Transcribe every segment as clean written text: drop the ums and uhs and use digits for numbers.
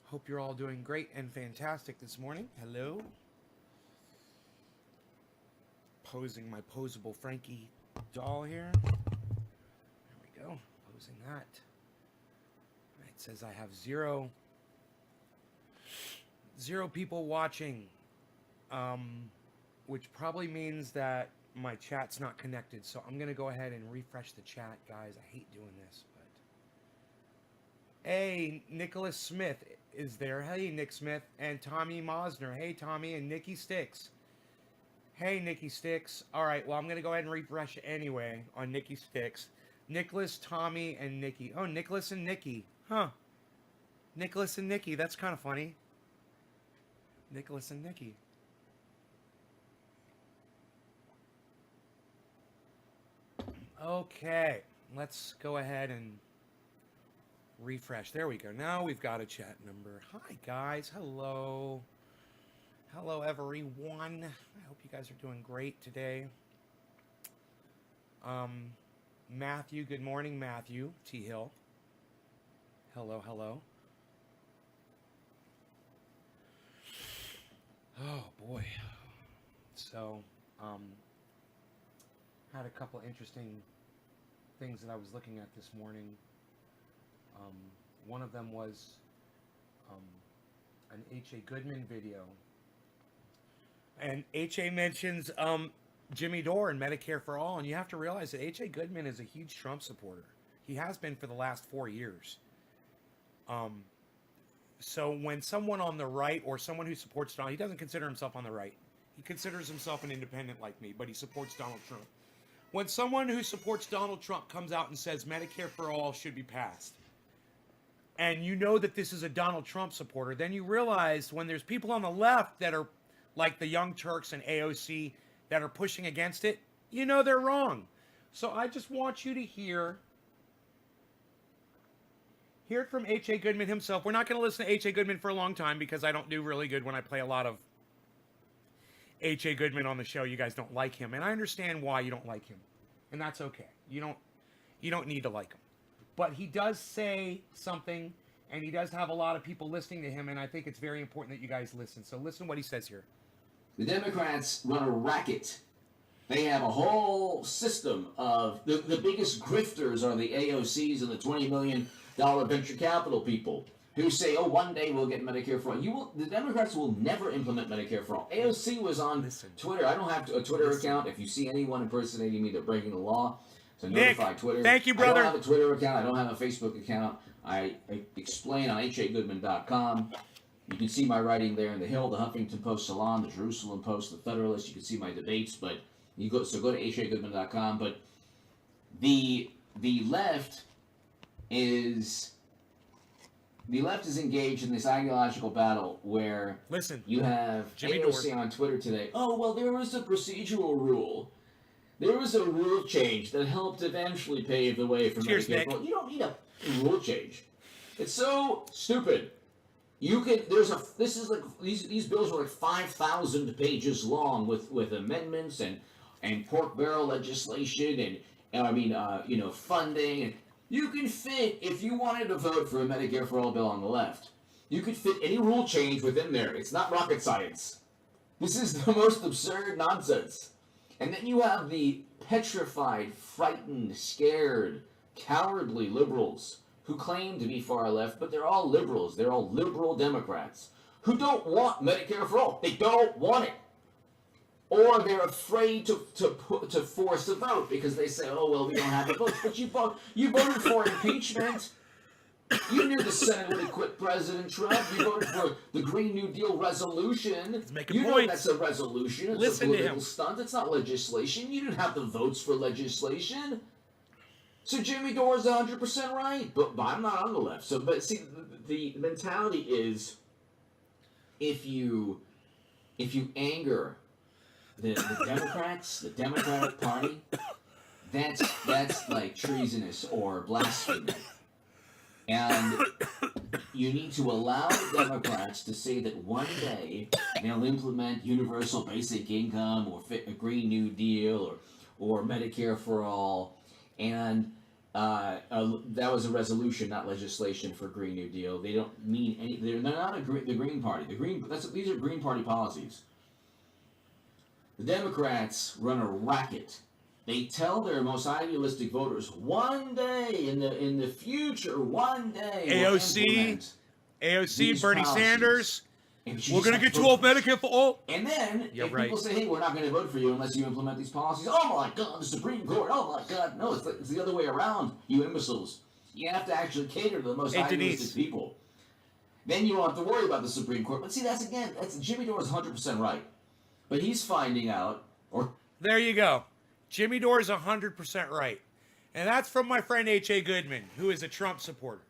Hope you're all doing great and fantastic this morning. Hello. Posing my posable Frankie doll here. There we go. Posing that. It says I have zero people watching, which probably means that my chat's not connected. So I'm going to go ahead and refresh the chat, guys. I hate doing this, but hey, Nicholas Smith is there. Hey, Nick Smith and Tommy Mosner. Hey, Tommy and Nikki Sticks. Hey, Nikki Sticks. All right, well, I'm going to go ahead and refresh anyway on Nikki Sticks. Nicholas, Tommy, and Nikki. Oh, Nicholas and Nikki. Huh. Nicholas and Nikki. That's kind of funny. Nicholas and Nikki. Okay, let's go ahead and refresh. There we go. Now we've got a chat number. Hi, guys. Hello. Hello, everyone. I hope you guys are doing great today. Matthew, good morning, Matthew T. Hill. Hello, hello. Oh, boy. So, had a couple interesting things that I was looking at this morning. One of them was an H.A. Goodman video. And H.A. mentions Jimmy Dore and Medicare for All. And you have to realize that H.A. Goodman is a huge Trump supporter. He has been for the last 4 years. So when someone on the right or someone who supports Donald, he doesn't consider himself on the right. He considers himself an independent like me, but he supports Donald Trump. When someone who supports Donald Trump comes out and says Medicare for All should be passed, and you know that this is a Donald Trump supporter, then you realize when there's people on the left that are like the Young Turks and AOC that are pushing against it, you know they're wrong. So I just want you to hear it from H.A. Goodman himself. We're not going to listen to H.A. Goodman for a long time because I don't do really good when I play a lot of H.A. Goodman on the show. You guys don't like him, and I understand why you don't like him, and that's okay. You don't need to like him. But he does say something, and he does have a lot of people listening to him, and I think it's very important that you guys listen. So listen to what he says here. The Democrats run a racket. They have a whole system of the biggest grifters are the AOCs and the $20 million venture capital people who say, oh, one day we'll get Medicare for all. The Democrats will never implement Medicare for all. AOC was on Twitter. I don't have a Twitter account. If you see anyone impersonating me, they're breaking the law. So notify Twitter. Thank you, brother. I don't have a Twitter account. I don't have a Facebook account. I explain on hagoodman.com. You can see my writing there in The Hill, the Huffington Post Salon, the Jerusalem Post, the Federalist. You can see my debates, but go to hagoodman.com. But the left is engaged in this ideological battle where you have Jimmy AOC Dore on Twitter today. Oh, well, there was a procedural rule. There was a rule change that helped eventually pave the way for Medicare. Well, you don't need a rule change. It's so stupid. You can. This is like these bills are like 5,000 pages long with amendments and pork barrel legislation and funding, and you can fit, if you wanted to vote for a Medicare for All bill on the left, you could fit any rule change within there. It's not rocket science. This is the most absurd nonsense. And then you have the petrified, frightened, scared, cowardly liberals who claim to be far left, but they're all liberals. They're all liberal Democrats who don't want Medicare for all. They don't want it. Or they're afraid to force a vote because they say, oh, well, we don't have the votes. But you voted for impeachment. You knew the Senate would acquit President Trump. You voted for the Green New Deal resolution. You know that's a resolution. It's a political stunt. It's not legislation. You didn't have the votes for legislation. So Jimmy Dore is 100% right. But I'm not on the left. So, but see, the mentality is if you anger the Democrats, the Democratic Party, that's like treasonous or blasphemy. And you need to allow the Democrats to say that one day they'll implement universal basic income or a Green New Deal or Medicare for all, and that was a resolution, not legislation for Green New Deal. They don't mean any. They're not the Green Party. These are Green Party policies. The Democrats run a racket. They tell their most idealistic voters one day in the future, one day, AOC, Bernie policies. Sanders. We're going to get 12 Medicare for all. And then, people say, hey, we're not going to vote for you unless you implement these policies. Oh, my God, the Supreme Court. Oh, my God. No, it's the other way around, you imbeciles. You have to actually cater to the most idealistic people. Then you don't have to worry about the Supreme Court. But see, that's Jimmy Dore is 100% right. But he's finding out, There you go. Jimmy Dore is 100% right. And that's from my friend H.A. Goodman, who is a Trump supporter.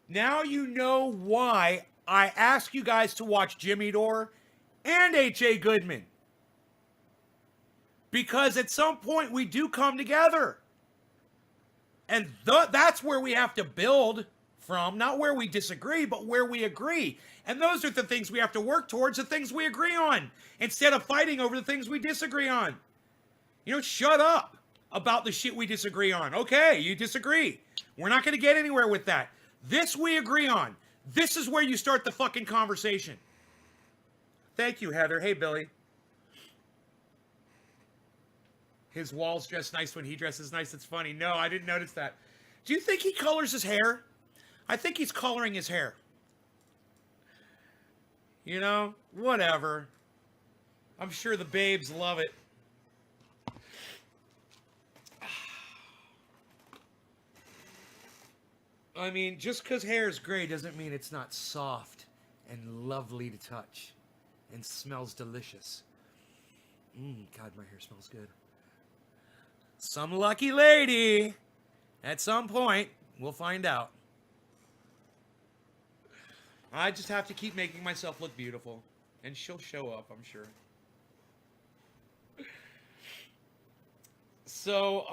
Now you know why I ask you guys to watch Jimmy Dore and H.A. Goodman. Because at some point we do come together. And that's where we have to build from, not where we disagree, but where we agree. And those are the things we have to work towards, the things we agree on, instead of fighting over the things we disagree on. Shut up about the shit we disagree on. Okay, you disagree. We're not going to get anywhere with that. This we agree on. This is where you start the fucking conversation. Thank you, Heather. Hey, Billy. His walls dress nice when he dresses nice. It's funny. No, I didn't notice that. Do you think he colors his hair? I think he's coloring his hair. Whatever. I'm sure the babes love it. I mean, just because hair is gray doesn't mean it's not soft and lovely to touch and smells delicious. God, my hair smells good. Some lucky lady, at some point, we'll find out. I just have to keep making myself look beautiful, and she'll show up, I'm sure. So,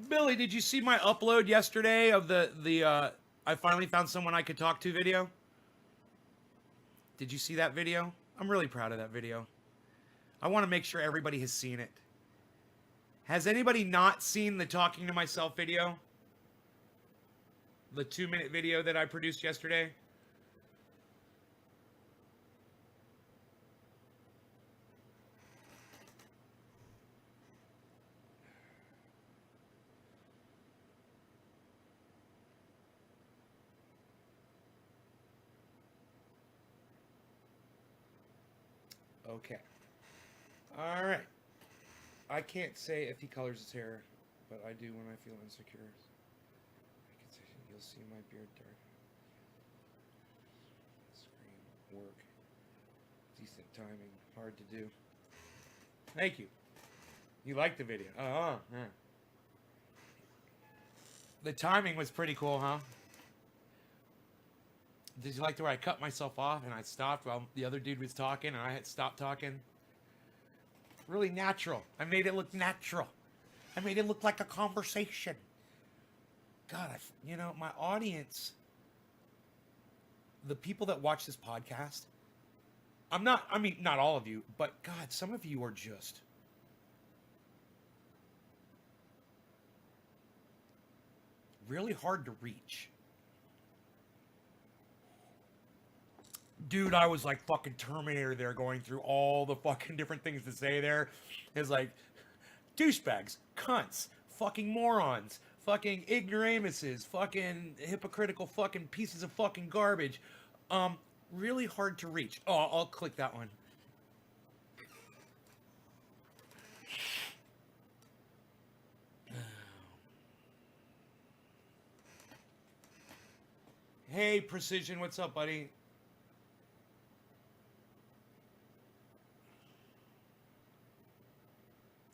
Billy, did you see my upload yesterday of the I finally found someone I could talk to video? Did you see that video? I'm really proud of that video. I want to make sure everybody has seen it. Has anybody not seen the talking to myself video? The 2-minute video that I produced yesterday? Okay. All right. I can't say if he colors his hair, but I do when I feel insecure. I can say you'll see my beard dark. Screen work. Decent timing. Hard to do. Thank you. You liked the video. Yeah. The timing was pretty cool, huh? Did you like the way I cut myself off and I stopped while the other dude was talking and I had stopped talking? Really natural. I made it look natural. I made it look like a conversation. God, my audience, the people that watch this podcast, not all of you, but God, some of you are just really hard to reach. Dude, I was like fucking Terminator there, going through all the fucking different things to say there. It's like, douchebags, cunts, fucking morons, fucking ignoramuses, fucking hypocritical fucking pieces of fucking garbage. Really hard to reach. Oh, I'll click that one. Hey, Precision, what's up, buddy?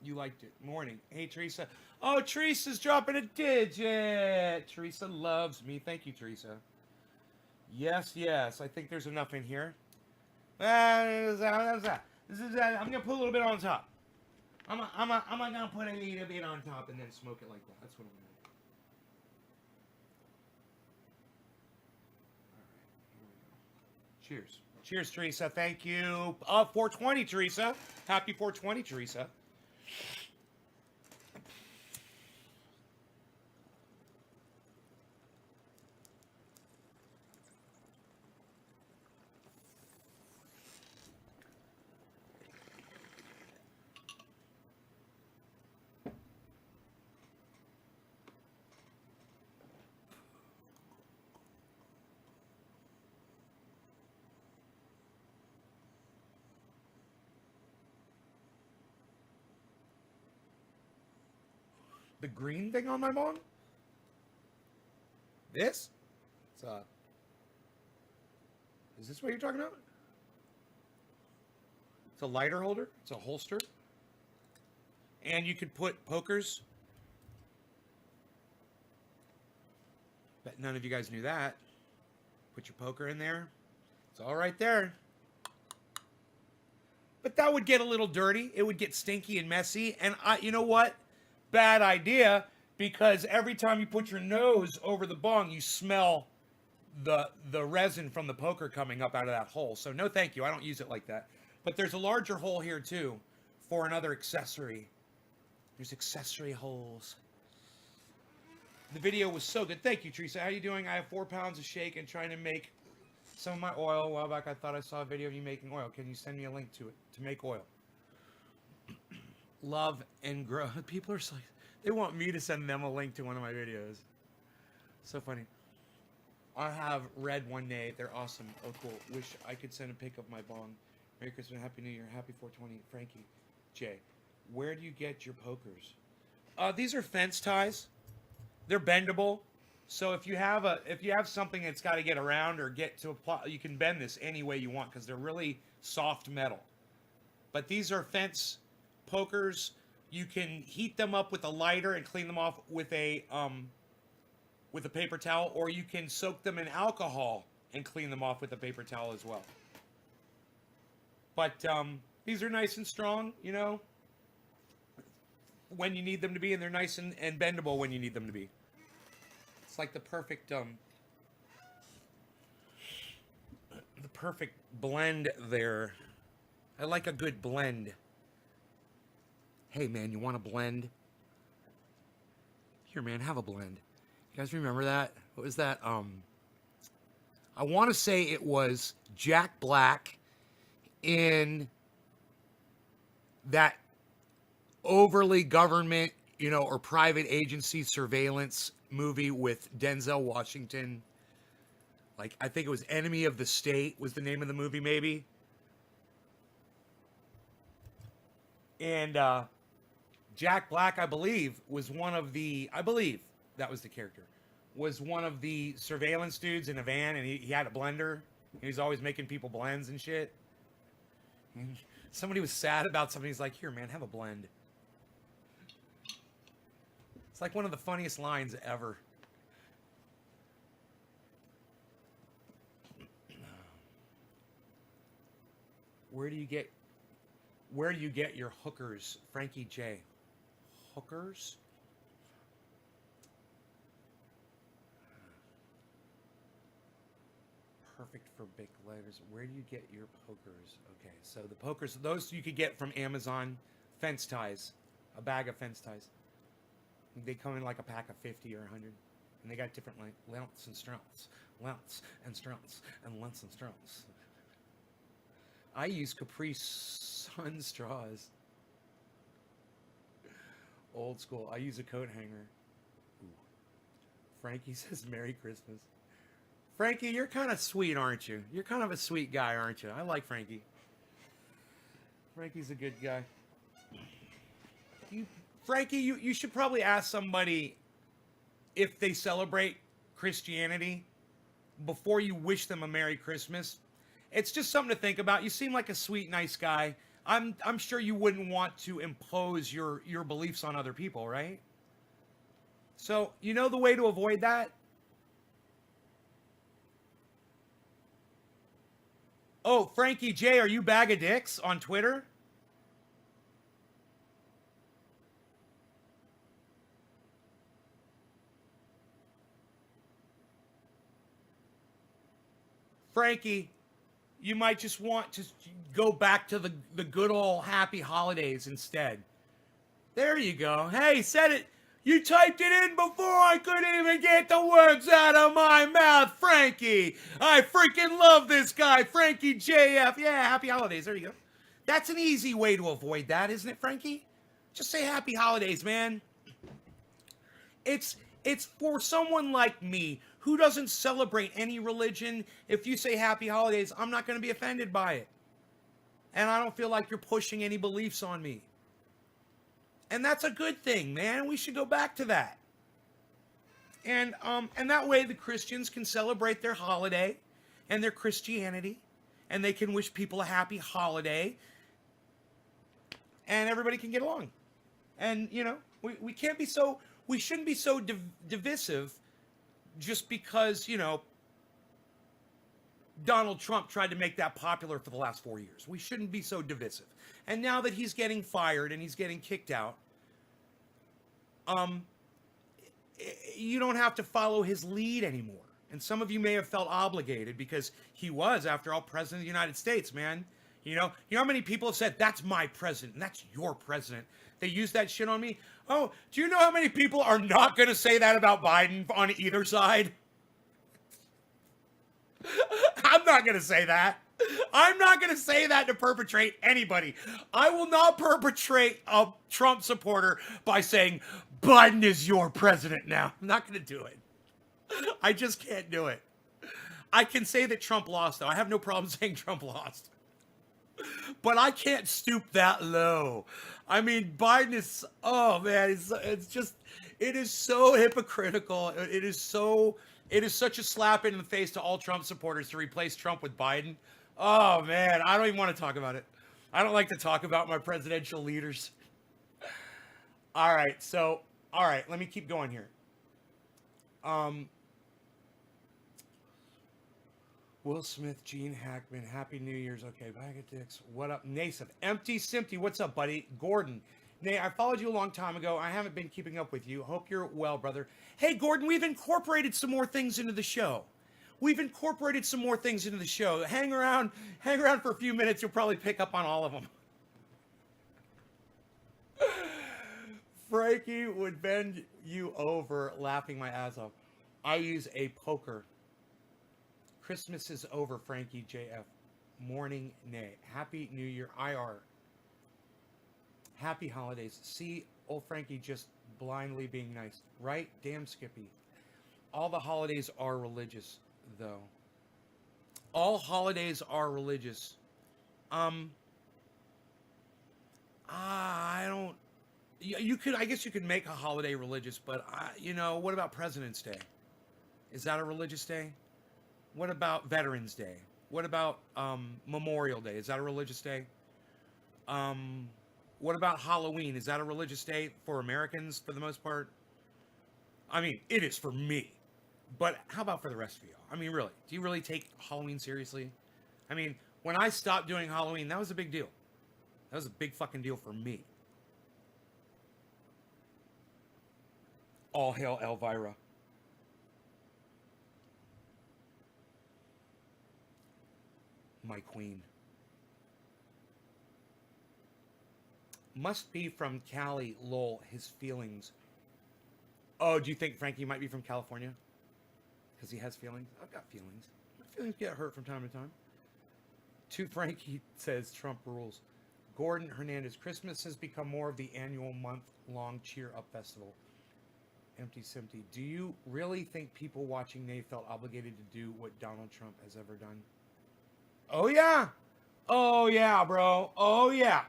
You liked it. Morning. Hey, Teresa. Oh, Teresa's dropping a digit. Teresa loves me. Thank you, Teresa. Yes. I think there's enough in here. I'm going to put a little bit on top. I'm going to put a little bit on top and then smoke it like that. That's what I'm going to do. All right, here we go. Cheers. Cheers, Teresa. Thank you. 420, Teresa. Happy 420, Teresa. the green thing on my bong? This? Is this what you're talking about? It's a lighter holder. It's a holster. And you could put pokers. Bet none of you guys knew that. Put your poker in there. It's all right there. But that would get a little dirty. It would get stinky and messy. And you know what? Bad idea, because every time you put your nose over the bong, you smell the resin from the poker coming up out of that hole. So no thank you. I don't use it like that. But there's a larger hole here too for another accessory. There's accessory holes. The video was so good. Thank you, Teresa. How you doing? I have 4 pounds of shake and trying to make some of my oil. A while back I thought I saw a video of you making oil. Can you send me a link to it to make oil? Love and grow. People are like, they want me to send them a link to one of my videos. So funny. I have Red One Day. They're awesome. Oh, cool. Wish I could send a pic of my bong. Merry Christmas, Happy New Year, Happy 420. Frankie. Jay, where do you get your pokers? These are fence ties. They're bendable. So if you have something that's got to get around or get to a plot, you can bend this any way you want because they're really soft metal. But these are fence pokers. You can heat them up with a lighter and clean them off with a paper towel, or you can soak them in alcohol and clean them off with a paper towel as well. But these are nice and strong, you know, when you need them to be, and they're nice and bendable when you need them to be. It's like the perfect blend there. I like a good blend. Hey man, you want a blend? Here man, have a blend. You guys remember that? What was that? I want to say it was Jack Black in that overly government, you know, or private agency surveillance movie with Denzel Washington. Like, I think it was Enemy of the State was the name of the movie, maybe. And Jack Black, I believe, was one of the, I believe that was the character, was one of the surveillance dudes in a van, and he had a blender. And he was always making people blends and shit. And somebody was sad about something. He's like, here, man, have a blend. It's like one of the funniest lines ever. Where do you get your hookers, Frankie J? Hookers? Perfect for big letters. Where do you get your pokers? Okay, so the pokers, those you could get from Amazon. Fence ties, a bag of fence ties. They come in like a pack of 50 or 100, and they got different lengths and strengths, lengths and strengths, and lengths and strengths. I use Capri Sun straws. Old school. I use a coat hanger. Ooh. Frankie says Merry Christmas. Frankie, you're kind of sweet, aren't you? You're kind of a sweet guy, aren't you? I like Frankie. Frankie's a good guy. Frankie, you should probably ask somebody if they celebrate Christianity before you wish them a Merry Christmas. It's just something to think about. You seem like a sweet, nice guy. I'm sure you wouldn't want to impose your beliefs on other people, right? So, you know the way to avoid that? Oh, Frankie J, are you Bag of Dicks on Twitter? Frankie, you might just want to go back to the good old happy holidays instead. There you go. Hey, said it. You typed it in before I could even get the words out of my mouth, Frankie. I freaking love this guy, Frankie JF. Yeah, happy holidays. There you go. That's an easy way to avoid that, isn't it, Frankie? Just say happy holidays, man. It's for someone like me who doesn't celebrate any religion. If you say happy holidays, I'm not going to be offended by it. And I don't feel like you're pushing any beliefs on me. And that's a good thing, man. We should go back to that. And that way the Christians can celebrate their holiday and their Christianity, and they can wish people a happy holiday, and everybody can get along. And, you know, we can't be so, we shouldn't be so divisive just because, you know, Donald Trump tried to make that popular for the last 4 years. We shouldn't be so divisive. And now that he's getting fired and he's getting kicked out, you don't have to follow his lead anymore. And some of you may have felt obligated because he was, after all, president of the United States, man. You know how many people have said, that's my president and that's your president. They use that shit on me. Oh, do you know how many people are not going to say that about Biden on either side? I'm not going to say that. I'm not going to say that to perpetrate anybody. I will not perpetrate a Trump supporter by saying, Biden is your president now. I'm not going to do it. I just can't do it. I can say that Trump lost, though. I have no problem saying Trump lost. But I can't stoop that low. I mean, Biden is, oh man, it's just, it is so hypocritical. It is such a slap in the face to all Trump supporters to replace Trump with Biden. Oh man, I don't even want to talk about it. I don't like to talk about my presidential leaders. All right, let me keep going here. Will Smith, Gene Hackman, Happy New Year's. Okay, Bag of Dicks. What up? Nasif. Empty Simpty. What's up, buddy? Gordon. Nay, I followed you a long time ago. I haven't been keeping up with you. Hope you're well, brother. Hey, Gordon, we've incorporated some more things into the show. Hang around for a few minutes. You'll probably pick up on all of them. Frankie would bend you over laughing my ass off. I use a poker. Christmas is over, Frankie JF. Morning, nay. Happy New Year, IR. Happy holidays. See, old Frankie just blindly being nice. Right? Damn Skippy. All the holidays are religious, though. All holidays are religious. I don't... I guess you could make a holiday religious, but, what about President's Day? Is that a religious day? What about Veterans Day? What about Memorial Day? Is that a religious day? What about Halloween? Is that a religious day for Americans for the most part? I mean, it is for me. But how about for the rest of you? I mean, really, do you really take Halloween seriously? I mean, when I stopped doing Halloween, that was a big deal. That was a big fucking deal for me. All hail Elvira. My queen. Must be from Cali, lol, his feelings. Oh, do you think Frankie might be from California? Because he has feelings? I've got feelings. My feelings get hurt from time to time. To Frankie says Trump rules. Gordon Hernandez, Christmas has become more of the annual month-long cheer-up festival. Empty Simpty. Do you really think people watching Nay felt obligated to do what Donald Trump has ever done? Oh, yeah. Oh, yeah, bro. Oh, yeah.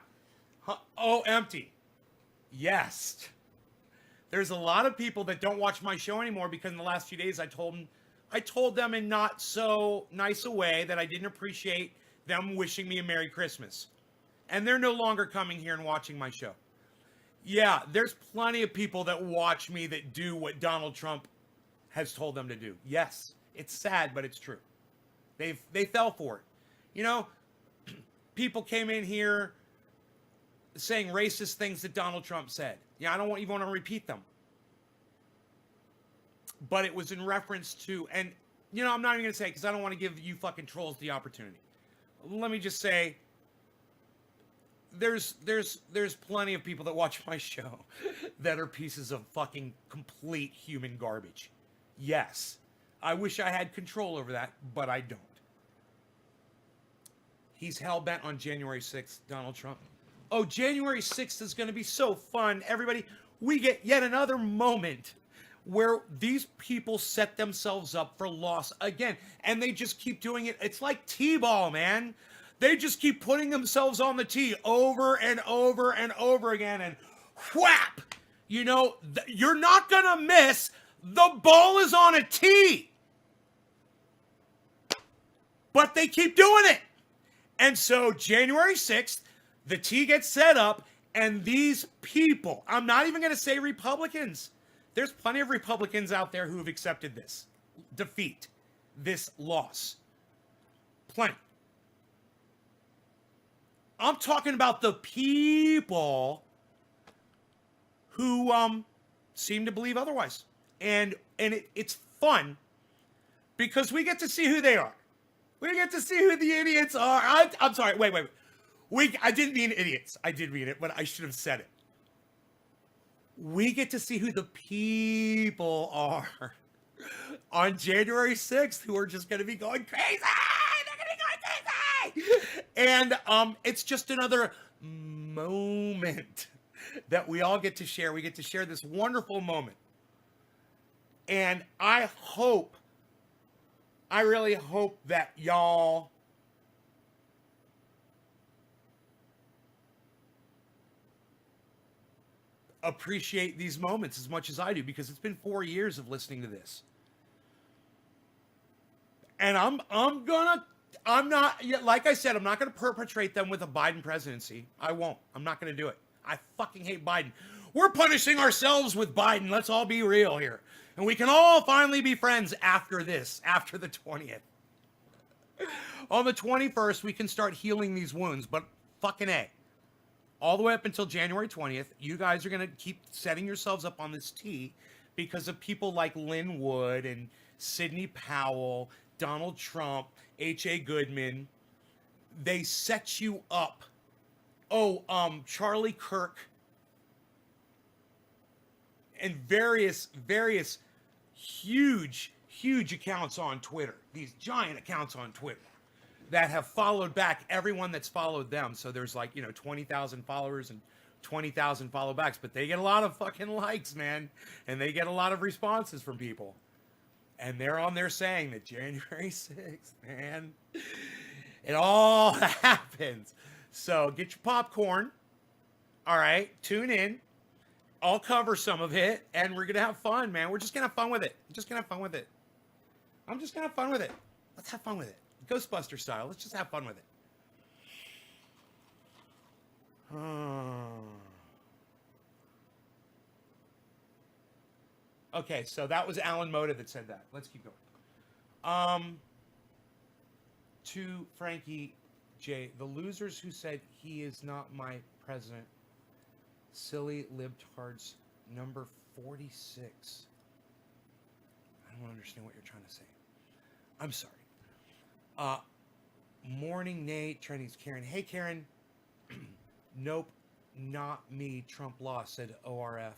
Oh, Empty. Yes. There's a lot of people that don't watch my show anymore because in the last few days I told them in not so nice a way that I didn't appreciate them wishing me a Merry Christmas. And they're no longer coming here and watching my show. Yeah, there's plenty of people that watch me that do what Donald Trump has told them to do. Yes, it's sad, but it's true. They fell for it. You know, people came in here saying racist things that Donald Trump said. Yeah, I don't even want to repeat them. But it was in reference to, and, I'm not even going to say it because I don't want to give you fucking trolls the opportunity. Let me just say, there's plenty of people that watch my show that are pieces of fucking complete human garbage. Yes, I wish I had control over that, but I don't. He's hell-bent on January 6th, Donald Trump. Oh, January 6th is going to be so fun. Everybody, we get yet another moment where these people set themselves up for loss again. And they just keep doing it. It's like T-ball, man. They just keep putting themselves on the tee over and over and over again. And crap. You know, you're not going to miss. The ball is on a tee. But they keep doing it. And so January 6th, the tee gets set up, and these people, I'm not even going to say Republicans. There's plenty of Republicans out there who have accepted this defeat, this loss. Plenty. I'm talking about the people who seem to believe otherwise. And it's fun because we get to see who they are. We get to see who the idiots are. I'm sorry. Wait. I didn't mean idiots. I did mean it, but I should have said it. We get to see who the people are on January 6th who are just going to be going crazy. They're going to be going crazy. And it's just another moment that we all get to share. We get to share this wonderful moment. And I really hope that y'all appreciate these moments as much as I do, because it's been 4 years of listening to this. And I'm not, like I said, I'm not going to perpetrate them with a Biden presidency. I won't. I'm not going to do it. I fucking hate Biden. We're punishing ourselves with Biden. Let's all be real here. And we can all finally be friends after this, after the 20th. On the 21st, we can start healing these wounds, but fucking A. All the way up until January 20th, you guys are going to keep setting yourselves up on this tee because of people like Lynn Wood and Sidney Powell, Donald Trump, H.A. Goodman. They set you up. Charlie Kirk. And various huge accounts on Twitter. These giant accounts on Twitter that have followed back everyone that's followed them. So there's 20,000 followers and 20,000 follow backs, but they get a lot of fucking likes, man. And they get a lot of responses from people. And they're on there saying that January 6th, man, it all happens. So get your popcorn. All right, tune in. I'll cover some of it, and we're going to have fun, man. We're just going to have fun with it. I'm just going to have fun with it. Let's have fun with it. Ghostbuster style. Let's just have fun with it. Okay, so that was Alan Moda that said that. Let's keep going. To Frankie J, the losers who said he is not my president. Silly libtards, number 46. I don't understand what you're trying to say. I'm sorry. Morning Nate, Chinese Karen. Hey Karen. Nope, not me. Trump lost, said ORF.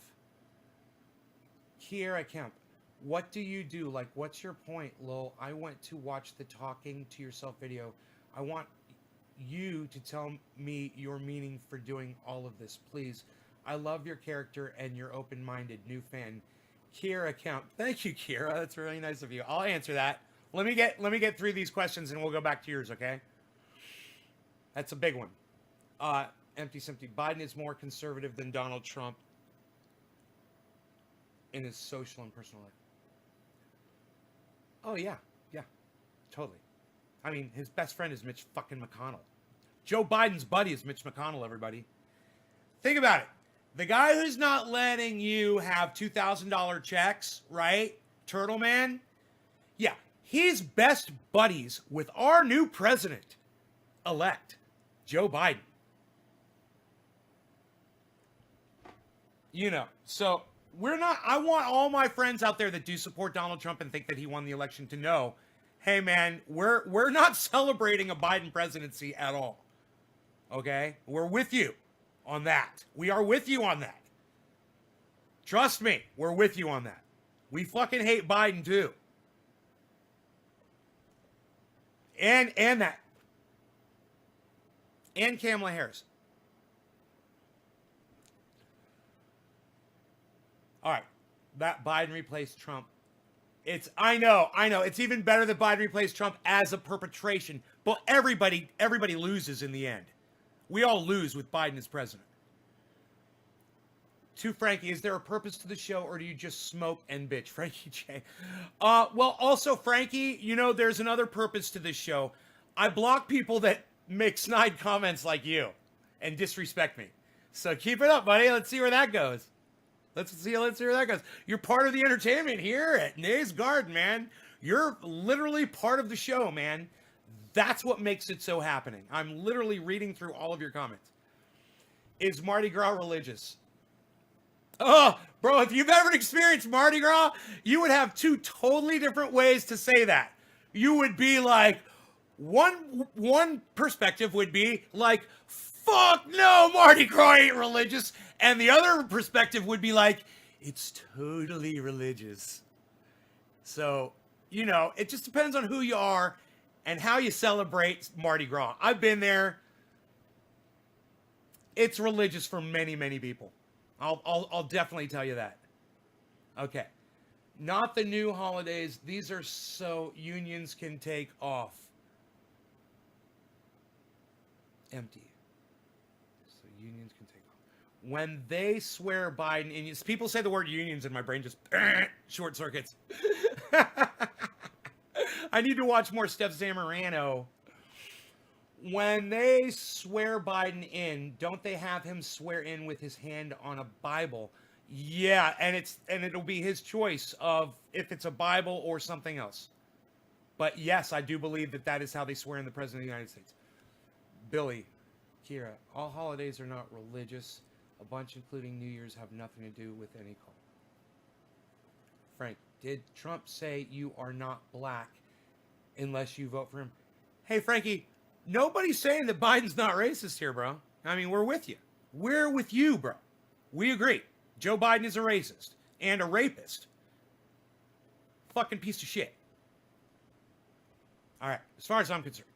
Kiera Kemp. What do you do? Like, what's your point, Lil? I went to watch the talking to yourself video. I want you to tell me your meaning for doing all of this, please. I love your character and you're open-minded. New fan, Kiera Kemp. Thank you, Kiera. That's really nice of you. I'll answer that. Let me get through these questions and we'll go back to yours, okay? That's a big one. Empty Simpty. Biden is more conservative than Donald Trump in his social and personal life. Oh yeah, totally. I mean, his best friend is Mitch fucking McConnell. Joe Biden's buddy is Mitch McConnell, everybody. Think about it. The guy who's not letting you have $2,000 checks, right? Turtle Man? Yeah, he's best buddies with our new president-elect, Joe Biden. You know, so we're not, I want all my friends out there that do support Donald Trump and think that he won the election to know, hey man, we're not celebrating a Biden presidency at all. Okay? We're with you on that. We are with you on that. Trust me, we're with you on that. We fucking hate Biden too. And that. And Kamala Harris. All right. That Biden replaced Trump. I know. It's even better that Biden replaced Trump as a perpetration. But everybody loses in the end. We all lose with Biden as president. To Frankie, is there a purpose to the show, or do you just smoke and bitch? Frankie J. Well, also, Frankie, you know, there's another purpose to this show. I block people that make snide comments like you and disrespect me. So keep it up, buddy. Let's see where that goes. Let's see where that goes. You're part of the entertainment here at Nays Garden, man. You're literally part of the show, man. That's what makes it so happening. I'm literally reading through all of your comments. Is Mardi Gras religious? Oh, bro, if you've ever experienced Mardi Gras, you would have 2 totally different ways to say that. You would be like, one perspective would be like, fuck no, Mardi Gras ain't religious. And the other perspective would be like, it's totally religious. So, you know, it just depends on who you are and how you celebrate Mardi Gras. I've been there. It's religious for many, many people. I'll definitely tell you that. Okay. Not the new holidays. These are so unions can take off. Empty. So unions can take off. When they swear Biden, and people say the word unions and my brain just short circuits. I need to watch more Steph Zamorano. When they swear Biden in, don't they have him swear in with his hand on a Bible? Yeah, and it'll be his choice of if it's a Bible or something else. But yes, I do believe that is how they swear in the President of the United States. Billy, Kira, all holidays are not religious. A bunch, including New Year's, have nothing to do with any cult. Frank, did Trump say you are not black unless you vote for him? Hey, Frankie, nobody's saying that Biden's not racist here, bro. I mean, we're with you. We're with you, bro. We agree. Joe Biden is a racist and a rapist. Fucking piece of shit. All right, as far as I'm concerned,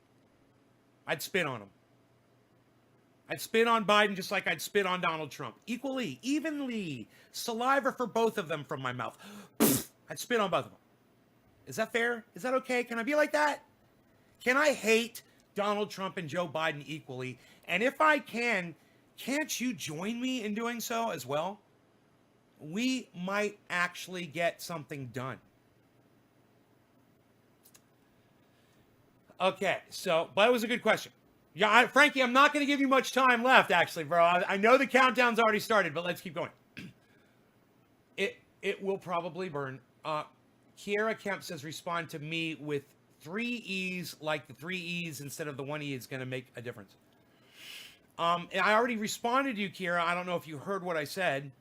I'd spit on him. I'd spit on Biden just like I'd spit on Donald Trump. Equally, evenly. Saliva for both of them from my mouth. I'd spit on both of them. Is that fair? Is that okay? Can I be like that? Can I hate Donald Trump and Joe Biden equally? And if I can, can't you join me in doing so as well? We might actually get something done. Okay, so, but it was a good question. Yeah, Frankie, I'm not going to give you much time left, actually, bro. I know the countdown's already started, but let's keep going. It will probably burn. Kiera Kemp says, respond to me with 3 E's, like the 3 E's instead of the 1 E is going to make a difference. And I already responded to you, Kiera. I don't know if you heard what I said,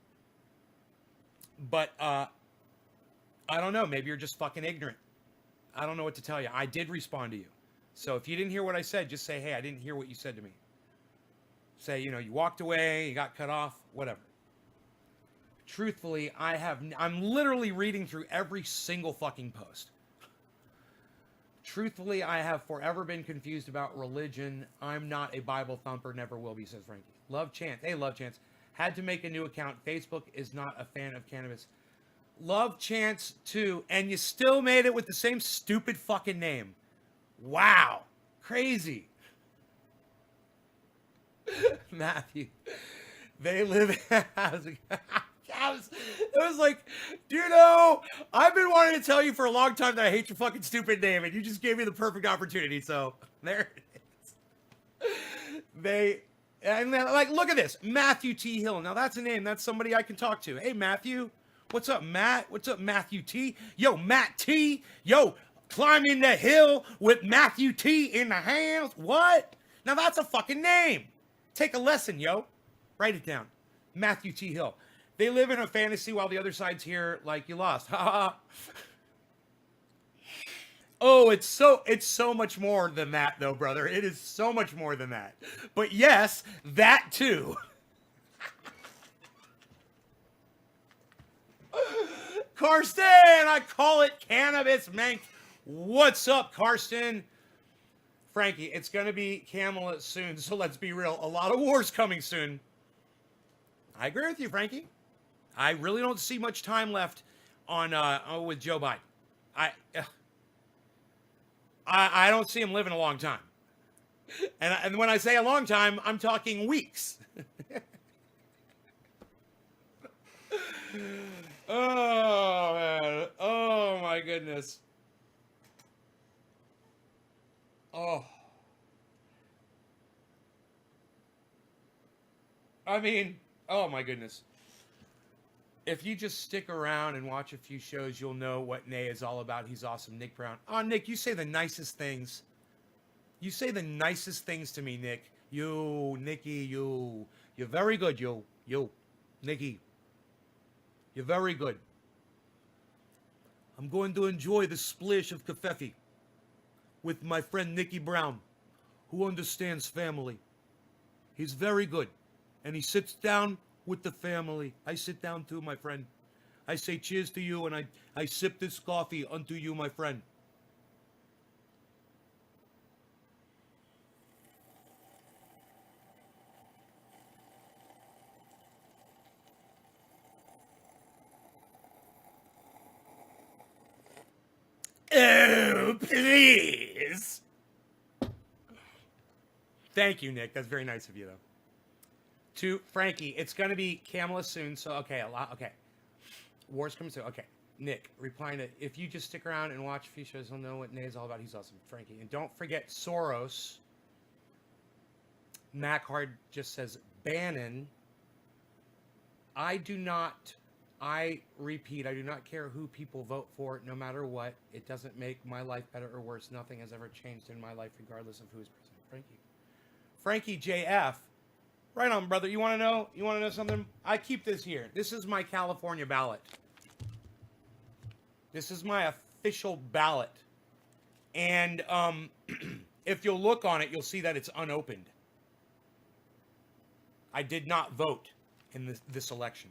but I don't know. Maybe you're just fucking ignorant. I don't know what to tell you. I did respond to you. So if you didn't hear what I said, just say, hey, I didn't hear what you said to me. Say, you know, you walked away, you got cut off, whatever. Truthfully, I'm literally reading through every single fucking post. Truthfully, I have forever been confused about religion. I'm not a Bible thumper, never will be, says Frankie. Love Chance. Hey, Love Chance. Had to make a new account. Facebook is not a fan of cannabis. Love Chance, too. And you still made it with the same stupid fucking name. Wow. Crazy. Matthew. They live in housing. It was like, dude, I've been wanting to tell you for a long time that I hate your fucking stupid name, and you just gave me the perfect opportunity. So there it is. Like, look at this, Matthew T. Hill. Now that's a name. That's somebody I can talk to. Hey, Matthew. What's up, Matt? What's up, Matthew T? Yo, Matt T. Yo, climbing the hill with Matthew T in the house. What? Now that's a fucking name. Take a lesson, yo. Write it down. Matthew T. Hill. They live in a fantasy while the other side's here like you lost. Ha ha. Oh, it's so much more than that, though, brother. It is so much more than that. But yes, that too. Karsten, I call it cannabis mank. What's up, Karsten? Frankie, it's going to be Camelot soon, so let's be real. A lot of wars coming soon. I agree with you, Frankie. I really don't see much time left on with Joe Biden. I don't see him living a long time. And when I say a long time, I'm talking weeks. Oh man. Oh my goodness. Oh. I mean, oh my goodness. If you just stick around and watch a few shows, you'll know what Nay is all about. He's awesome. Nick Brown. Oh, Nick, you say the nicest things. You say the nicest things to me, Nick. You, Nikki, you. You're very good, you. You. Nikki. You're very good. I'm going to enjoy the splish of kefefe with my friend Nicky Brown, who understands family. He's very good. And he sits down with the family. I sit down too, my friend. I say cheers to you, and I sip this coffee unto you, my friend. Oh, please. Thank you, Nick. That's very nice of you, though. To Frankie, it's going to be Kamala soon, so okay, okay. War's coming soon. Okay. Nick, replying to, if you just stick around and watch a few shows, you'll know what Nay's all about. He's awesome. Frankie. And don't forget Soros. Mac Hard just says, Bannon. I repeat, I do not care who people vote for, no matter what. It doesn't make my life better or worse. Nothing has ever changed in my life, regardless of who is president. Frankie JF. Right on, brother. You want to know? You want to know something? I keep this here. This is my California ballot. This is my official ballot. And if you'll look on it, you'll see that it's unopened. I did not vote in this election.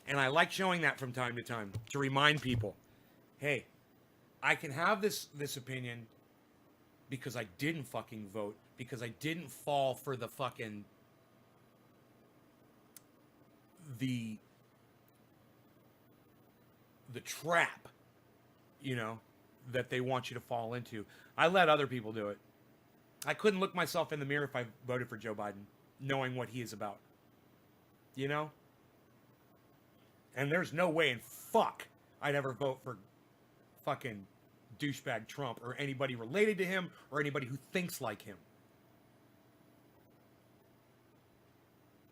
And I like showing that from time to time to remind people, hey, I can have this opinion because I didn't fucking vote, because I didn't fall for the fucking the trap, you know, that they want you to fall into. I let other people do it. I couldn't look myself in the mirror if I voted for Joe Biden, knowing what he is about. You know? And there's no way in fuck I'd ever vote for fucking douchebag Trump or anybody related to him or anybody who thinks like him.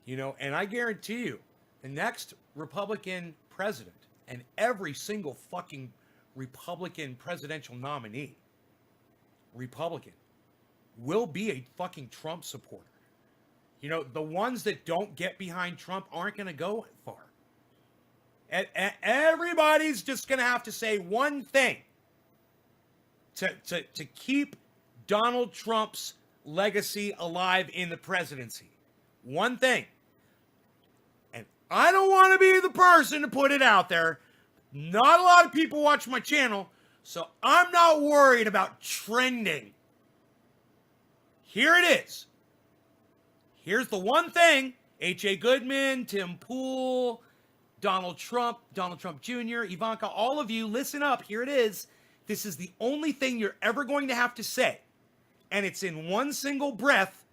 You know, and I guarantee you, the next Republican president and every single fucking Republican presidential nominee, Republican, will be a fucking Trump supporter. You know, the ones that don't get behind Trump aren't going to go far. And everybody's just going to have to say one thing to keep Donald Trump's legacy alive in the presidency. One thing. And I don't want to be the person to put it out there. Not a lot of people watch my channel, so I'm not worried about trending. Here it is. Here's the one thing. H.A. Goodman, Tim Pool, Donald Trump Jr., Ivanka, all of you, listen up. Here it is. This is the only thing you're ever going to have to say. And it's in one single breath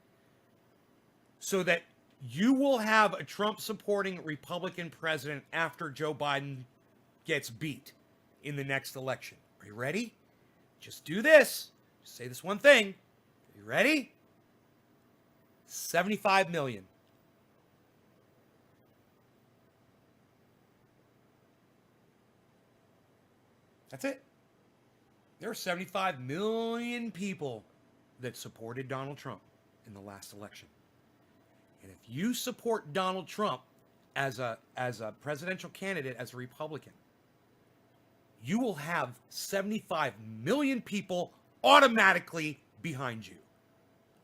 so that you will have a Trump-supporting Republican president after Joe Biden gets beat in the next election. Are you ready? Just do this. Just say this one thing. Are you ready? 75 million. That's it. There are 75 million people that supported Donald Trump in the last election. And if you support Donald Trump as a presidential candidate, as a Republican, you will have 75 million people automatically behind you.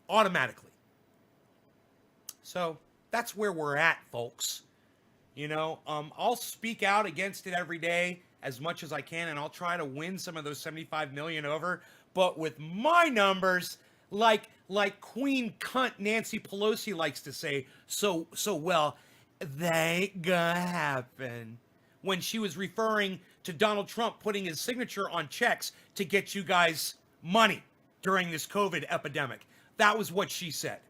Automatically. So that's where we're at, folks. You know, I'll speak out against it every day as much as I can, and I'll try to win some of those 75 million over. But with my numbers, like Queen Cunt Nancy Pelosi likes to say so well, that ain't gonna happen. When she was referring to Donald Trump putting his signature on checks to get you guys money during this COVID epidemic. That was what she said.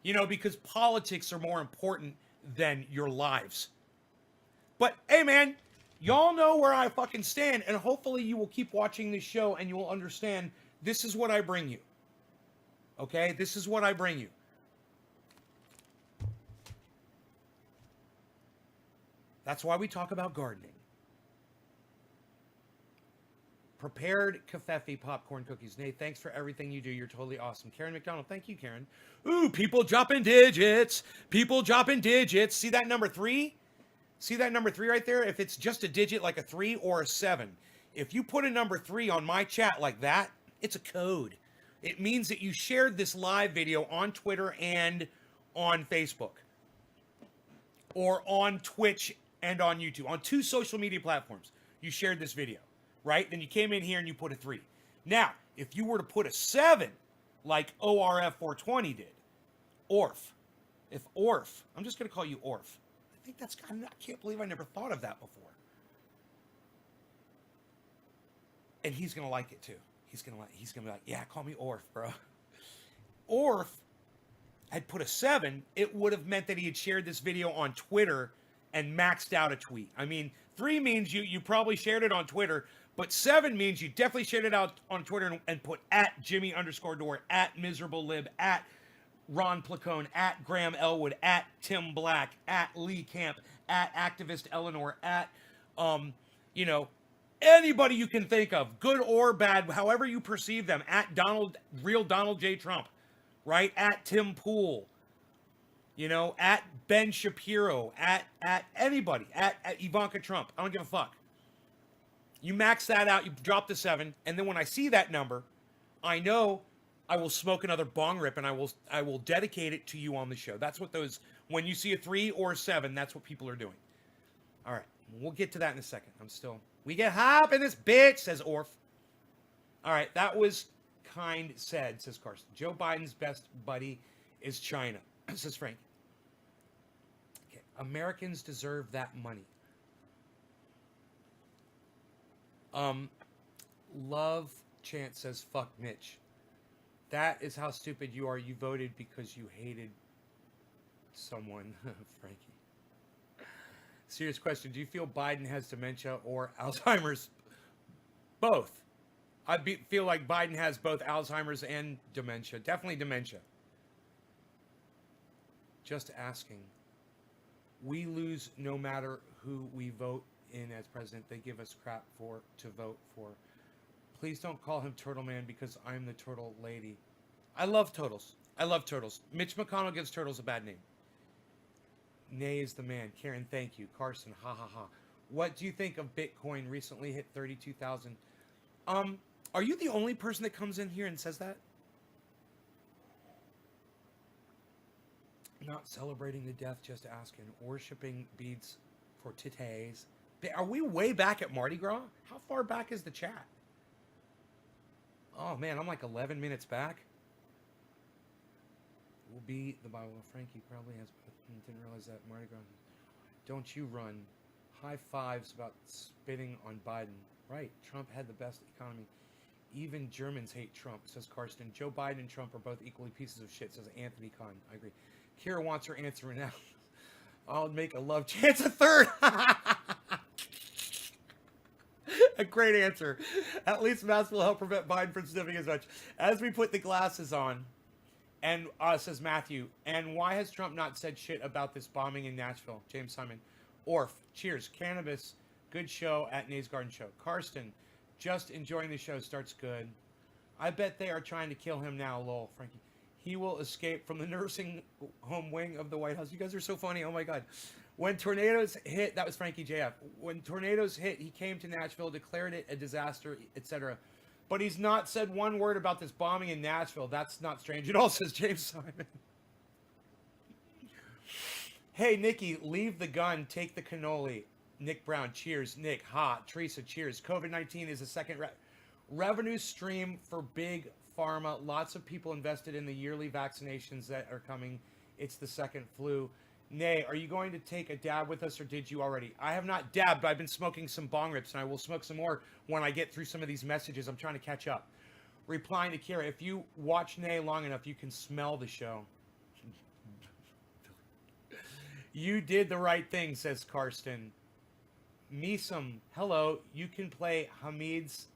You know, because politics are more important than your lives. But hey, man, y'all know where I fucking stand, and hopefully you will keep watching this show and you will understand this is what I bring you. Okay? This is what I bring you. That's why we talk about gardening. Prepared kafefe popcorn cookies. Nate, thanks for everything you do. You're totally awesome. Karen McDonald, thank you, Karen. Ooh, people dropping digits. People dropping digits. See that number 3? See that number 3 right there? If it's just a digit like a 3 or a 7. If you put a number 3 on my chat like that, it's a code. It means that you shared this live video on Twitter and on Facebook. Or on Twitch and on YouTube. On 2 social media platforms. You shared this video. Right? Then you came in here and you put a 3. Now, if you were to put a 7, like ORF 420 did, ORF. If ORF, I'm just going to call you ORF. I think that's, I can't believe I never thought of that before. And he's going to like it too. He's going to be like, yeah, call me ORF, bro. ORF had put a 7, it would have meant that he had shared this video on Twitter and maxed out a tweet. I mean, 3 means you probably shared it on Twitter, but 7 means you definitely shared it out on Twitter and put at Jimmy_Dore, at MiserableLib, at Ron Placone, at Graham Elwood, at Tim Black, at Lee Camp, at Activist Eleanor, at, anybody you can think of, good or bad, however you perceive them, at real Donald J. Trump, right? At Tim Pool, at Ben Shapiro, at anybody, at Ivanka Trump. I don't give a fuck. You max that out, you drop the 7, and then when I see that number, I know I will smoke another bong rip and I will dedicate it to you on the show. That's what those, when you see a 3 or a 7, that's what people are doing. All right, we'll get to that in a second. We get hop in this bitch, says Orf. All right, that was kind said, says Carson. Joe Biden's best buddy is China, says Frank. Okay, Americans deserve that money. Love Chance says, fuck Mitch. That is how stupid you are. You voted because you hated someone, Frankie. Serious question. Do you feel Biden has dementia or Alzheimer's? Both. Feel like Biden has both Alzheimer's and dementia. Definitely dementia. Just asking. We lose no matter who we vote in as president. They give us crap to vote for. Please don't call him Turtle Man because I'm the Turtle Lady. I love turtles. Mitch McConnell gives turtles a bad name. Nay is the man. Karen, thank you. Carson, ha ha ha. What do you think of Bitcoin? Recently hit 32,000. Are you the only person that comes in here and says that? Not celebrating the death, just asking. Worshipping beads for titties. Are we way back at Mardi Gras? How far back is the chat? Oh man, I'm like 11 minutes back. Will be the Bible. Frankie probably has, didn't realize that Mardi Gras. Don't you run. High fives about spitting on Biden. Right, Trump had the best economy. Even Germans hate Trump, says Karsten. Joe Biden and Trump are both equally pieces of shit, says Anthony Kahn. I agree. Kira wants her answer now. I'll make a love chance a third. A great answer. At least masks will help prevent Biden from sniffing as much. As we put the glasses on, and says Matthew, and why has Trump not said shit about this bombing in Nashville? James Simon. Orf. Cheers. Cannabis. Good show at Nay's Garden Show. Karsten. Just enjoying the show. Starts good. I bet they are trying to kill him now, lol. Frankie. He will escape from the nursing home wing of the White House. You guys are so funny. Oh my God. When tornadoes hit, that was Frankie JF. When tornadoes hit, he came to Nashville, declared it a disaster, etc. But he's not said one word about this bombing in Nashville. That's not strange at all, says James Simon. Hey, Nikki, leave the gun, take the cannoli. Nick Brown, cheers. Nick, ha. Teresa, cheers. COVID-19 is a second revenue stream for big pharma. Lots of people invested in the yearly vaccinations that are coming. It's the second flu. Nay, are you going to take a dab with us or did you already? I have not dabbed, but I've been smoking some bong rips and I will smoke some more when I get through some of these messages. I'm trying to catch up. Replying to Kira, if you watch Nay long enough, you can smell the show. You did the right thing, says Karsten. Misam, hello. You can play Hamid's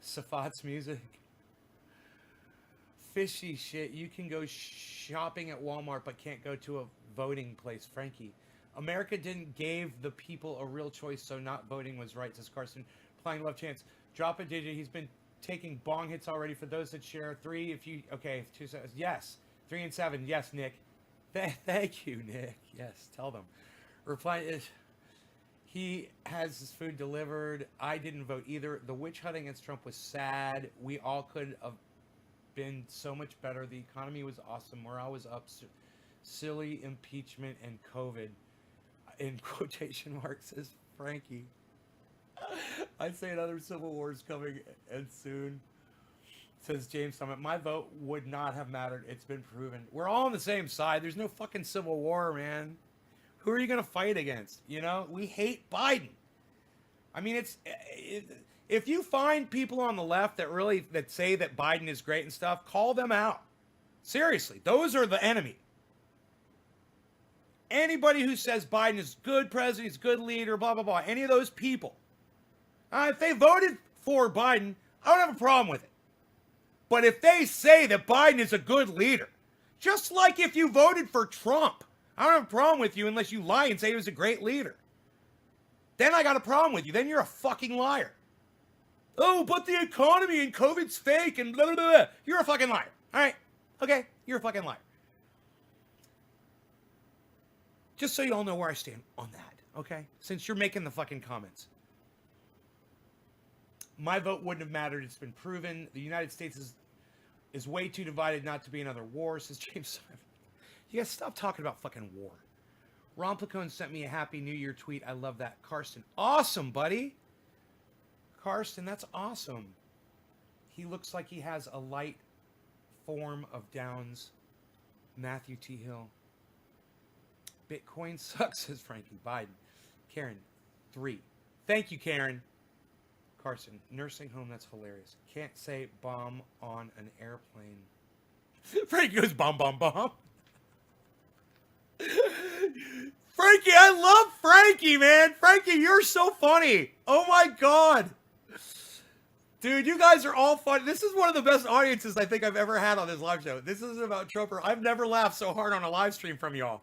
Safat's music. Fishy shit. You can go shopping at Walmart, but can't go to a voting place. Frankie. America didn't give the people a real choice, so not voting was right, says Carson. Playing love chance. Drop a digit. He's been taking bong hits already. For those that share 3, if you... Okay, 2 seconds. Yes. 3 and 7. Yes, Nick. Thank you, Nick. Yes, tell them. Reply is... He has his food delivered. I didn't vote either. The witch hunting against Trump was sad. We all could have been so much better. The economy was awesome. Morale was up. Silly impeachment and COVID. In quotation marks, says Frankie. I'd say another civil war is coming and soon. Says James Summit. My vote would not have mattered. It's been proven. We're all on the same side. There's no fucking civil war, man. Who are you going to fight against? You know, we hate Biden. I mean, if you find people on the left that say that Biden is great and stuff, call them out. Seriously, those are the enemy. Anybody who says Biden is good president, he's a good leader, blah, blah, blah, any of those people, if they voted for Biden, I don't have a problem with it. But if they say that Biden is a good leader, just like if you voted for Trump, I don't have a problem with you unless you lie and say he was a great leader. Then I got a problem with you. Then you're a fucking liar. Oh, but the economy and COVID's fake and blah, blah, blah. You're a fucking liar. All right? Okay? You're a fucking liar. Just so you all know where I stand on that, okay? Since you're making the fucking comments. My vote wouldn't have mattered. It's been proven. The United States is way too divided not to be another war, says James Simon. You guys stop talking about fucking war. Romplicone sent me a Happy New Year tweet. I love that. Karsten. Awesome, buddy. Karsten, that's awesome. He looks like he has a light form of Downs. Matthew T. Hill. Bitcoin sucks, says Frankie. Biden. Karen. 3. Thank you, Karen. Carson. Nursing home, that's hilarious. Can't say bomb on an airplane. Frankie goes bomb, bomb, bomb. Frankie, I love Frankie, man. Frankie, you're so funny. Oh my God. Dude, you guys are all funny. This is one of the best audiences I think I've ever had on this live show. This isn't about Trump or... I've never laughed so hard on a live stream from y'all.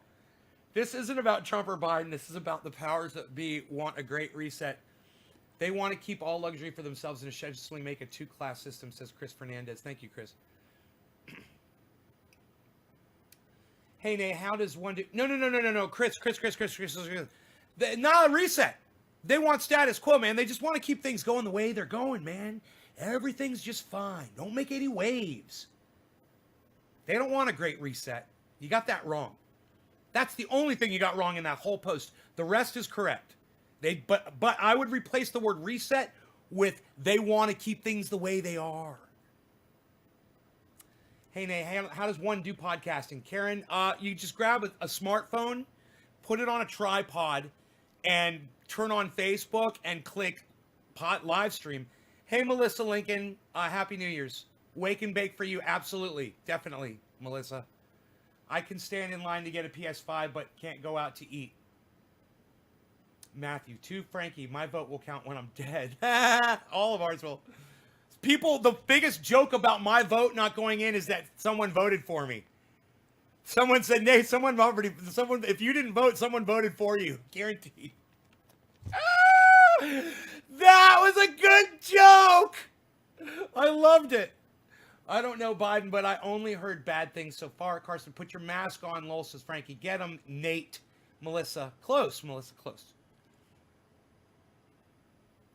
This isn't about Trump or Biden. This is about the powers that be want a great reset. They want to keep all luxury for themselves and essentially make a 2-class system, says Chris Fernandez. Thank you, Chris. Hey, Nate, how does one do... No. Chris. Not a reset. They want status quo, man. They just want to keep things going the way they're going, man. Everything's just fine. Don't make any waves. They don't want a great reset. You got that wrong. That's the only thing you got wrong in that whole post. The rest is correct. But I would replace the word reset with they want to keep things the way they are. Hey, Nate, how does one do podcasting? Karen, you just grab a smartphone, put it on a tripod, and turn on Facebook and click live stream. Hey, Melissa Lincoln, Happy New Year's. Wake and bake for you, absolutely, definitely, Melissa. I can stand in line to get a PS5, but can't go out to eat. Matthew, 2, Frankie, my vote will count when I'm dead. All of ours will. People, the biggest joke about my vote not going in is that someone voted for me. Someone said, Nate, if you didn't vote, someone voted for you. Guaranteed. That was a good joke. I loved it. I don't know Biden, but I only heard bad things so far. Carson, put your mask on. Lowell says, Frankie, get him. Nate, Melissa, close. Melissa, close.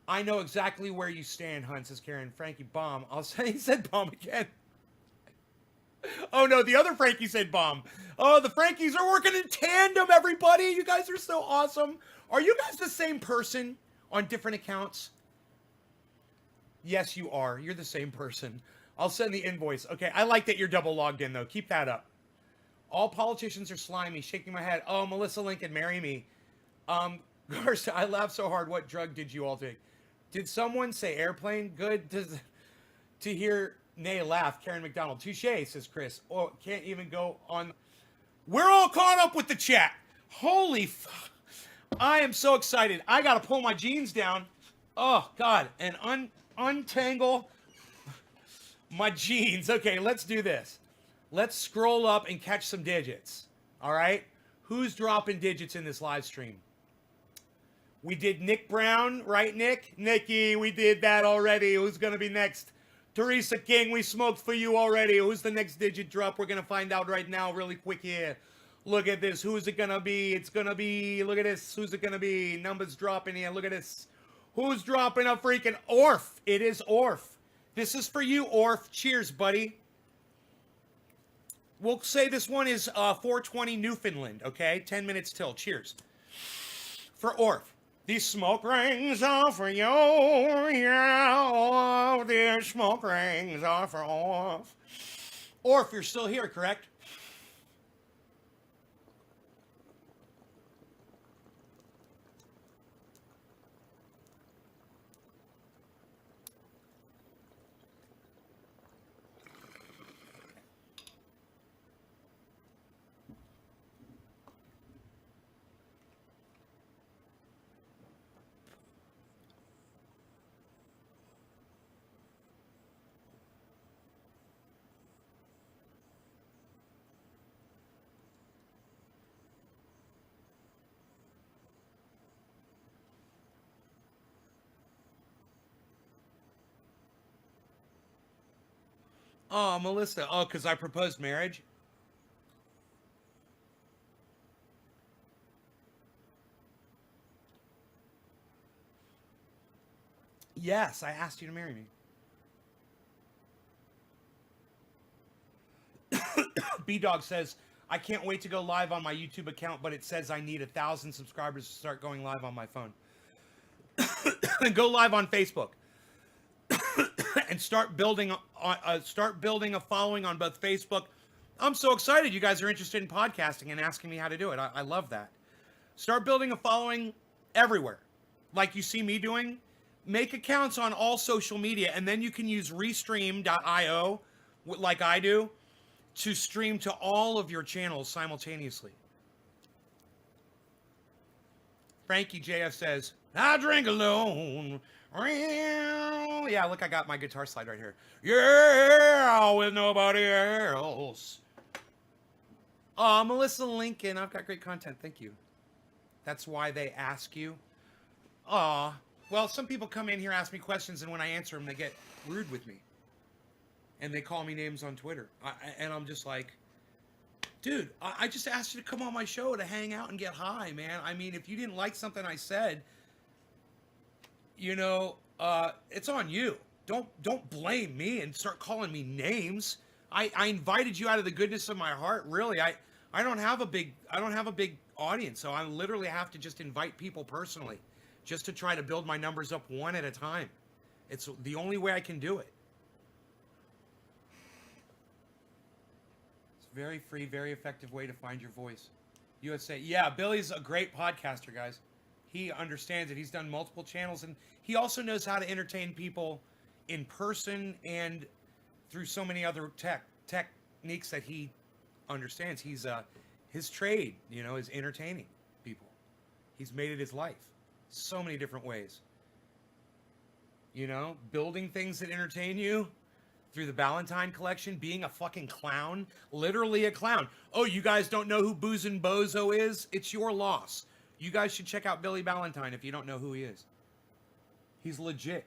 I know exactly where you stand, Hunt, says Karen. Frankie, bomb. I'll say he said bomb again. Oh, no, the other Frankie said bomb. Oh, the Frankies are working in tandem, everybody. You guys are so awesome. Are you guys the same person on different accounts? Yes, you are. You're the same person. I'll send the invoice. Okay, I like that you're double logged in, though. Keep that up. All politicians are slimy. Shaking my head. Oh, Melissa Lincoln, marry me. Garza, I laughed so hard. What drug did you all take? Did someone say airplane? Good to hear Nay laugh. Karen McDonald. Touche, says Chris. Oh, can't even go on. We're all caught up with the chat. Holy fuck. I am so excited. I got to pull my jeans down. Oh, God. And untangle my jeans. Okay, let's do this. Let's scroll up and catch some digits. All right? Who's dropping digits in this live stream? We did Nick Brown, right, Nick? Nicky, we did that already. Who's going to be next? Teresa King, we smoked for you already. Who's the next digit drop? We're going to find out right now really quick here. Look at this. Who's it going to be? It's going to be, look at this. Who's it going to be? Numbers dropping here. Look at this. Who's dropping a freaking Orf? It is Orf. This is for you, Orf. Cheers, buddy. We'll say this one is 420 Newfoundland, okay? 10 minutes till. Cheers. For Orf. These smoke rings are for you, yeah. Oh, these smoke rings are for Orf. Orf, you're still here, correct? Oh, Melissa. Oh, because I proposed marriage? Yes, I asked you to marry me. B-Dog says, I can't wait to go live on my YouTube account, but it says I need 1,000 subscribers to start going live on my phone. And go live on Facebook. And start building a following on both Facebook. I'm so excited you guys are interested in podcasting and asking me how to do it. I love that. Start building a following everywhere. Like you see me doing. Make accounts on all social media, and then you can use Restream.io, like I do, to stream to all of your channels simultaneously. Frankie JF says, I drink alone. Yeah, look, I got my guitar slide right here. Yeah, with nobody else. Oh, Melissa Lincoln, I've got great content. Thank you. That's why they ask you. Aw. Well, some people come in here, ask me questions, and when I answer them, they get rude with me. And they call me names on Twitter. And I'm just like, dude, I just asked you to come on my show to hang out and get high, man. I mean, if you didn't like something I said, you know, it's on you. Don't blame me and start calling me names. I invited you out of the goodness of my heart. Really, I don't have a big audience, so I literally have to just invite people personally, just to try to build my numbers up one at a time. It's the only way I can do it. It's very free, very effective way to find your voice. USA, yeah, Billy's a great podcaster, guys. He understands it. He's done multiple channels, and he also knows how to entertain people in person and through so many other techniques that he understands. He's his trade, you know, is entertaining people. He's made it his life. So many different ways. You know, building things that entertain you through the Ballantine collection, being a fucking clown, literally a clown. Oh, you guys don't know who Boozin' Bozo is? It's your loss. You guys should check out Billy Ballantine if you don't know who he is. He's legit.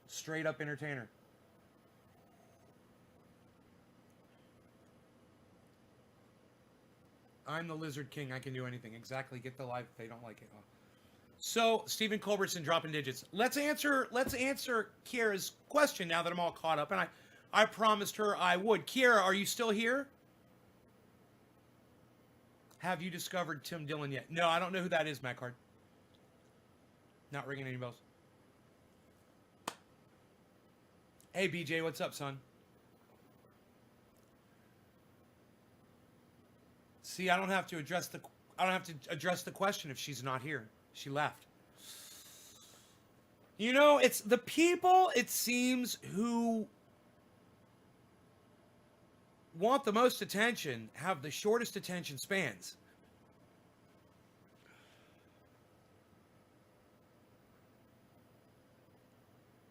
Straight up entertainer. I'm the Lizard King. I can do anything. Exactly. Get the live if they don't like it. Oh. So, Stephen Culbertson dropping digits. Let's answer Kiera's question now that I'm all caught up. And I promised her I would. Kiera, are you still here? Have you discovered Tim Dillon yet? No, I don't know who that is, Matt Card. Not ringing any bells. Hey, BJ, what's up, son? See, I don't have to address the question if she's not here. She left. You know, it's the people, it seems, who want the most attention have the shortest attention spans.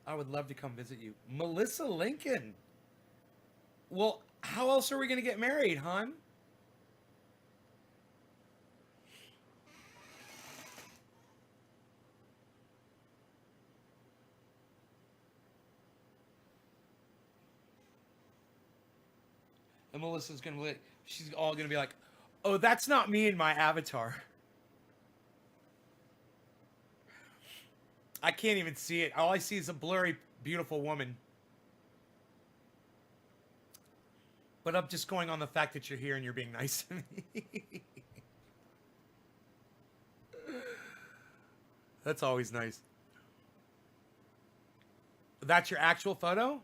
I would love to come visit you. Melissa Lincoln. Well, how else are we going to get married, hon? And Melissa's going to be, she's all going to be like, oh, that's not me in my avatar. I can't even see it. All I see is a blurry, beautiful woman. But I'm just going on the fact that you're here and you're being nice to me. That's always nice. That's your actual photo?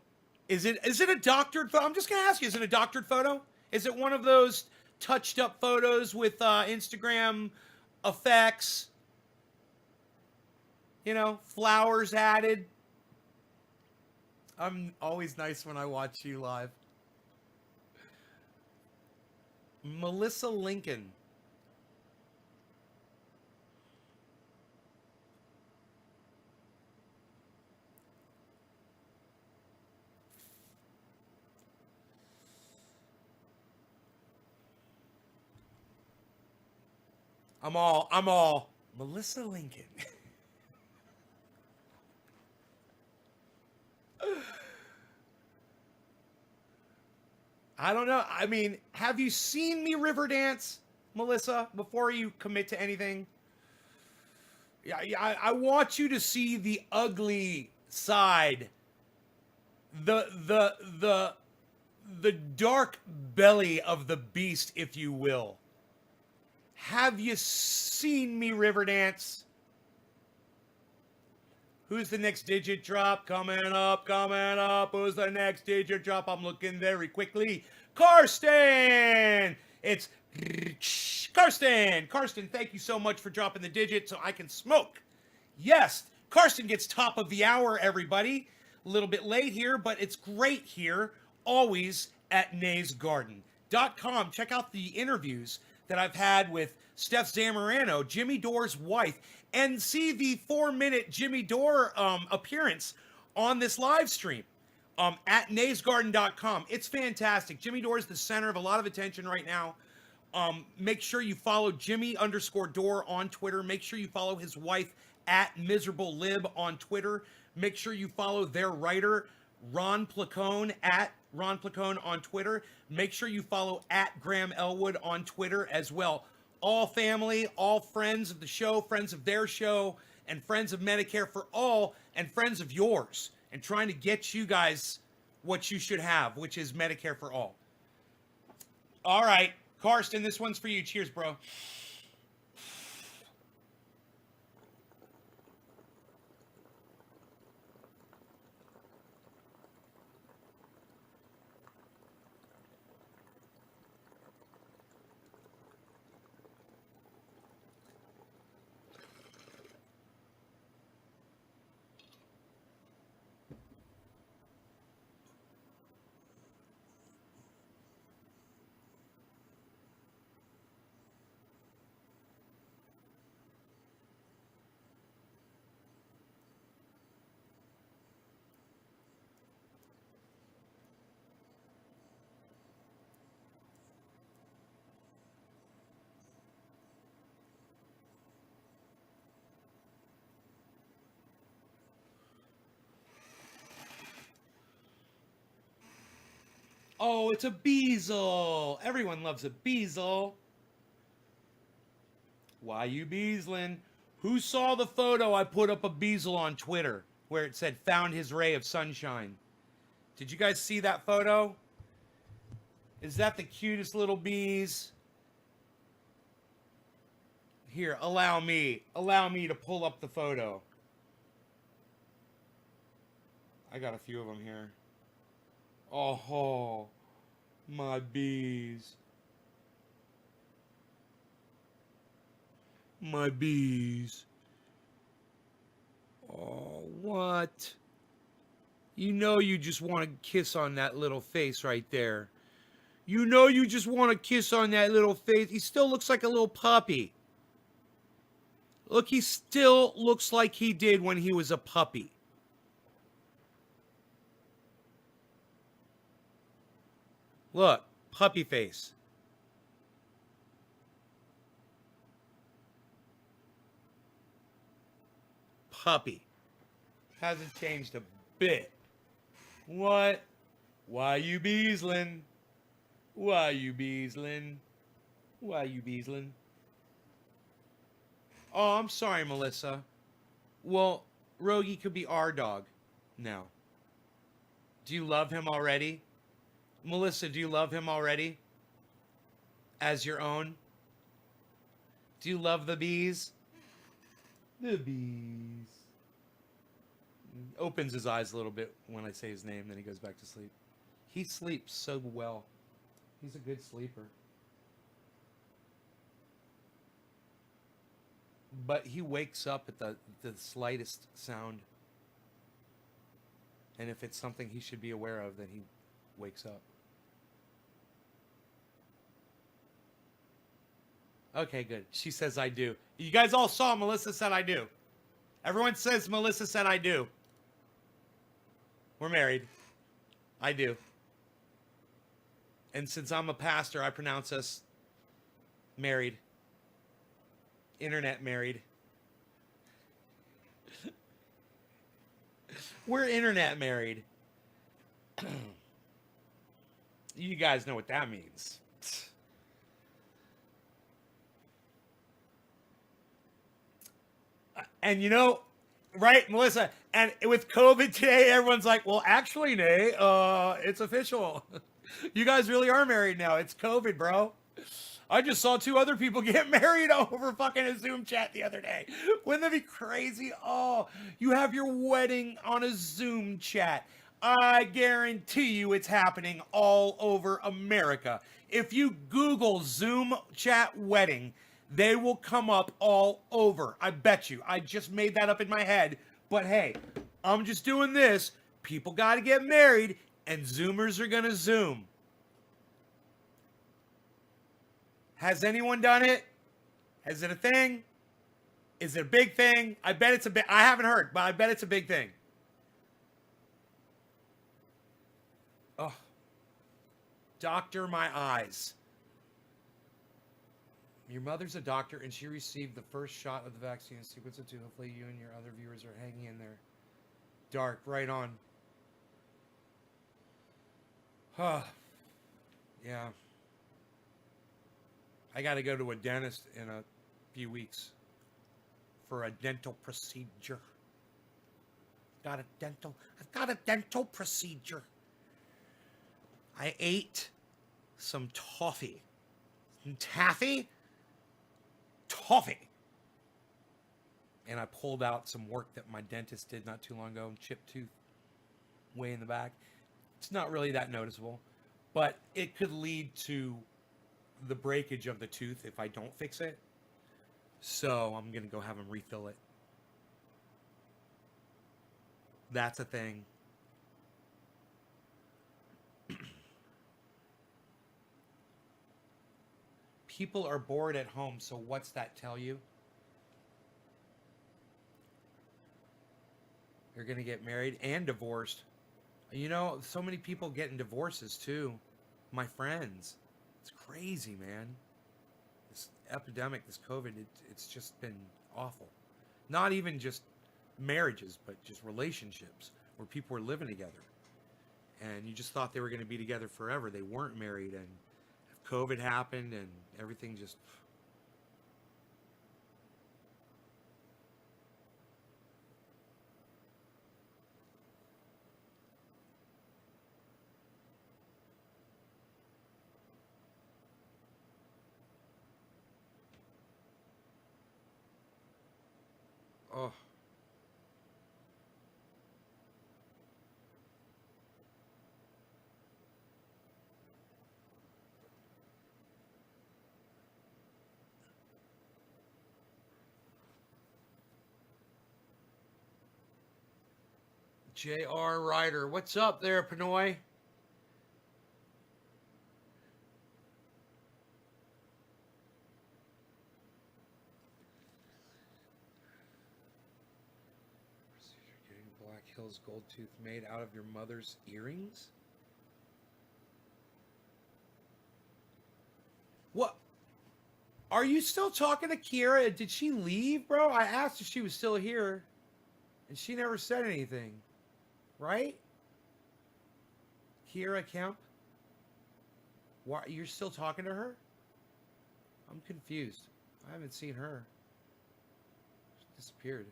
Is it a doctored photo? I'm just going to ask you, is it a doctored photo? Is it one of those touched up photos with Instagram effects? You know, flowers added. I'm always nice when I watch you live. Melissa Lincoln. I'm all Melissa Lincoln. I don't know. I mean, have you seen me river dance, Melissa, before you commit to anything? Yeah, I want you to see the ugly side, the dark belly of the beast, if you will. Have you seen me river dance? Who's the next digit drop? Coming up, coming up. Who's the next digit drop? I'm looking very quickly. Karsten! It's Karsten. Karsten, thank you so much for dropping the digit so I can smoke. Yes, Karsten gets top of the hour, everybody. A little bit late here, but it's great here. Always at naysgarden.com. Check out the interviews that I've had with Steph Zamorano, Jimmy Dore's wife, and see the 4-minute Jimmy Dore appearance on this live stream at naysgarden.com. It's fantastic. Jimmy Dore is the center of a lot of attention right now. Make sure you follow Jimmy_Dore on Twitter. Make sure you follow his wife at MiserableLib on Twitter. Make sure you follow their writer, Ron Placone, at Ron Placone on Twitter. Make sure you follow at Graham Elwood on Twitter as well. All family, all friends of the show, friends of their show, and friends of Medicare for All, and friends of yours, and trying to get you guys what you should have, which is Medicare for All. All right, Karsten, this one's for you. Cheers, bro. Oh, it's a Beazle. Everyone loves a Beazle. Why you Beazlin'? Who saw the photo I put up a Beazle on Twitter where it said found his ray of sunshine? Did you guys see that photo? Is that the cutest little bees? Here, allow me to pull up the photo. I got a few of them here. Oh, my bees. My bees. Oh, what? You know you just want to kiss on that little face right there. You know you just want to kiss on that little face. He still looks like a little puppy. Look, he still looks like he did when he was a puppy. Look, puppy face. Puppy. Hasn't changed a bit. What? Why you beesling? Why you beesling? Why you beesling? Oh, I'm sorry, Melissa. Well, Rogie could be our dog now. Do you love him already? Melissa, do you love him already? As your own? Do you love the bees? The bees. Opens his eyes a little bit when I say his name, then he goes back to sleep. He sleeps so well. He's a good sleeper. But he wakes up at the slightest sound. And if it's something he should be aware of, then he wakes up. Okay, good. She says I do. You guys all saw Melissa said I do. Everyone says Melissa said I do. We're married. I do. And since I'm a pastor, I pronounce us married. Internet married. We're internet married. You guys know what that means. And you know, right, Melissa? And with COVID today, everyone's like, well, actually, Nay, it's official. You guys really are married now. It's COVID, bro. I just saw 2 other people get married over fucking a Zoom chat the other day. Wouldn't that be crazy? Oh, you have your wedding on a Zoom chat. I guarantee you it's happening all over America. If you Google Zoom chat wedding, they will come up all over. I bet you. I just made that up in my head. But hey, I'm just doing this. People got to get married, and Zoomers are going to Zoom. Has anyone done it? Is it a thing? Is it a big thing? I bet it's a big... I haven't heard, but I bet it's a big thing. Oh. Doctor my eyes. Your mother's a doctor, and she received the first shot of the vaccine in sequence of 2. Hopefully you and your other viewers are hanging in there. Dark, right on. Huh. Yeah. I got to go to a dentist in a few weeks for a dental procedure. I've got a dental procedure. I ate some toffee. Taffy? Toffee. And I pulled out some work that my dentist did not too long ago, chipped tooth way in the back. It's not really that noticeable, but it could lead to the breakage of the tooth if I don't fix it. So I'm going to go have him refill it. That's a thing. People are bored at home, so what's that tell you? They're going to get married and divorced. You know, so many people getting divorces too. My friends. It's crazy, man. This epidemic, this COVID, it's just been awful. Not even just marriages, but just relationships where people were living together. And you just thought they were going to be together forever. They weren't married, and COVID happened, and everything just... Oh. J.R. Ryder. What's up there, Pinoy? Getting Black Hills gold tooth made out of your mother's earrings? Are you still talking to Kira? Did she leave, bro? I asked if she was still here, and she never said anything. Right? Kira Kemp? Why, you're still talking to her? I'm confused. I haven't seen her. She disappeared.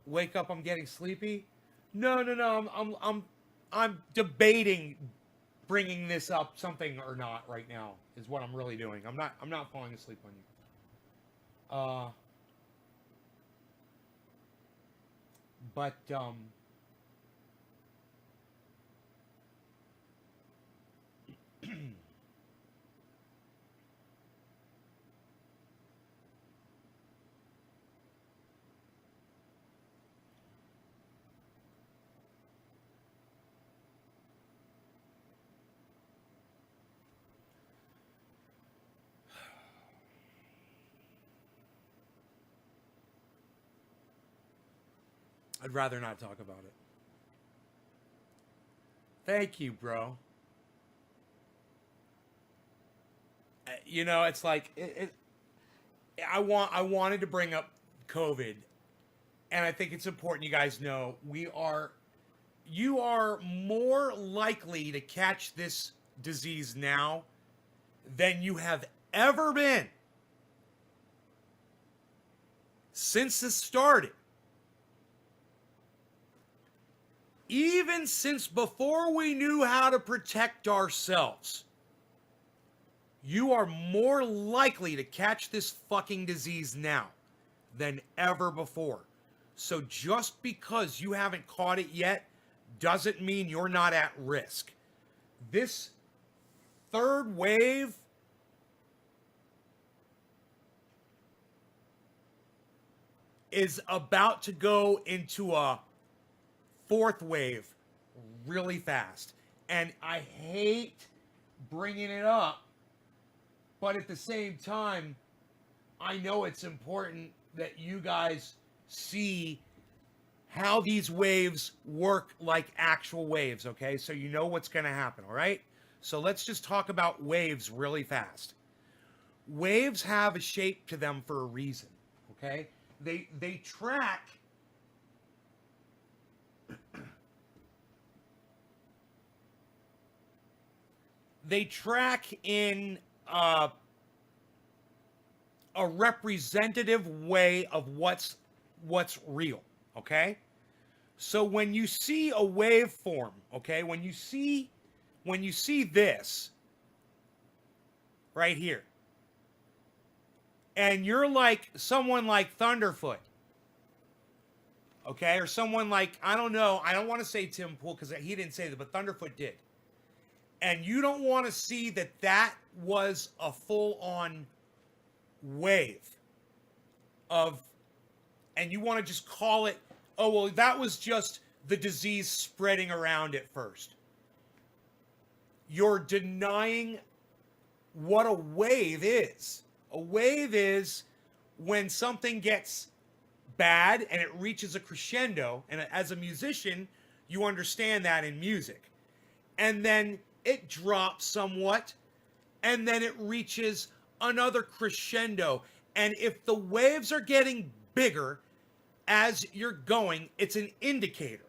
Wake up, I'm getting sleepy. No. I'm debating bringing this up something or not right now is what I'm really doing. I'm not falling asleep on you. But I'd rather not talk about it. Thank you, bro. You know, it's like I wanted to bring up COVID, and I think it's important you guys know you are more likely to catch this disease now than you have ever been since this started. Even since before we knew how to protect ourselves, you are more likely to catch this fucking disease now than ever before. So just because you haven't caught it yet doesn't mean you're not at risk. This third wave is about to go into a fourth wave really fast. And I hate bringing it up, but at the same time, I know it's important that you guys see how these waves work like actual waves, okay? So you know what's going to happen, all right? So let's just talk about waves really fast. Waves have a shape to them for a reason, okay? They track in a representative way of what's real, okay? So when you see a waveform, okay, when you see this right here, and you're like someone like Thunderfoot, okay, or someone like, I don't know, I don't want to say Tim Pool because he didn't say that, but Thunderfoot did. And you don't want to see that was a full-on wave of, and you want to just call it, oh, well, that was just the disease spreading around at first. You're denying what a wave is. A wave is when something gets bad and it reaches a crescendo, and as a musician, you understand that in music. And then it drops somewhat, and then it reaches another crescendo. And if the waves are getting bigger as you're going, it's an indicator.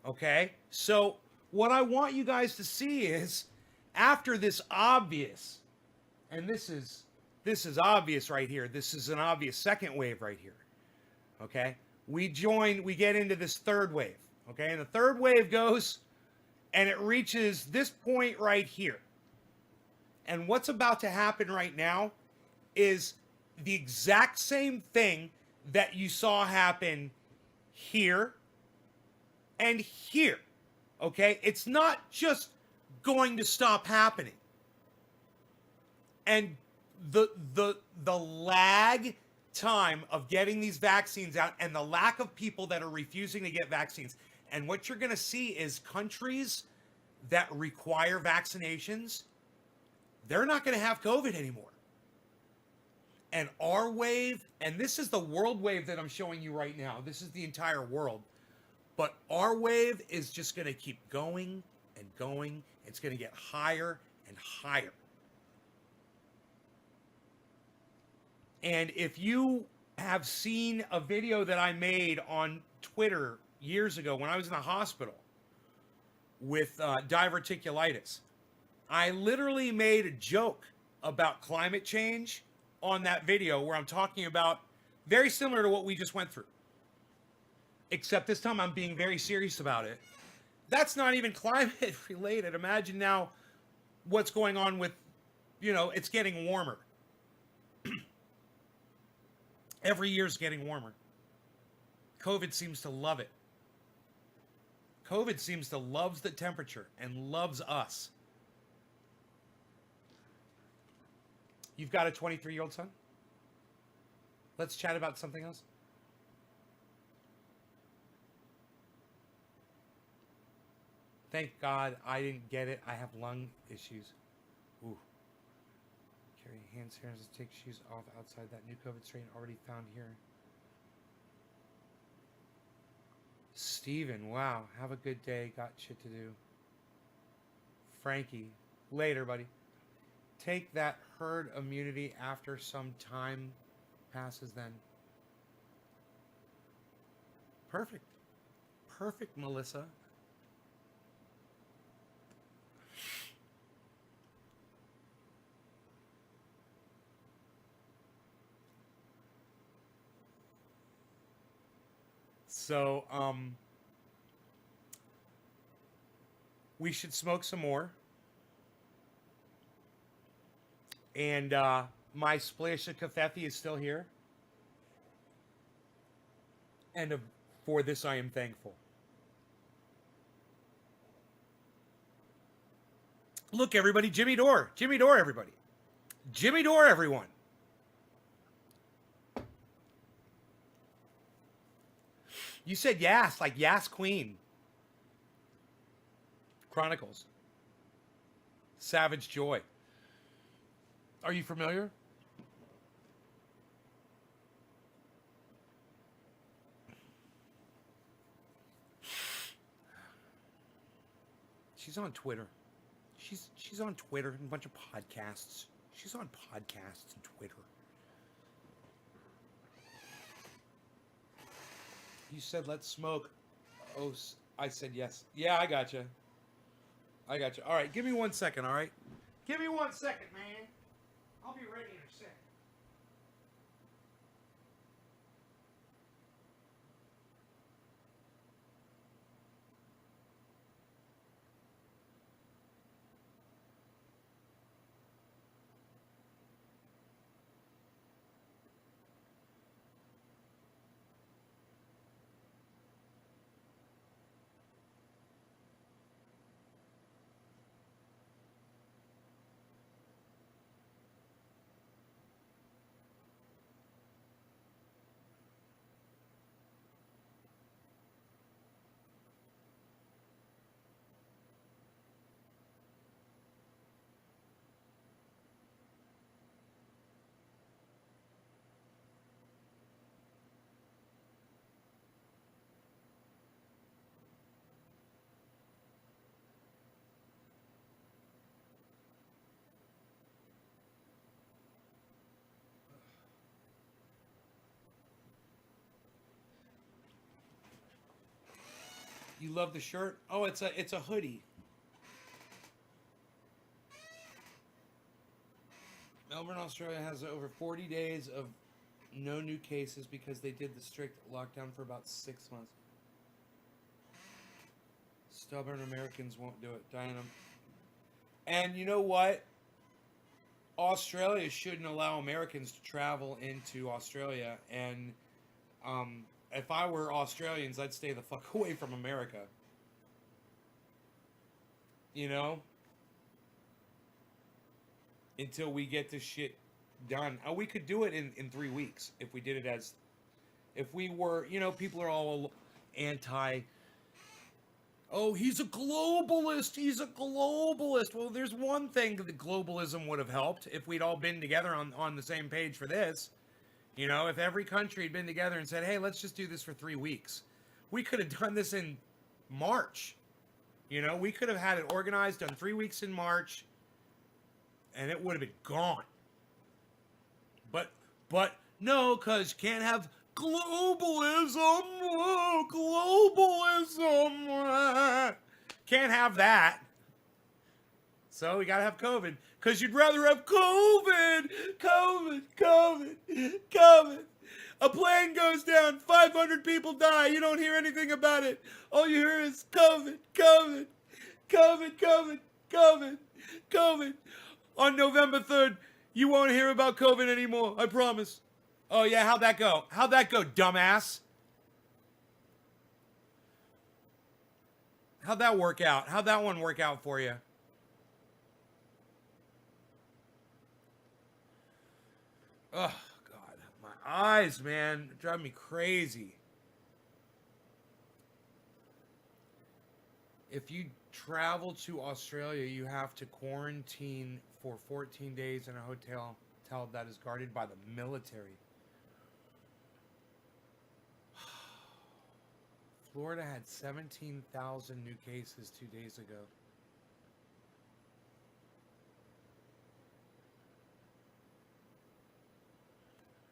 Okay? So what I want you guys to see is, after this obvious, and this is obvious right here. This is an obvious second wave right here. Okay? We get into this third wave. Okay? And the third wave goes, and it reaches this point right here. And what's about to happen right now is the exact same thing that you saw happen here and here. Okay? It's not just going to stop happening. And the lag time of getting these vaccines out and the lack of people that are refusing to get vaccines. And what you're going to see is countries that require vaccinations, they're not going to have COVID anymore. And our wave, and this is the world wave that I'm showing you right now. This is the entire world. But our wave is just going to keep going and going. It's going to get higher and higher. And if you have seen a video that I made on Twitter years ago when I was in the hospital with diverticulitis, I literally made a joke about climate change on that video where I'm talking about very similar to what we just went through. Except this time I'm being very serious about it. That's not even climate related. Imagine now what's going on with, it's getting warmer. Every year is getting warmer. COVID seems to love it. COVID seems to loves the temperature and loves us. You've got a 23-year-old son? Let's chat about something else. Thank God I didn't get it. I have lung issues. Ooh. Carry hand sanitizer, take shoes off outside. That new COVID strain already found here. Steven, wow. Have a good day. Got shit to do. Frankie, later, buddy. Take that herd immunity after some time passes then. Perfect. Perfect, Melissa. So, we should smoke some more. And my splash of Covfefe is still here. And for this I am thankful. Look, everybody, Jimmy Dore. Jimmy Dore, everybody. Jimmy Dore, everyone. You said Yas, like Yas Queen. Chronicles. Savage Joy. Are you familiar? She's on Twitter. She's on Twitter and a bunch of podcasts. She's on podcasts and Twitter. You said let's smoke. Oh, I said yes. Yeah, I gotcha. I gotcha. All right, give me 1 second, all right? Give me 1 second, man. I'll be ready in a sec. You love the shirt? Oh, it's a hoodie. Melbourne, Australia has over 40 days of no new cases because they did the strict lockdown for about 6 months. Stubborn Americans won't do it. Diana. And you know what? Australia shouldn't allow Americans to travel into Australia. And if I were Australians, I'd stay the fuck away from America. You know? Until we get this shit done. We could do it in 3 weeks if we did it as... If we were... You know, people are all anti... Oh, he's a globalist. He's a globalist. Well, there's one thing that globalism would have helped if we'd all been together on the same page for this. You know, if every country had been together and said, hey, let's just do this for 3 weeks. We could have done this in March. You know, we could have had it organized, done 3 weeks in March, and it would have been gone. But But no, because you can't have globalism. Globalism. Can't have that. So we gotta have COVID. Because you'd rather have COVID. A plane goes down, 500 people die. You don't hear anything about it. All you hear is COVID. On November 3rd, you won't hear about COVID anymore. I promise. Oh, yeah, how'd that go? How'd that go, dumbass? How'd that work out? How'd that one work out for you? Oh, God. My eyes, man. Drive me crazy. If you travel to Australia, you have to quarantine for 14 days in a hotel that is guarded by the military. Florida had 17,000 new cases 2 days ago.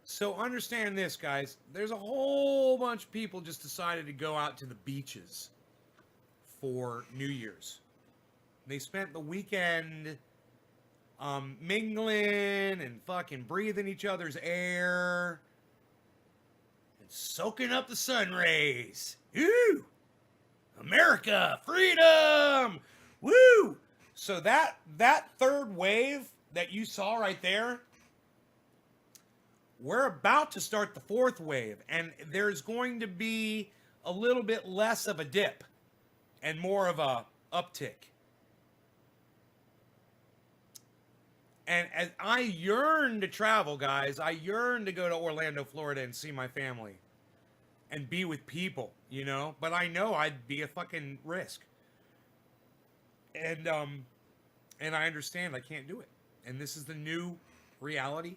So understand this, guys. There's a whole bunch of people just decided to go out to the beaches for New Year's. They spent the weekend mingling and fucking breathing each other's air and soaking up the sun rays. Ooh! America! Freedom! Woo! So that third wave that you saw right there, we're about to start the fourth wave, and there's going to be a little bit less of a dip and more of a uptick. And as I yearn to travel, guys, I yearn to go to Orlando, Florida and see my family and be with people, you know, but I know I'd be a fucking risk. And I understand I can't do it. And this is the new reality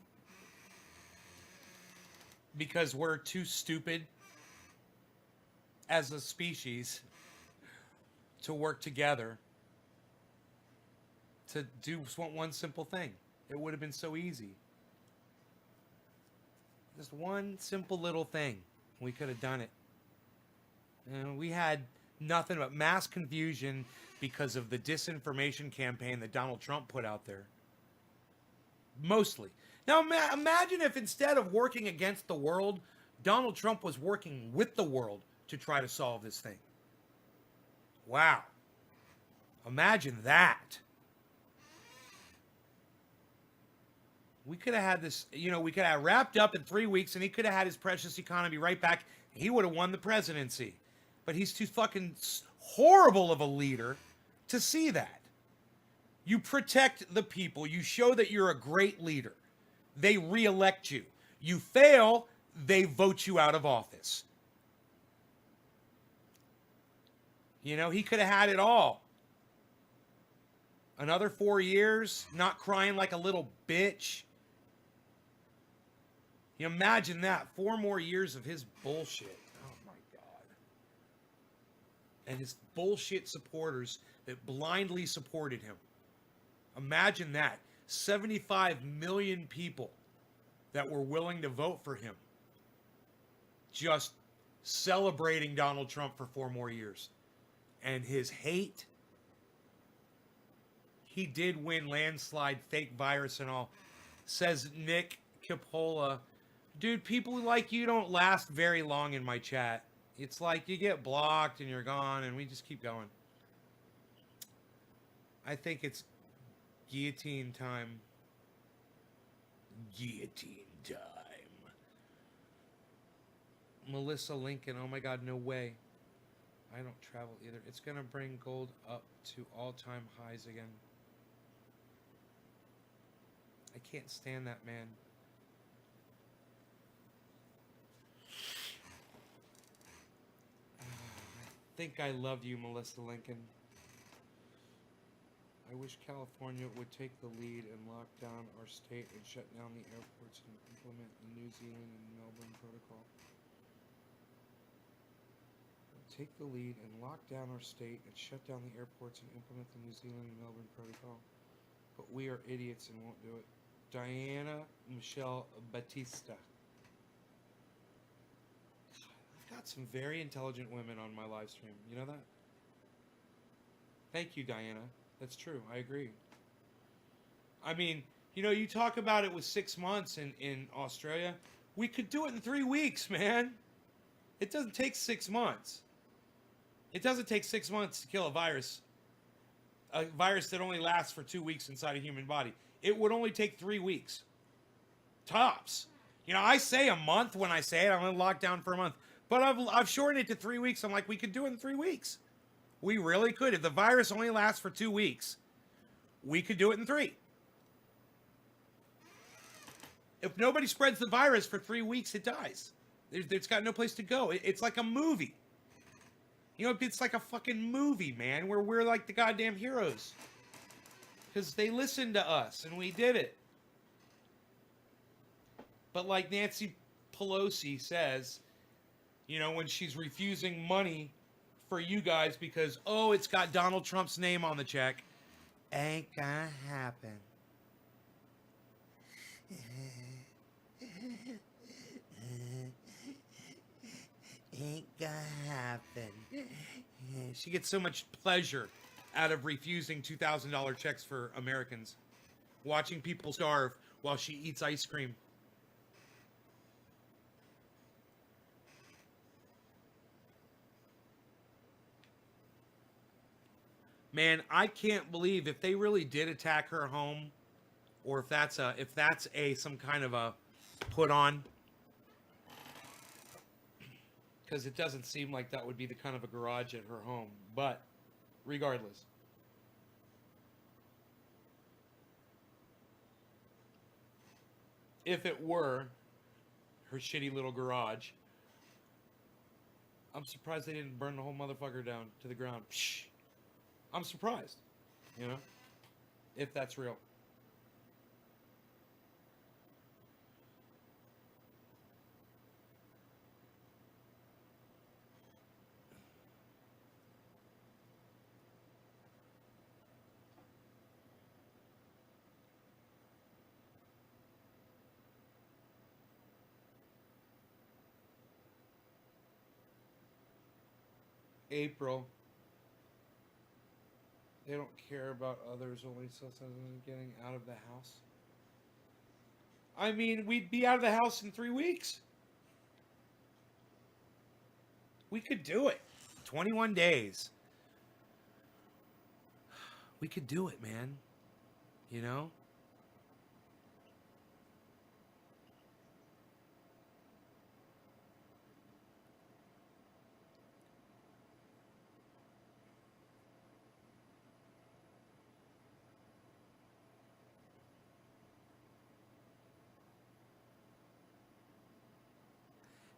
because we're too stupid as a species to work together to do one simple thing. It would have been so easy. Just one simple little thing. We could have done it. And we had nothing but mass confusion because of the disinformation campaign that Donald Trump put out there. Mostly. Now imagine if instead of working against the world, Donald Trump was working with the world to try to solve this thing. Wow. Imagine that. We could have had this, you know, we could have wrapped up in 3 weeks and he could have had his precious economy right back. He would have won the presidency. But he's too fucking horrible of a leader to see that. You protect the people. You show that you're a great leader. They re-elect you. You fail, they vote you out of office. You know, he could have had it all. Another 4 years, not crying like a little bitch. You imagine that. 4 more years of his bullshit. Oh my God. And his bullshit supporters that blindly supported him. Imagine that. 75 million people that were willing to vote for him. Just celebrating Donald Trump for 4 more years. And his hate. He did win landslide, fake virus and all. Says Nick Capola. Dude, people like you don't last very long in my chat. It's like you get blocked and you're gone and we just keep going. I think it's guillotine time. Guillotine time. Melissa Lincoln. Oh my God, no way. I don't travel either. It's going to bring gold up to all-time highs again. I can't stand that, man. I think I love you, Melissa Lincoln. I wish California would take the lead and lock down our state and shut down the airports and implement the New Zealand and Melbourne protocol. Take the lead and lock down our state and shut down the airports and implement the New Zealand and Melbourne protocol. But we are idiots and won't do it. Diana Michelle Batista. I've got some very intelligent women on my live stream. You know that? Thank you, Diana. That's true. I agree. I mean, you know, you talk about it with 6 months in Australia. We could do it in 3 weeks, man. It doesn't take 6 months. It doesn't take 6 months to kill a virus that only lasts for 2 weeks inside a human body. It would only take 3 weeks. Tops. You know, I say a month when I say it. I'm going to lock down for a month. But I've shortened it to 3 weeks. I'm like, we could do it in 3 weeks. We really could. If the virus only lasts for 2 weeks, we could do it in 3. If nobody spreads the virus for 3 weeks, it dies. It's got no place to go. It's like a movie. You know, it's like a fucking movie, man, where we're like the goddamn heroes. Because they listened to us, and we did it. But like Nancy Pelosi says, you know, when she's refusing money for you guys because, oh, it's got Donald Trump's name on the check, ain't gonna happen. Ain't gonna happen. She gets so much pleasure out of refusing $2,000 checks for Americans, watching people starve while she eats ice cream. Man, I can't believe if they really did attack her home, or if that's some kind of a put on. Because it doesn't seem like that would be the kind of a garage at her home. But, regardless. If it were her shitty little garage, I'm surprised they didn't burn the whole motherfucker down to the ground. Psh. I'm surprised, you know, if that's real. April. They don't care about others, only self-centered getting out of the house. I mean, we'd be out of the house in 3 weeks. We could do it. 21 days. We could do it, man. You know?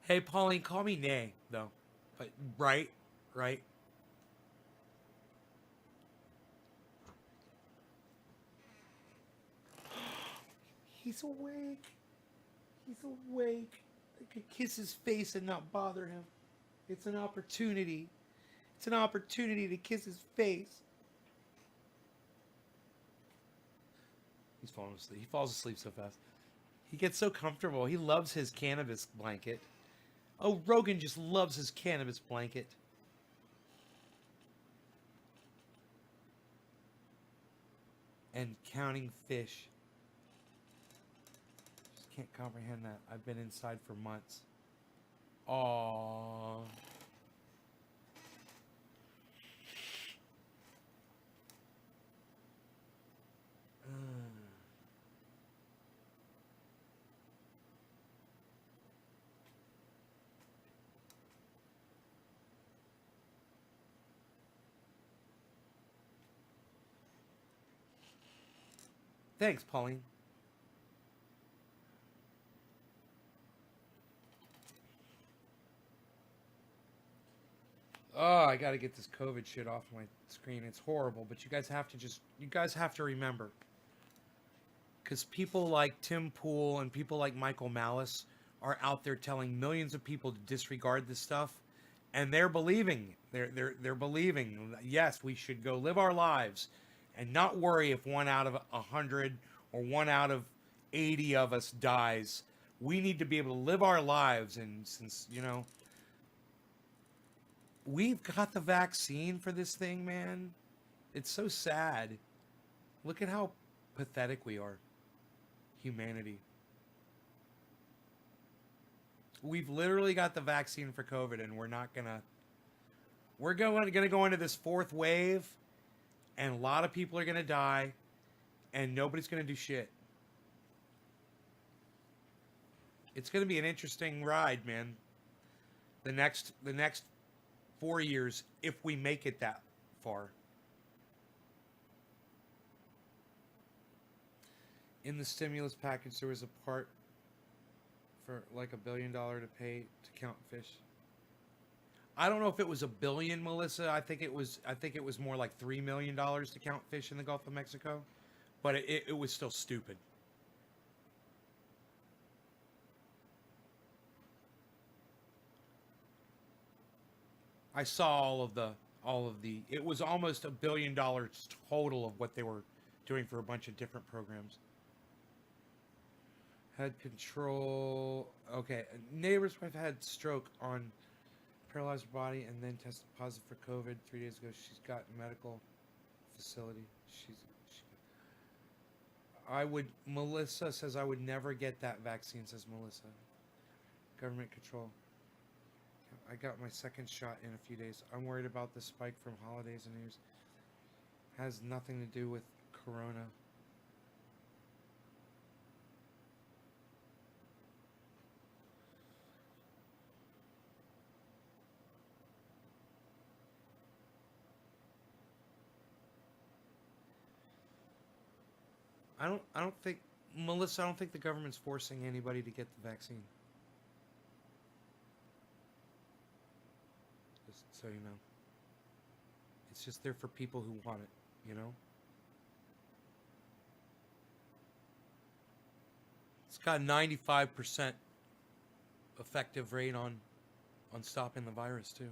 Hey, Pauline, call me Nay, though. But, right? He's awake. I could kiss his face and not bother him. It's an opportunity. It's an opportunity to kiss his face. He's falling asleep. He falls asleep so fast. He gets so comfortable. He loves his cannabis blanket. Oh, Rogan just loves his cannabis blanket. And counting fish. Just can't comprehend that. I've been inside for months. Aww. Thanks, Pauline. Oh, I gotta get this COVID shit off my screen. It's horrible, but you guys have to remember. Because people like Tim Pool and people like Michael Malice are out there telling millions of people to disregard this stuff. And they're believing. They're believing, yes, we should go live our lives and not worry if 1 out of 100 or 1 out of 80 of us dies, we need to be able to live our lives. And since, you know, we've got the vaccine for this thing, man, it's so sad. Look at how pathetic we are. Humanity. We've literally got the vaccine for COVID, and we're going to go into this fourth wave, and a lot of people are going to die, and nobody's going to do shit. It's going to be an interesting ride, man. The next 4 years, if we make it that far. In the stimulus package, there was a part for like $1 billion to pay to count fish. I don't know if it was $1 billion, Melissa. I think it was more like $3 million to count fish in the Gulf of Mexico, but it was still stupid. I saw all of the. It was almost $1 billion total of what they were doing for a bunch of different programs. Head control. Okay, neighbor's wife had stroke on paralyzed her body and then tested positive for COVID 3 days ago. She's got medical facility. Melissa says I would never get that vaccine, says Melissa. Government control. I got my second shot in a few days. I'm worried about the spike from holidays and New Year's. Has nothing to do with corona. I don't think, Melissa, I don't think the government's forcing anybody to get the vaccine. Just so you know. It's just there for people who want it, you know? It's got a 95% effective rate on stopping the virus too,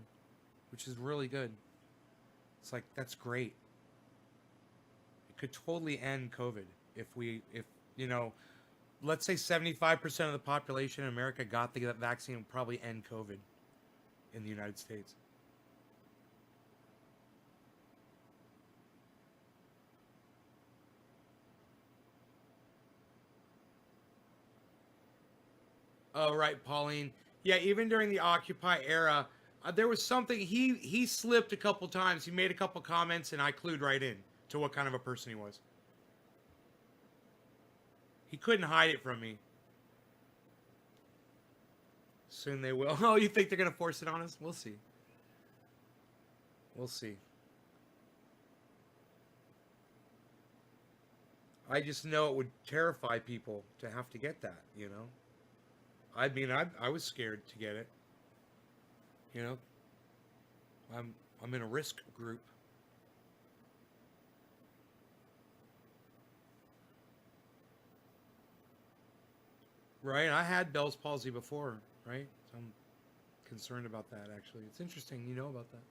which is really good. It's like, that's great. It could totally end COVID. If you know, let's say 75% of the population in America got the vaccine, would probably end COVID in the United States. Oh, right, Pauline. Yeah, even during the Occupy era, there was something, he slipped a couple times. He made a couple comments, and I clued right in to what kind of a person he was. He couldn't hide it from me. Soon they will. Oh, you think they're going to force it on us? We'll see. We'll see. I just know it would terrify people to have to get that, you know? I mean, I was scared to get it. You know? I'm in a risk group. Right, I had Bell's palsy before, right? So I'm concerned about that, actually. It's interesting you know about that.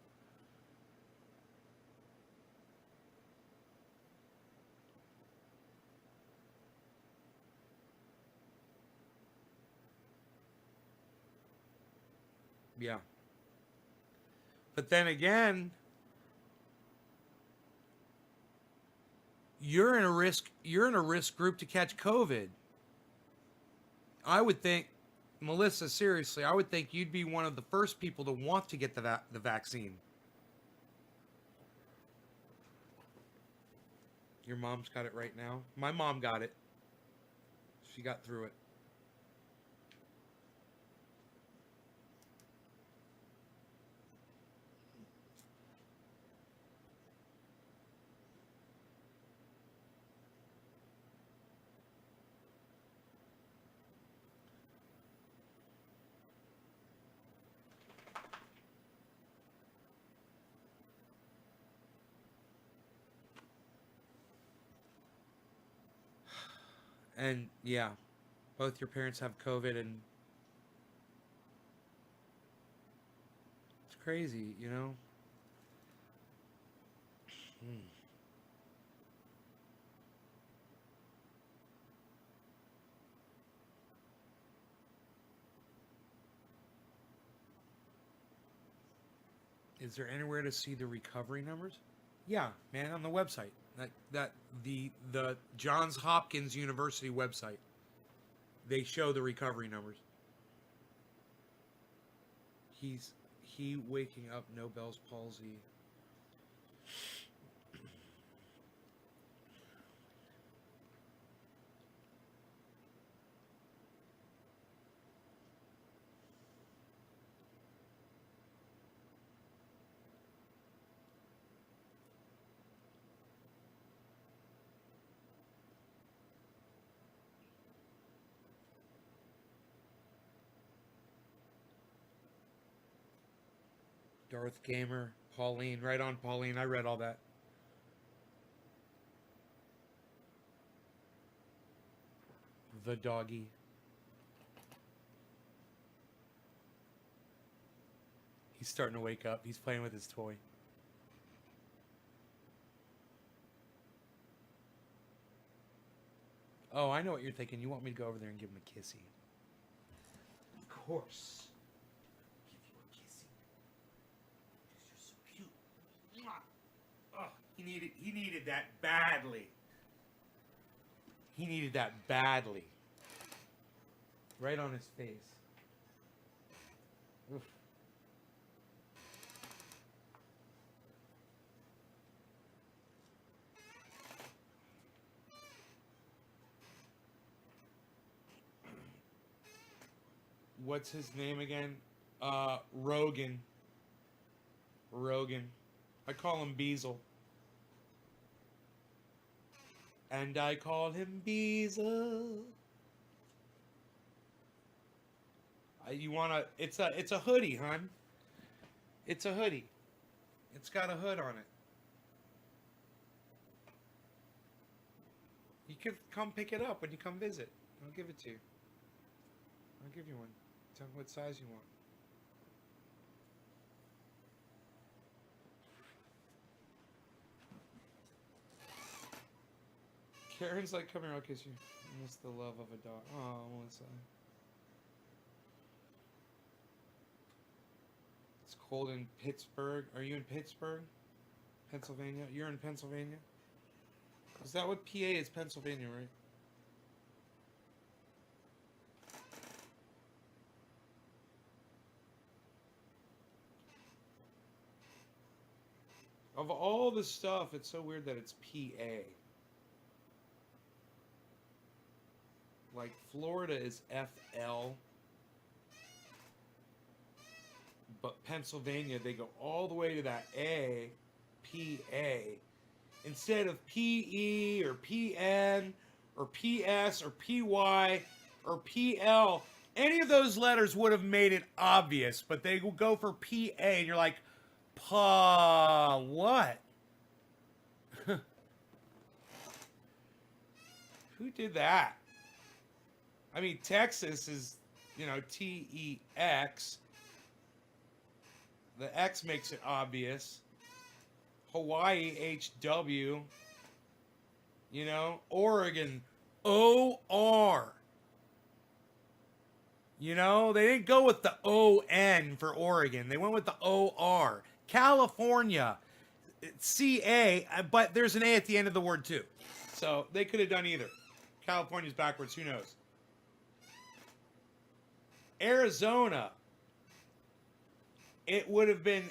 Yeah. But then again, you're in a risk group to catch COVID. I would think, Melissa, seriously, I would think you'd be one of the first people to want to get the vaccine. Your mom's got it right now. My mom got it. She got through it. And yeah, both your parents have COVID, and it's crazy, you know? Is there anywhere to see the recovery numbers? Yeah, man, on the website. The Johns Hopkins University website. They show the recovery numbers. He waking up, no Bell's palsy. Darth Gamer, Pauline, right on Pauline. I read all that. The doggy. He's starting to wake up. He's playing with his toy. Oh, I know what you're thinking. You want me to go over there and give him a kissy. Of course. He needed that badly. He needed that badly. Right on his face. Oof. What's his name again? Rogan. I call him Beazle. And I call him Beazle. You wanna? It's a hoodie, hon. It's a hoodie. It's got a hood on it. You can come pick it up when you come visit. I'll give it to you. I'll give you one. Tell me what size you want. Karen's like, come here, I'll kiss you. I miss the love of a dog. Oh, Melissa. It's cold in Pittsburgh. Are you in Pittsburgh? Pennsylvania? You're in Pennsylvania? Is that what PA is? Pennsylvania, right? Of all the stuff, it's so weird that it's PA. Like, Florida is FL. But Pennsylvania, they go all the way to that A, PA. Instead of PE or PN or PS or PY or PL, any of those letters would have made it obvious, but they will go for PA, and you're like, Pa, what? Who did that? I mean, Texas is, TEX. The X makes it obvious. Hawaii, HW. Oregon, OR. They didn't go with the ON for Oregon. They went with the OR. California, CA, but there's an A at the end of the word too. So they could have done either. California's backwards, who knows? Arizona, it would have been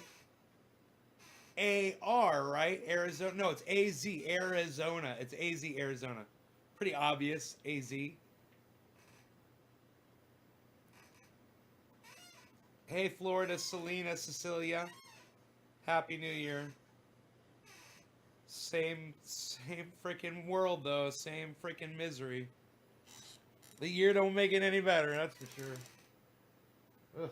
AR, right? Arizona, no, it's AZ, Arizona. It's AZ, Arizona. Pretty obvious, AZ. Hey, Florida, Selena, Cecilia. Happy New Year. Same freaking world, though. Same freaking misery. The year don't make it any better, that's for sure. Ugh.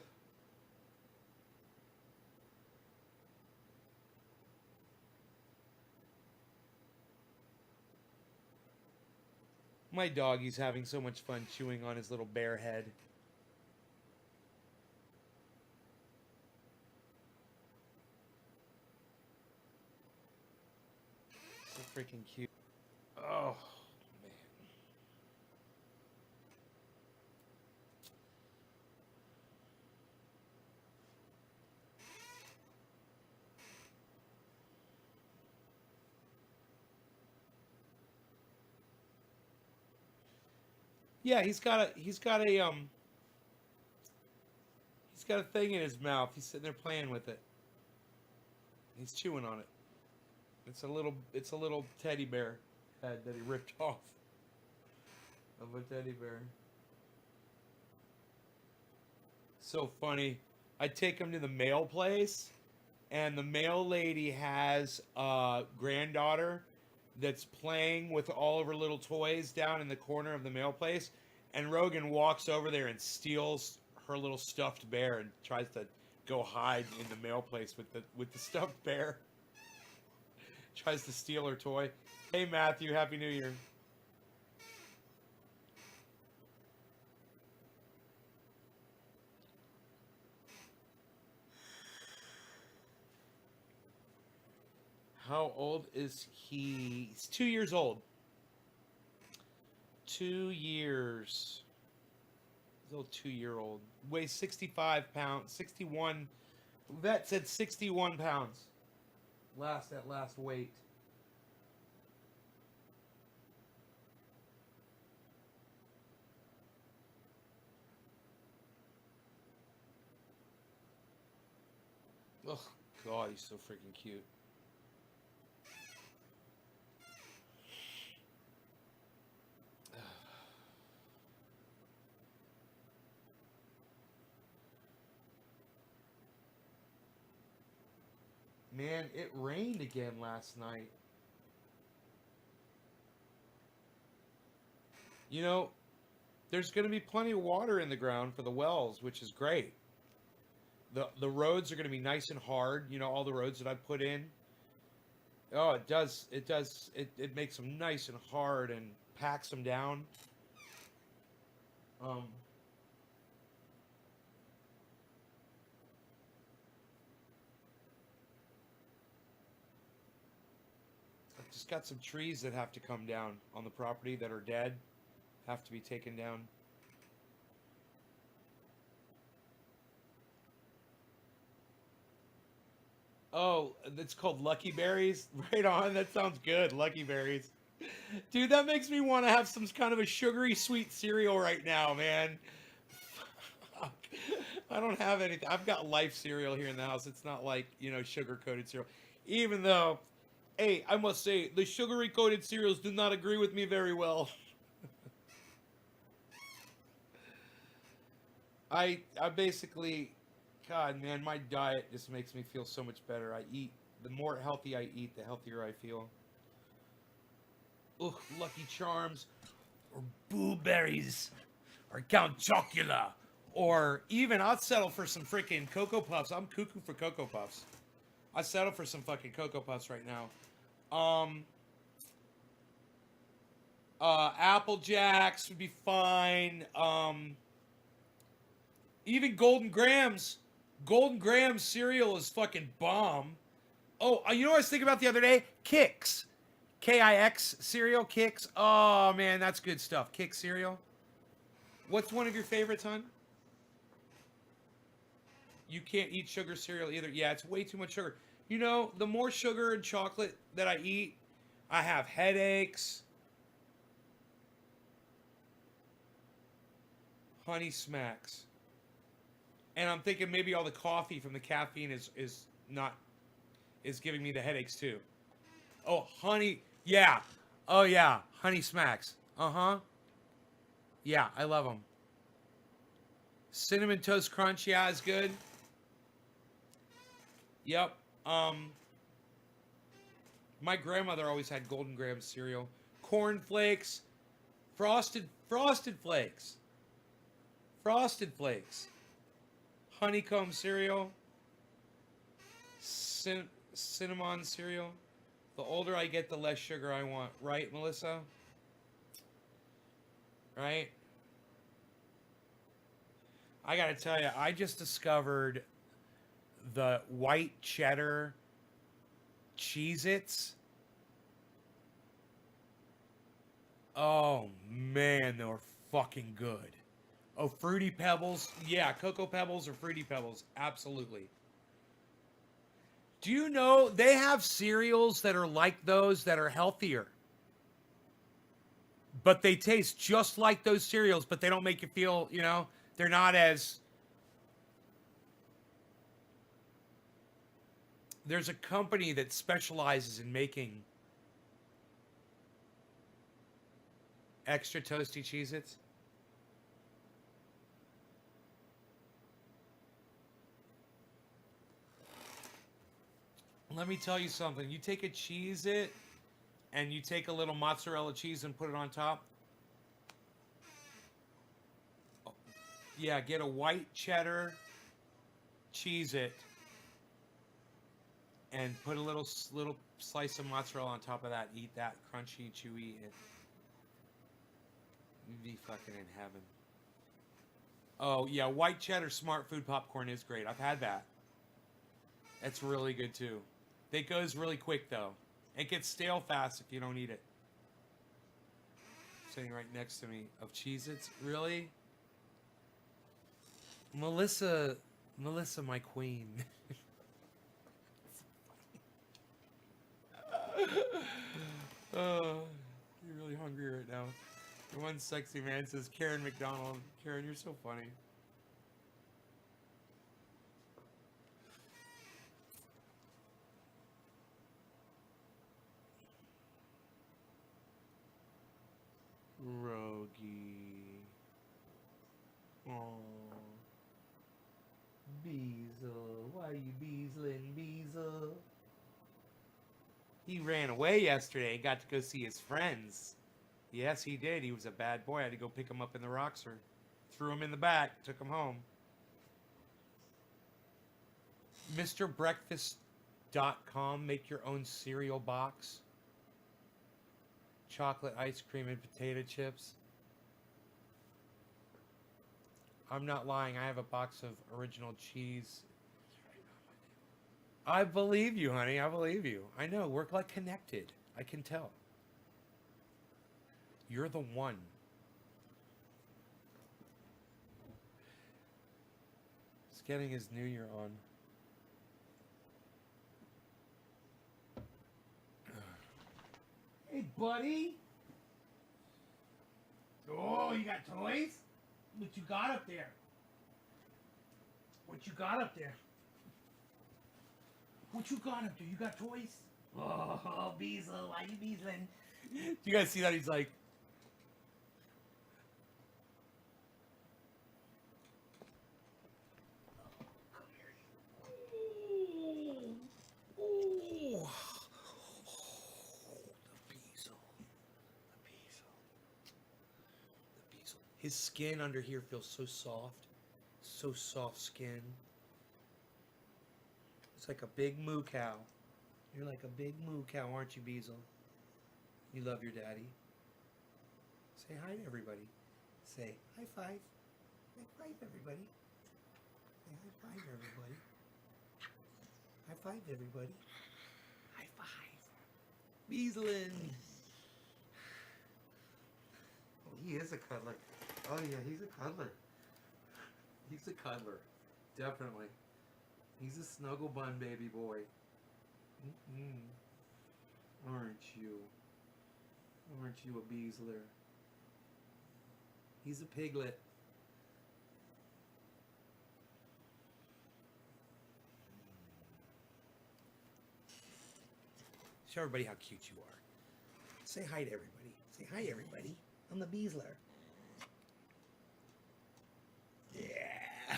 My doggy's having so much fun chewing on his little bear head. So freaking cute. Oh, man. Yeah, he's got a thing in his mouth. He's sitting there playing with it. He's chewing on it. It's a little teddy bear head that he ripped off of a teddy bear. So funny. I take him to the mail place, and the mail lady has a granddaughter that's playing with all of her little toys down in the corner of the mail place, and Rogan walks over there and steals her little stuffed bear and tries to go hide in the mail place with the stuffed bear. Tries to steal her toy. Hey Matthew, Happy New Year. How old is he? He's 2 years old. 2 years. He's a little 2-year-old. Weighs 65 pounds. 61. Vet said 61 pounds. At last weight. Oh, God, he's so freaking cute. Man, it rained again last night. You know, there's going to be plenty of water in the ground for the wells, which is great. The roads are going to be nice and hard. You know, all the roads that I put in. Oh, it does. It makes them nice and hard and packs them down. I've just got some trees that have to come down on the property that are dead. Have to be taken down. Oh, it's called Lucky Berries? Right on, that sounds good. Lucky Berries. Dude, that makes me want to have some kind of a sugary sweet cereal right now, man. Fuck. I don't have anything. I've got Life cereal here in the house. It's not like, you know, sugar-coated cereal. Even though, hey, I must say, the sugary-coated cereals do not agree with me very well. I basically... God, man, my diet just makes me feel so much better. The more healthy I eat, the healthier I feel. Ugh, Lucky Charms, or Boo Berries, or Count Chocula, or even I'll settle for some freaking Cocoa Puffs. I'm cuckoo for Cocoa Puffs. I settle for some fucking Cocoa Puffs right now. Apple Jacks would be fine. Even Golden Grahams. Golden Grahams cereal is fucking bomb. Oh, you know what I was thinking about the other day? Kix. K-I-X cereal, Kix. Oh, man, that's good stuff. Kix cereal. What's one of your favorites, hon? You can't eat sugar cereal either. Yeah, it's way too much sugar. You know, the more sugar and chocolate that I eat, I have headaches. Honey Smacks. And I'm thinking maybe all the coffee from the caffeine is giving me the headaches too. Oh, honey, yeah. Oh yeah, Honey Smacks. Uh-huh. Yeah, I love them. Cinnamon Toast Crunch, yeah, is good. Yep. My grandmother always had Golden Graham cereal. Corn Flakes. Frosted Flakes. Frosted Flakes. Honeycomb cereal, cinnamon cereal. The older I get, the less sugar I want. Right, Melissa? Right? I gotta tell you, I just discovered the white cheddar Cheez-Its. Oh, man, they were fucking good. Oh, Fruity Pebbles. Yeah, Cocoa Pebbles or Fruity Pebbles. Absolutely. Do you know they have cereals that are like those that are healthier? but they taste just like those cereals, but they don't make you feel, they're not as... There's a company that specializes in making extra toasty Cheez-Its. Let me tell you something. You take a Cheez-It and you take a little mozzarella cheese and put it on top. Yeah, get a white cheddar Cheez-It and put a little slice of mozzarella on top of that. Eat that crunchy, chewy. You'd be fucking in heaven. Oh, yeah, white cheddar smart food popcorn is great. I've had that. It's really good, too. It goes really quick, though. It gets stale fast if you don't eat it. Sitting right next to me. Of Cheez-Its? Really? Melissa, my queen. Oh, you're really hungry right now. The one sexy man says, Karen McDonald. Karen, you're so funny. Rogie. Oh. Beezle. Why you beezling, Beezle? He ran away yesterday and got to go see his friends. Yes, he did. He was a bad boy. I had to go pick him up in the Roxer. Threw him in the back. Took him home. MrBreakfast.com. Make your own cereal box. Chocolate ice cream and potato chips. I'm not lying. I have a box of original cheese. I believe you, honey. I believe you. I know. We're like connected. I can tell. You're the one. He's getting his New Year on. Hey, buddy. Oh, you got toys? What you got up there? What you got up there? What you got up there? You got toys? Oh, Beezle, why you beezling? Do you guys see that? He's like... Come here. Oh. The Beezle. His skin under here feels so soft. So soft skin. It's like a big moo cow. You're like a big moo cow, aren't you, Beezle? You love your daddy. Say hi to everybody. Say high five. High five, everybody. Say high five, everybody. High five, everybody. High five. Beezlin. Oh, he is a cuddler. Oh, yeah, he's a cuddler. He's a cuddler. Definitely. He's a snuggle bun baby boy. Aren't you? Aren't you a Beezler? He's a piglet. Show everybody how cute you are. Say hi to everybody. Say hi, everybody. I'm the Beezler. Yeah.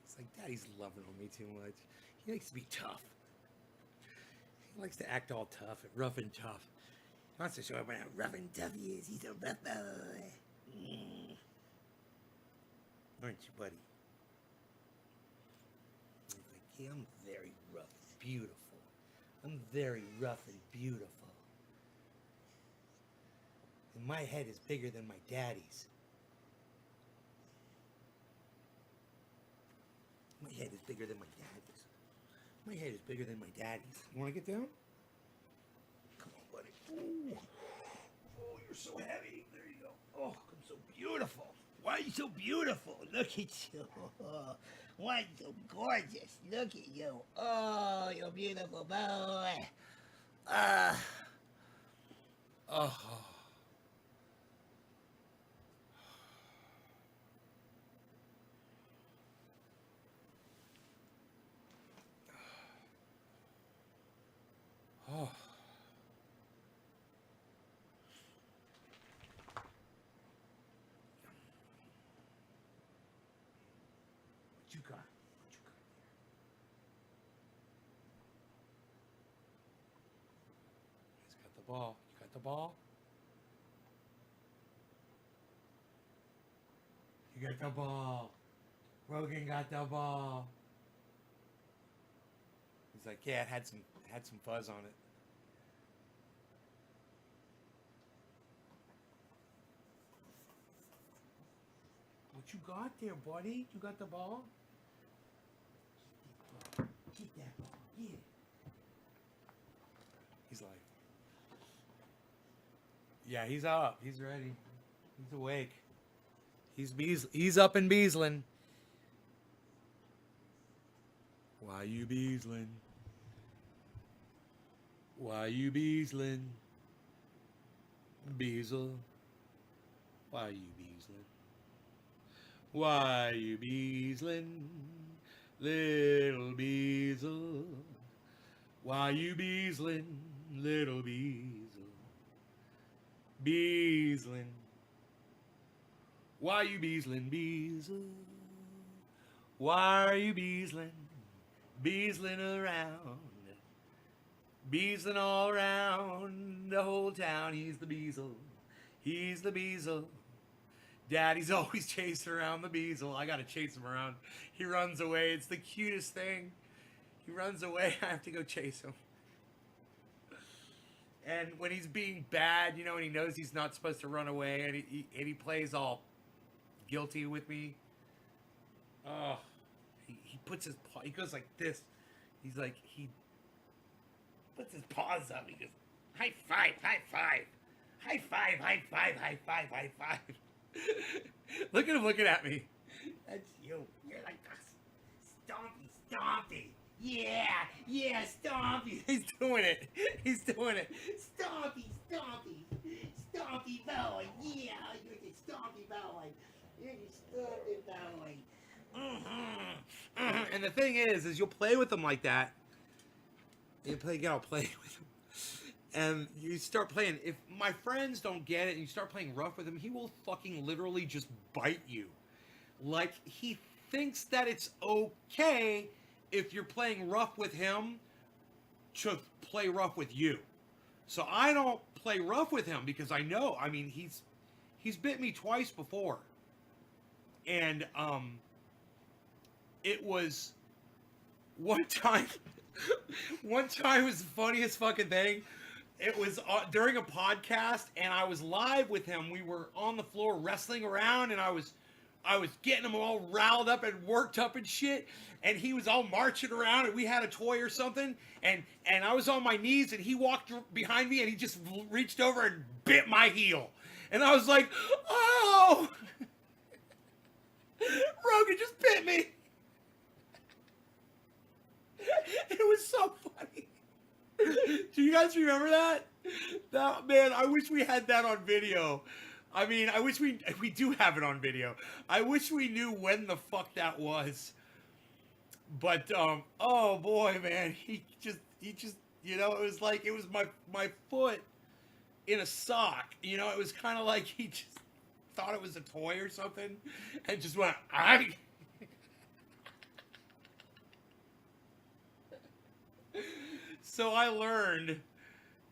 It's like Daddy's loving on me too much. He likes to be tough. He likes to act all tough and rough and tough. He wants to show everyone how rough and tough he is. He's a rough boy. Aren't you, buddy? He's like, yeah, I'm very rough and beautiful. I'm very rough and beautiful. And my head is bigger than my daddy's. My head is bigger than my daddy's. My head is bigger than my daddy's. You want to get down? Come on, buddy. Ooh. Oh, you're so heavy. There you go. Oh, I'm so beautiful. Why are you so beautiful? Look at you. Why you so gorgeous? Look at you. Oh, you're a beautiful boy. Oh. Oh. What you got? What you got? He's got the ball. You got the ball? You got the ball. Rogan got the ball. He's like, yeah, it had some fuzz on it. What you got there, buddy? You got the ball? Get that ball. Get it. He's like, yeah, he's up. He's ready. He's awake. He's up and beasling. Why you beasling? Why you beasling? Beazle. Why you beasling? Why you beasling? Little beazle. Why you beasling? Little beazle. Beasling. Why you beasling, beazle? Why are you beasling? Beasling around. Beasling all around the whole town. He's the beazle. He's the beazle. Daddy's always chasing around the beazle. I gotta chase him around. He runs away. It's the cutest thing. He runs away. I have to go chase him. And when he's being bad, you know, and he knows he's not supposed to run away, and he plays all guilty with me. Oh, he puts his paw. He goes like this. He's like he puts his paws up. He goes, high five, high five, high five, high five, high five, high five. Look at him looking at me. That's you. You're like a stompy, stompy. Yeah, yeah, stompy. He's doing it. He's doing it. Stompy, stompy. Stompy boy. Yeah, you're the stompy boy. You're the stompy boy. And the thing is you'll play with them like that. You I'll play with him. And you start playing. If my friends don't get it and you start playing rough with him, he will fucking literally just bite you. Like, he thinks that it's okay if you're playing rough with him to play rough with you. So I don't play rough with him because I know, I mean, he's bit me twice before. And it was one time was the funniest fucking thing. It was during a podcast, and I was live with him. We were on the floor wrestling around, and I was getting him all riled up and worked up and shit. And he was all marching around, and we had a toy or something. And I was on my knees, and he walked behind me, and he just reached over and bit my heel. And I was like, oh! Rogan just bit me. It was so funny. Do you guys remember that? Man, I wish we had that on video. I mean, I wish we do have it on video. I wish we knew when the fuck that was. But oh boy, man, he just you know, it was my foot in a sock. You know, it was kind of like he just thought it was a toy or something and just went, "I." So I learned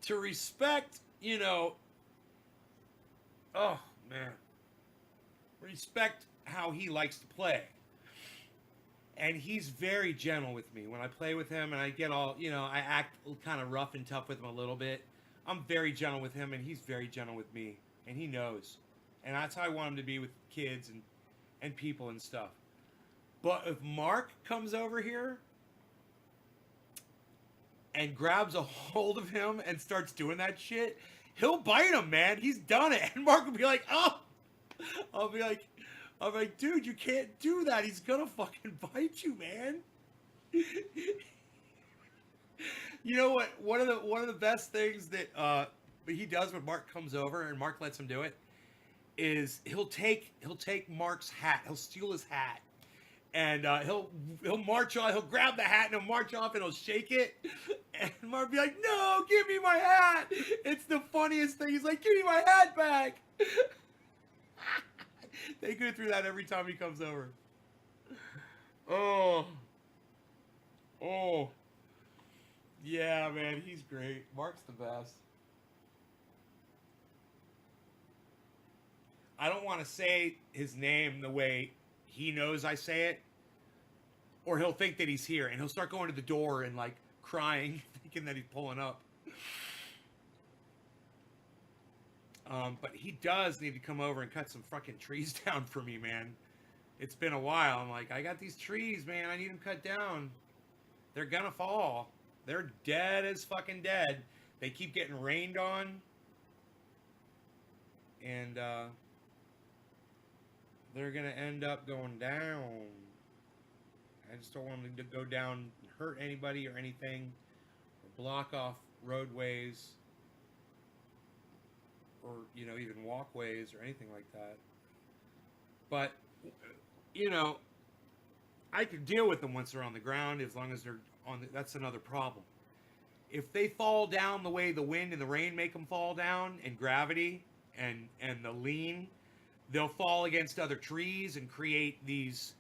to respect, you know, oh man, respect how he likes to play. And he's very gentle with me when I play with him, and I get all, you know, I act kind of rough and tough with him a little bit. I'm very gentle with him, and he's very gentle with me, and he knows. And that's how I want him to be with kids and people and stuff. But if Mark comes over here, and grabs a hold of him and starts doing that shit, he'll bite him, man. He's done it. And Mark will be like, oh. I'll be like, dude, you can't do that. He's gonna fucking bite you, man. You know what? One of the best things that he does when Mark comes over and Mark lets him do it is he'll take Mark's hat. He'll steal his hat. And he'll march off. He'll grab the hat and he'll march off and he'll shake it. And Mark will be like, "No, give me my hat!" It's the funniest thing. He's like, "Give me my hat back!" They go through that every time he comes over. Oh, yeah, man, he's great. Mark's the best. I don't want to say his name the way he knows I say it, or he'll think that he's here and he'll start going to the door and like crying, thinking that he's pulling up. But he does need to come over and cut some fucking trees down for me, man. It's been a while. I'm like, I got these trees, man. I need them cut down. They're gonna fall. They're dead as fucking dead. They keep getting rained on. And, they're gonna end up going down. I just don't want them to go down and hurt anybody or anything, or block off roadways, or you know, even walkways or anything like that. But you know, I could deal with them once they're on the ground, as long as they're on the, that's another problem. If they fall down the way the wind and the rain make them fall down, and gravity and the lean, they'll fall against other trees and create these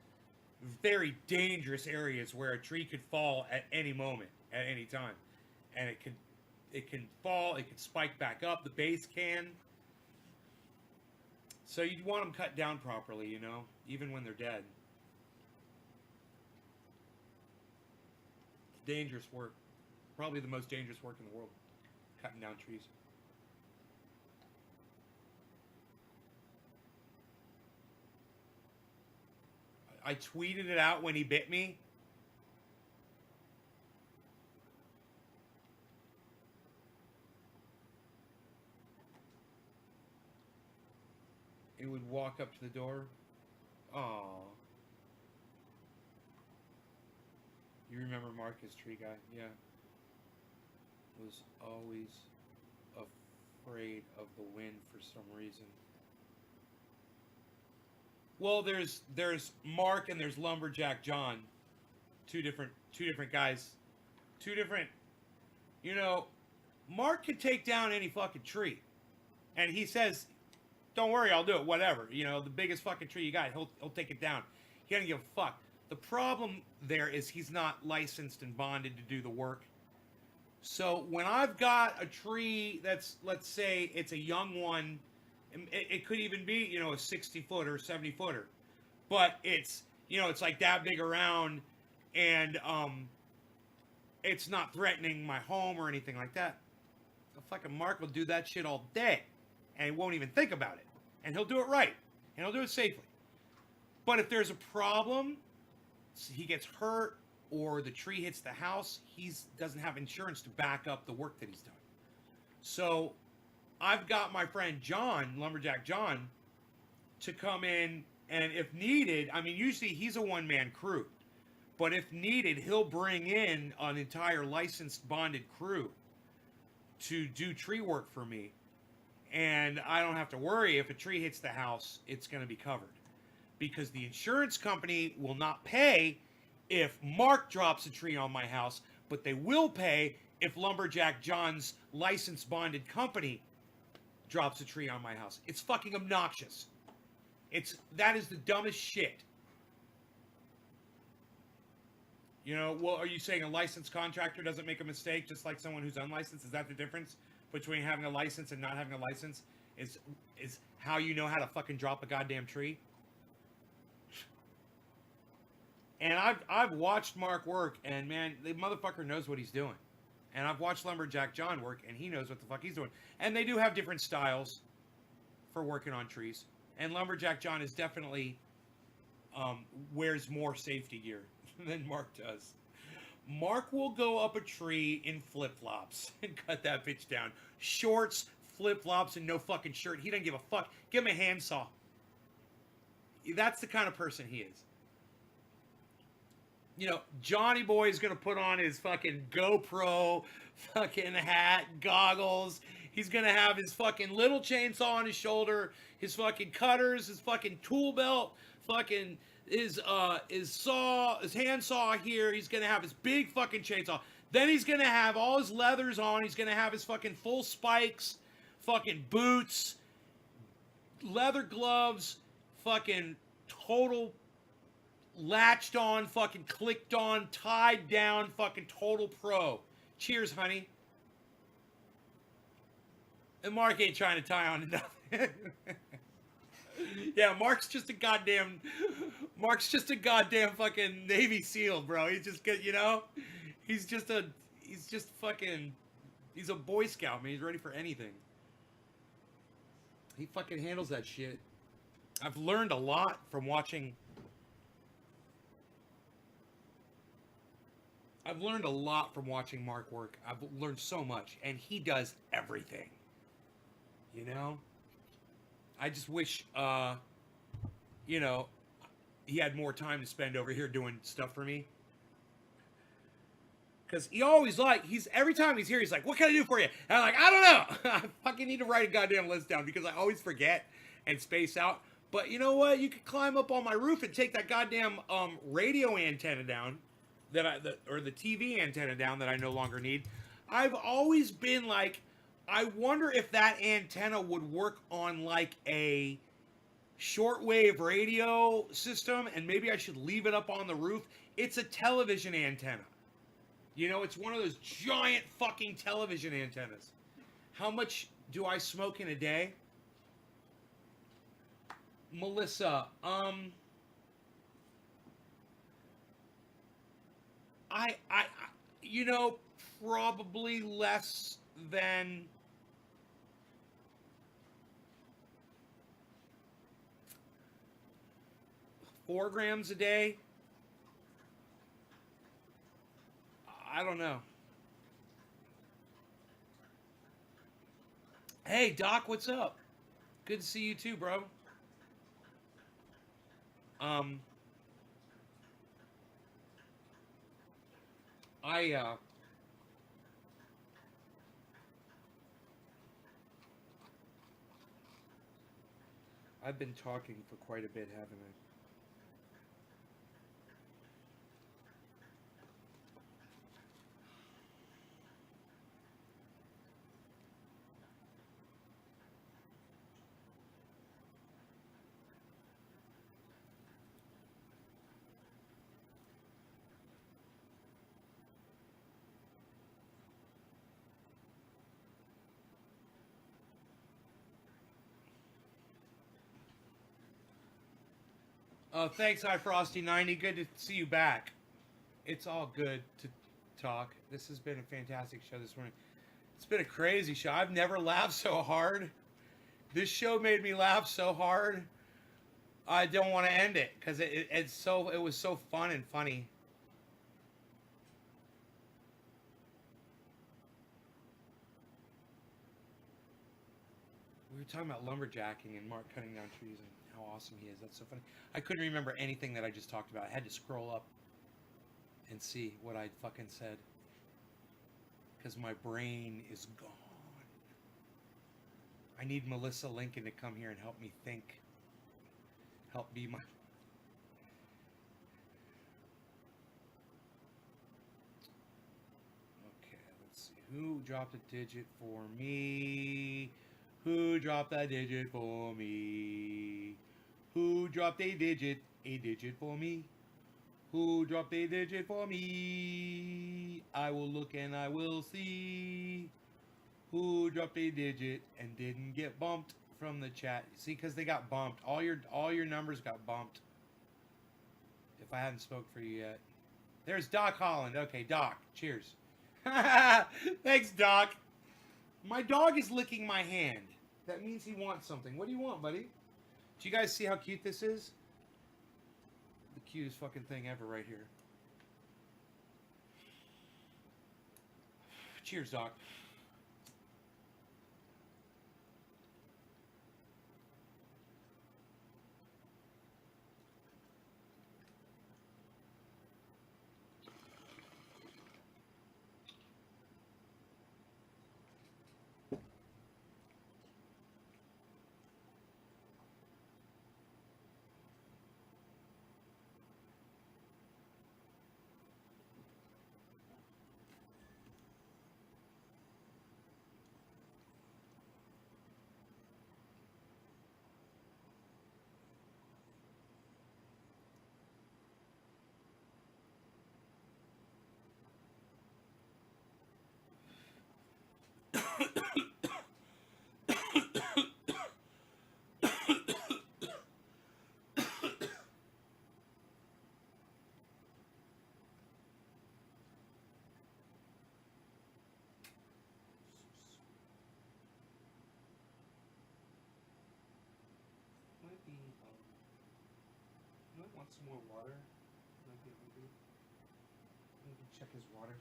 very dangerous areas where a tree could fall at any moment, at any time. And it can fall, it can spike back up, the base can. So you'd want them cut down properly, you know, even when they're dead. It's dangerous work. Probably the most dangerous work in the world, cutting down trees. I tweeted it out when he bit me. He would walk up to the door. Aww. You remember Marcus, tree guy? Yeah. Was always afraid of the wind for some reason. Well, there's Mark and there's Lumberjack John. Two different guys. Two different, you know, Mark could take down any fucking tree. And he says, "Don't worry, I'll do it, whatever. You know, the biggest fucking tree you got, he'll take it down." He doesn't give a fuck. The problem there is he's not licensed and bonded to do the work. So when I've got a tree that's, let's say it's a young one, it could even be, you know, a 60-footer, 70-footer, but it's, you know, it's like that big around, and it's not threatening my home or anything like that. The fucking Mark will do that shit all day, and he won't even think about it, and he'll do it right, and he'll do it safely. But if there's a problem, he gets hurt, or the tree hits the house, he doesn't have insurance to back up the work that he's done. So I've got my friend John, Lumberjack John, to come in, and if needed, I mean, usually he's a one-man crew, but if needed, he'll bring in an entire licensed, bonded crew to do tree work for me. And I don't have to worry if a tree hits the house, it's going to be covered. Because the insurance company will not pay if Mark drops a tree on my house, but they will pay if Lumberjack John's licensed bonded company drops a tree on my house. It's fucking obnoxious. That is the dumbest shit. You know, well, are you saying a licensed contractor doesn't make a mistake just like someone who's unlicensed? Is that the difference between having a license and not having a license? Is how you know how to fucking drop a goddamn tree? And I've watched Mark work, and man, the motherfucker knows what he's doing. And I've watched Lumberjack John work, and he knows what the fuck he's doing. And they do have different styles for working on trees. And Lumberjack John is definitely wears more safety gear than Mark does. Mark will go up a tree in flip-flops and cut that bitch down. Shorts, flip-flops, and no fucking shirt. He doesn't give a fuck. Give him a handsaw. That's the kind of person he is. You know, Johnny Boy is going to put on his fucking GoPro fucking hat, goggles. He's going to have his fucking little chainsaw on his shoulder, his fucking cutters, his fucking tool belt, fucking his saw, his handsaw here. He's going to have his big fucking chainsaw. Then he's going to have all his leathers on. He's going to have his fucking full spikes, fucking boots, leather gloves, fucking total latched on, fucking clicked on, tied down, fucking total pro. Cheers, honey. And Mark ain't trying to tie on to nothing. Yeah, Mark's just a goddamn fucking Navy SEAL, bro. He's just good, you know? He's a Boy Scout, man. He's ready for anything. He fucking handles that shit. I've learned a lot from watching. Mark work. I've learned so much, and he does everything. You know? I just wish, you know, he had more time to spend over here doing stuff for me. Because he always every time he's here, he's like, what can I do for you? And I'm like, I don't know. I fucking need to write a goddamn list down because I always forget and space out. But you know what? You could climb up on my roof and take that goddamn radio antenna down or the TV antenna down that I no longer need. I've always been like, I wonder if that antenna would work on like a shortwave radio system, and maybe I should leave it up on the roof. It's a television antenna. You know, it's one of those giant fucking television antennas. How much do I smoke in a day? Melissa, I you know, probably less than 4 grams a day. I don't know. Hey, Doc, what's up? Good to see you too, bro. I've been talking for quite a bit, haven't I? Oh, thanks, iFrosty90. Good to see you back. It's all good to talk. This has been a fantastic show this morning. It's been a crazy show. I've never laughed so hard. This show made me laugh so hard. I don't want to end it because it was so fun and funny. We were talking about lumberjacking and Mark cutting down trees and how awesome he is. That's so funny. I couldn't remember anything that I just talked about. I had to scroll up and see what I'd fucking said because my brain is gone. I need Melissa Lincoln to come here and help me think. Help be my... Okay, let's see. Who dropped a digit for me? Who dropped a digit for me? Who dropped a digit for me? Who dropped a digit for me? I will look and I will see. Who dropped a digit and didn't get bumped from the chat? See, because they got bumped. All your numbers got bumped. If I hadn't spoke for you yet. There's Doc Holland. Okay, Doc. Cheers. Thanks, Doc. My dog is licking my hand. That means he wants something. What do you want, buddy? Do you guys see how cute this is? The cutest fucking thing ever right here. Cheers, Doc. Might want some more water. Might be hungry. Maybe check his water.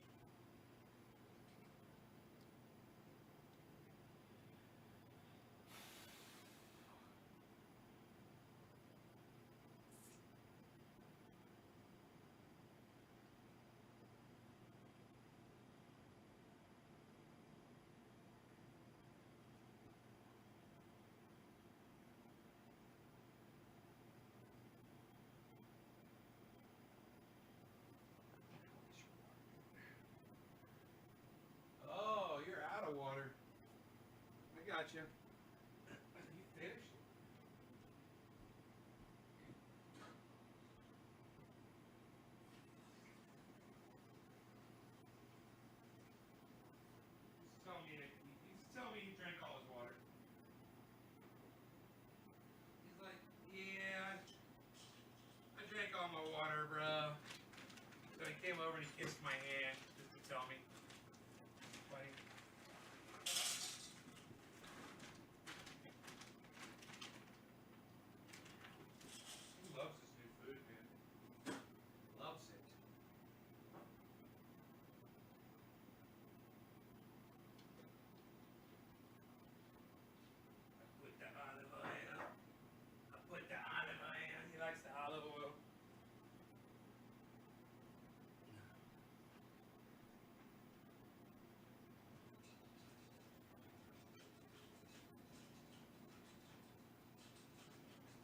Oh, you're out of water. I got you. You finished? He's telling me he drank all his water. He's like, yeah, I drank all my water, bro. So he came over and he kissed my hand just to tell me. Funny. He loves this new food, man. Loves it. I put the olive oil. I put the olive oil. He likes the olive oil.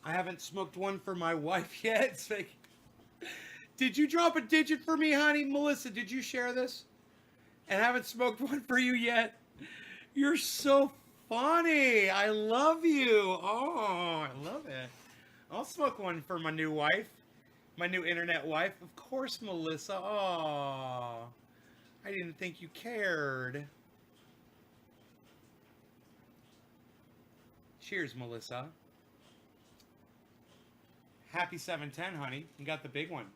I haven't smoked one for my wife yet. It's like, did you drop a digit for me, honey? Melissa, did you share this? And haven't smoked one for you yet? You're so funny. I love you. Oh, I love it. I'll smoke one for my new wife. My new internet wife. Of course, Melissa. Oh, I didn't think you cared. Cheers, Melissa. Happy 710, honey. You got the big one.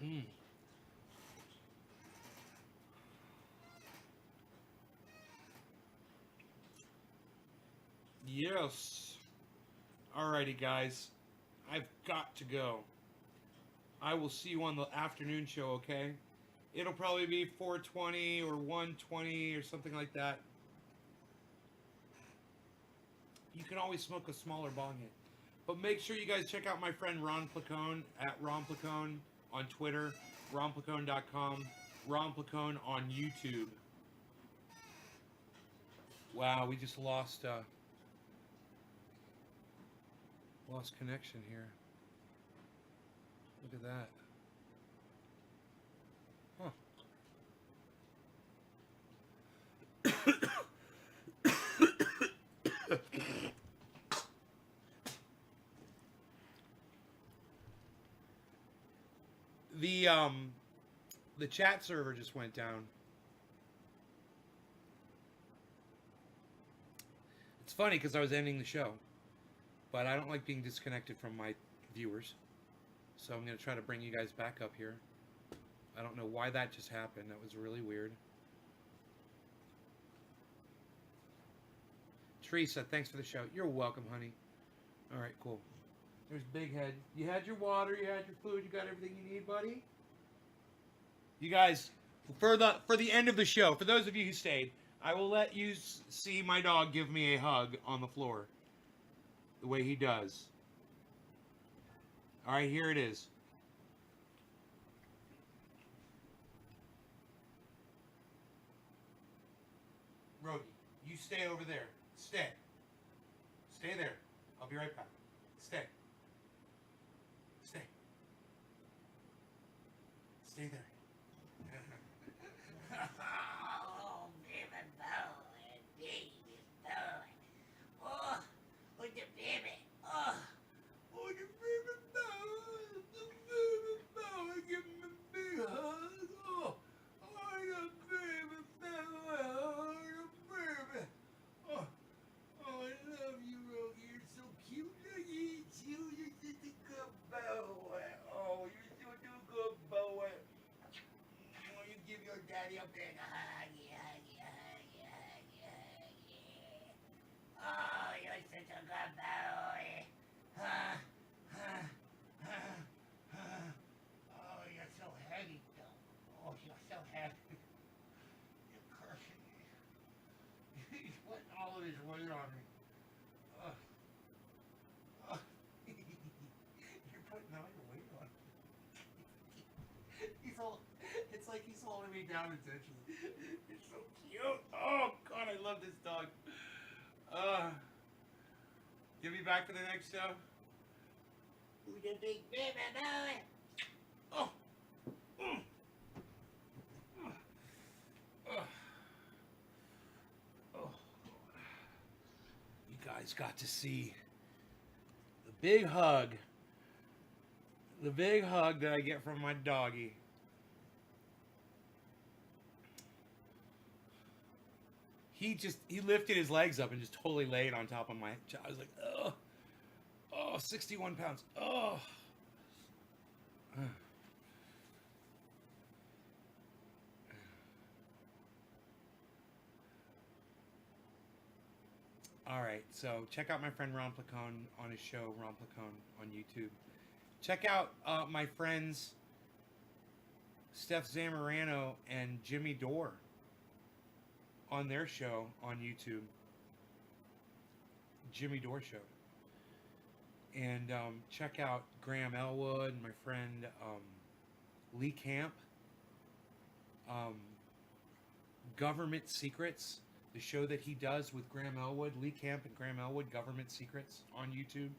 Mm. Yes. Alrighty, guys. I've got to go. I will see you on the afternoon show, okay? It'll probably be 4:20 or 1:20 or something like that. You can always smoke a smaller bong hit. But make sure you guys check out my friend Ron Placone at Ron Placone on Twitter, ronplacone.com, Ron Placone on YouTube. Wow, we just lost connection here. Look at that. Huh. The chat server just went down. It's funny because I was ending the show, but I don't like being disconnected from my viewers, so I'm going to try to bring you guys back up here. I don't know why that just happened. That was really weird. Teresa, thanks for the show. You're welcome, honey. All right, cool. There's Big Head. You had your water, you had your food, you got everything you need, buddy? You guys, for the end of the show, for those of you who stayed, I will let you see my dog give me a hug on the floor. The way he does. All right, here it is. Rogi, you stay over there. Stay. Stay there. I'll be right back. Stay. Stay. Stay there. Oh, baby boy, baby boy. Oh, with the baby. Oh, Oh, the baby boy, give me a big hug. Oh, the baby boy, oh, the baby. Oh, I love you, Rogi. You're so cute. Look at you. You're such a good boy. Oh, you're such a good boy. Oh, you give your daddy a big hug. oh, you're such a good boy. Oh, you're so heavy, though. Oh, you're so heavy. You're crushing me. He's putting all of his weight on me. You're putting all your weight on me. It's like he's holding me down intentionally. It's so cute. Oh, God, I love this dog. Get me back for the next show. Who's the big baby boy? Oh. Oh. You guys got to see the big hug. The big hug that I get from my doggy. He lifted his legs up and just totally laid on top of my chest. I was like, oh, 61 pounds. Oh. All right, so check out my friend Ron Placone on his show, Ron Placone on YouTube. Check out my friends Steph Zamorano and Jimmy Dore on their show on YouTube. Jimmy Dore Show. And check out Graham Elwood and my friend Lee Camp. Government Secrets, the show that he does with Graham Elwood. Lee Camp and Graham Elwood, Government Secrets on YouTube.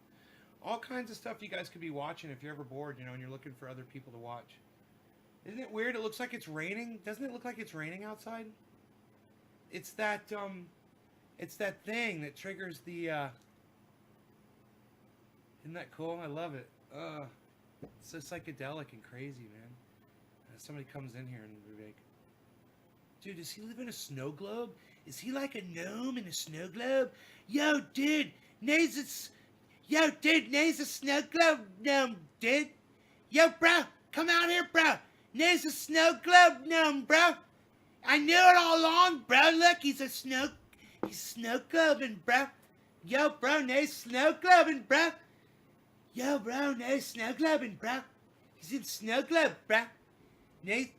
All kinds of stuff you guys could be watching if you're ever bored, and you're looking for other people to watch. Isn't it weird? It looks like it's raining. Doesn't it look like it's raining outside? It's that thing that triggers the isn't that cool? I love it. It's so psychedelic and crazy, man. Somebody comes in here and be like, dude, does he live in a snow globe? Is he like a gnome in a snow globe? Yo, dude, Nate's a snow globe gnome, dude. Yo, bro, come out here, bro. Nate's a snow globe gnome, bro. I knew it all along, bro. Look, he's snow globing, bro. Yo, bro, Nate's snow globing, bro. Yo, bro, Nate's snow globing, bro. He's in snow globe, bro. Nate's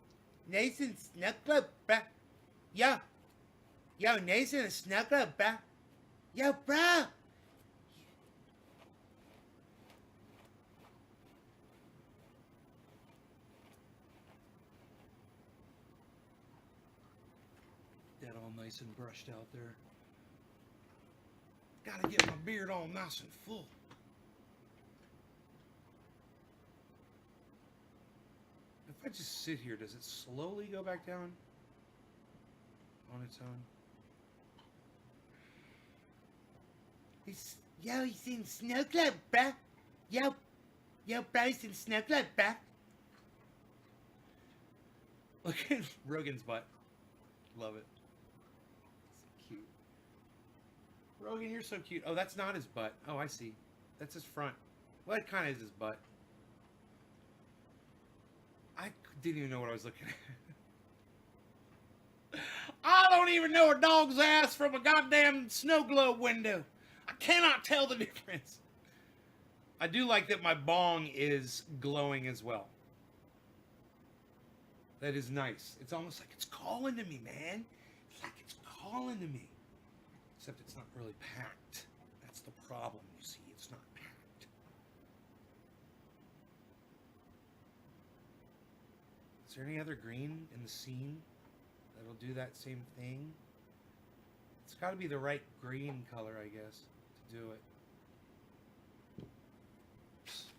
in snow globe, bro. Yo, Nate's in a snow globe, bro. Yo, bro. that all nice and brushed out there. Gotta get my beard all nice and full. If I just sit here, does it slowly go back down on its own? Yo, he's in Snow Globe, bruh. Yo, bro, he's in Snow Globe, bruh. Look at Rogan's butt. Love it. It's cute. Rogan, you're so cute. Oh, that's not his butt. Oh, I see. That's his front. Well, it kind of is his butt. I didn't even know what I was looking at. I don't even know a dog's ass from a goddamn snow globe window. I cannot tell the difference. I do like that my bong is glowing as well. That is nice. It's almost like it's calling to me, man. It's like it's calling to me. Except it's not really packed. That's the problem, you see. It's not packed. Is there any other green in the scene that'll do that same thing? It's got to be the right green color, I guess, to do it.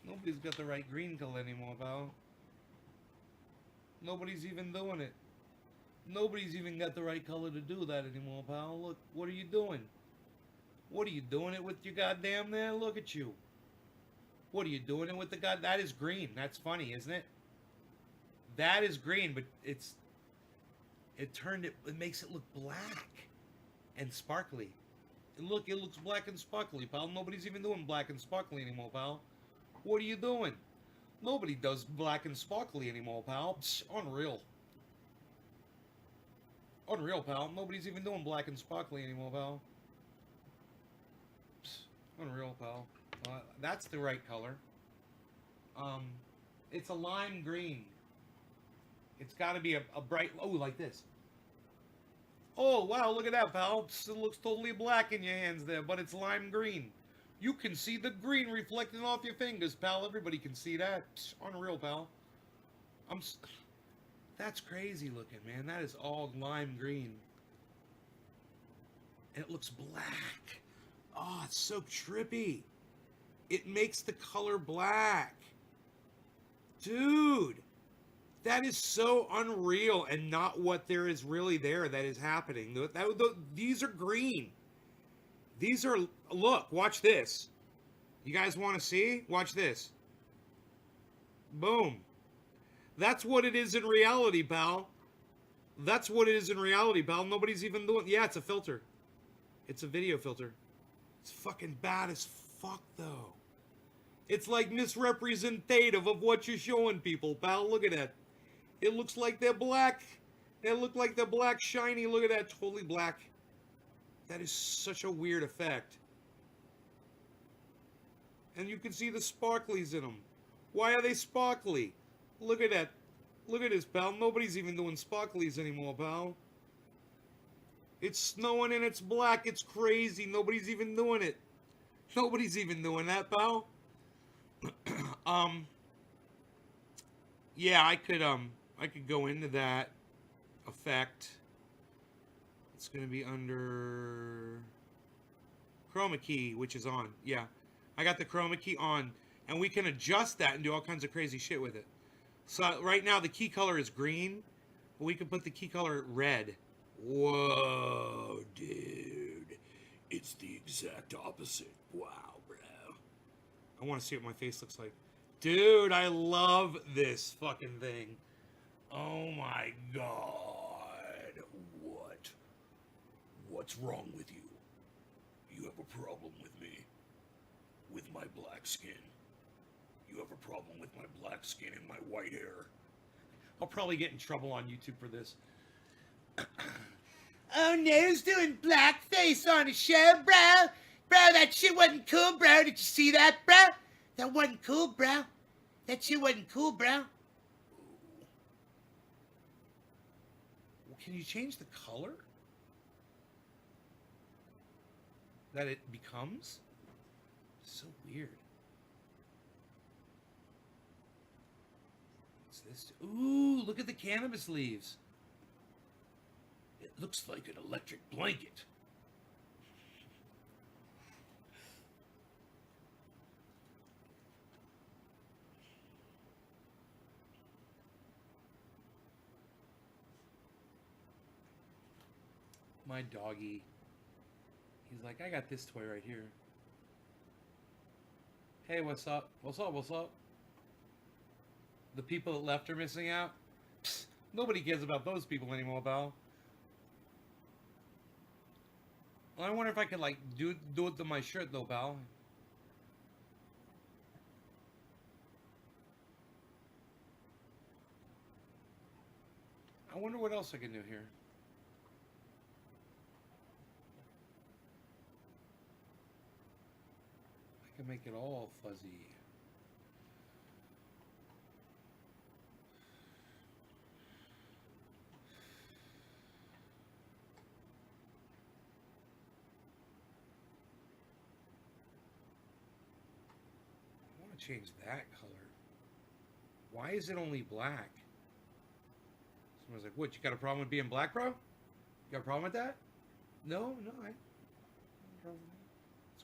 Nobody's got the right green color anymore, pal. Nobody's even doing it. Nobody's even got the right color to do that anymore, pal. Look, what are you doing? What are you doing it with your goddamn there? Look at you. What are you doing it with the god? That is green. That's funny, isn't it? That is green, but it makes it look black and sparkly. And look, it looks black and sparkly, pal. Nobody's even doing black and sparkly anymore, pal. What are you doing? Nobody does black and sparkly anymore, pal. Psh, unreal. Unreal, pal. Nobody's even doing black and sparkly anymore, pal. Psh, unreal, pal. That's the right color. It's a lime green. It's got to be a bright... Oh, like this. Oh, wow, look at that, pal. It looks totally black in your hands there, but it's lime green. You can see the green reflecting off your fingers, pal. Everybody can see that. Psh, unreal, pal. That's crazy looking, man. That is all lime green. And it looks black. Oh, it's so trippy. It makes the color black. Dude. That is so unreal and not what there is really there that is happening. These are green. These are, look, watch this. You guys want to see? Watch this. Boom. That's what it is in reality, pal. That's what it is in reality, pal. Nobody's even doing, yeah, it's a filter. It's a video filter. It's fucking bad as fuck, though. It's like misrepresentative of what you're showing people, pal. Look at that. It looks like they're black. They look like they're black, shiny. Look at that, totally black. That is such a weird effect. And you can see the sparklies in them. Why are they sparkly? Look at that. Look at this, pal. Nobody's even doing sparklies anymore, pal. It's snowing and it's black. It's crazy. Nobody's even doing it. Nobody's even doing that, pal. Yeah, I could go into that effect. It's going to be under chroma key, which is on. Yeah, I got the chroma key on, and we can adjust that and do all kinds of crazy shit with it. So right now the key color is green, but we can put the key color red. Whoa, dude. It's the exact opposite. Wow, bro. I want to see what my face looks like. Dude, I love this fucking thing. Oh my god. What's wrong with you? You have a problem with me. With my black skin. You have a problem with my black skin and my white hair. I'll probably get in trouble on YouTube for this. Oh no, who's doing blackface on the show, bro? Bro, that shit wasn't cool, bro. Did you see that, bro? That wasn't cool, bro. That shit wasn't cool, bro. Can you change the color that it becomes? So weird. What's this? Ooh, look at the cannabis leaves. It looks like an electric blanket. My doggy. He's like, I got this toy right here. Hey, what's up? What's up? What's up? The people that left are missing out? Psst, nobody cares about those people anymore, pal. Well, I wonder if I could, like, do it to my shirt, though, pal. I wonder what else I can do here. I can make it all fuzzy. I want to change that color. Why is it only black? Someone's like, what, you got a problem with being black, bro? You got a problem with that? No, it's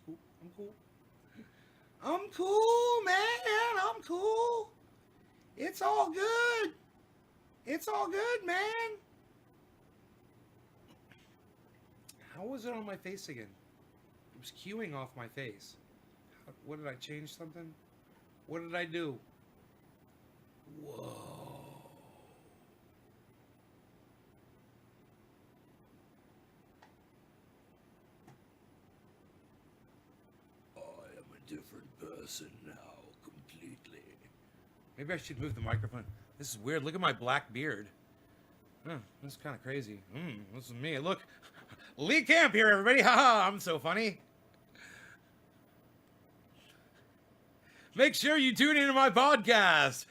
cool. I'm cool. I'm cool, man. I'm cool. It's all good. It's all good, man. How was it on my face again? It was queuing off my face. What did I change something? What did I do? Whoa. I am a different person now, completely. Maybe I should move the microphone. This is weird. Look at my black beard. This is kind of crazy. This is me. Look, Lee Camp here, everybody. Haha, I'm so funny. Make sure you tune into my podcast.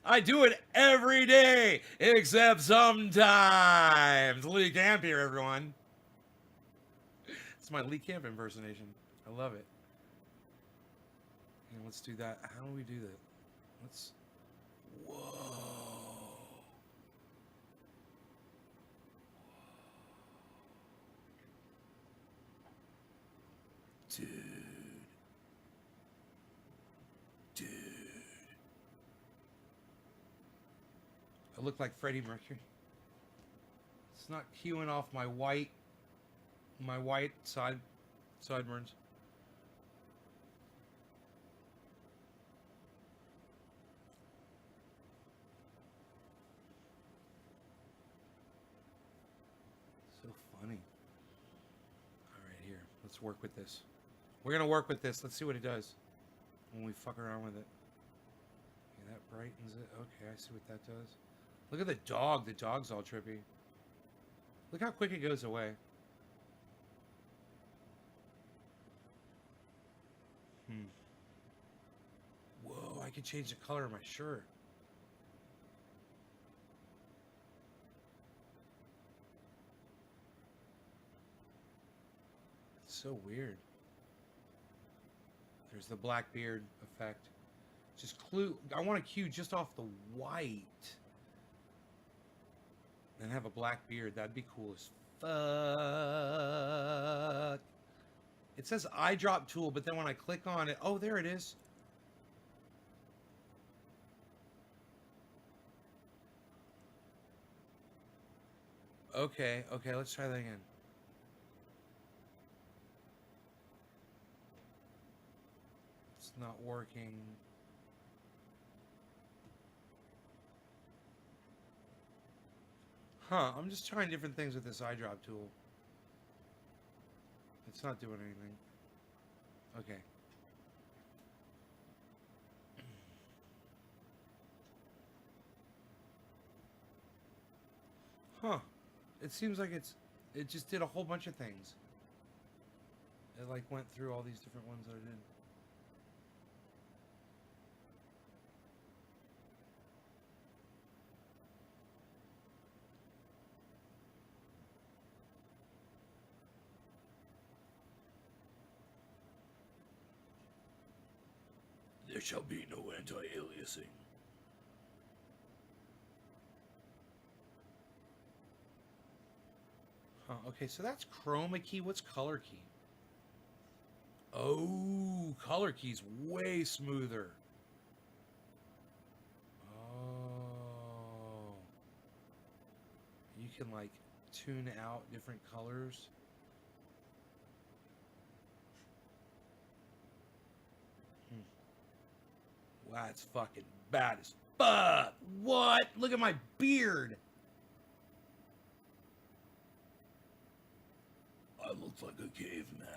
I do it every day, except sometimes. Lee Camp here, everyone. It's my Lee Camp impersonation. I love it. And let's do that. How do we do that? Whoa. Dude. I look like Freddie Mercury. It's not queuing off my white sideburns. So funny. All right, here. Let's work with this. We're gonna work with this. Let's see what it does when we fuck around with it. Okay, that brightens it. Okay, I see what that does. Look at the dog. The dog's all trippy. Look how quick it goes away. Whoa, I can change the color of my shirt. It's so weird. There's the black beard effect. Just I want to cue just off the white. And have a black beard. That'd be cool as fuck. It says eyedrop tool, but then when I click on it, oh, there it is. Okay, let's try that again. It's not working. Huh, I'm just trying different things with this eyedrop tool. It's not doing anything. Okay. Huh. It seems like it just did a whole bunch of things. It like went through all these different ones that I did. There shall be no anti-aliasing. Oh, okay, so that's chroma key. What's color key? Oh, color key's way smoother. Oh. You can like tune out different colors. Wow, that's fucking bad as fuck. What? Look at my beard. I look like a caveman.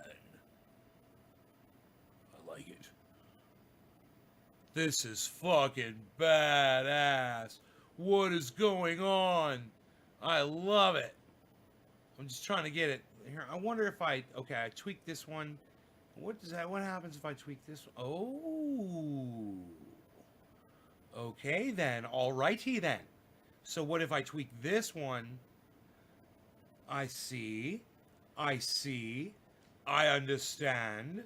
I like it. This is fucking badass. What is going on? I love it. I'm just trying to get it here. I wonder if I tweak this one. What happens if I tweak this one? Oh. Okay then. Alrighty then. So what if I tweak this one? I see. I understand.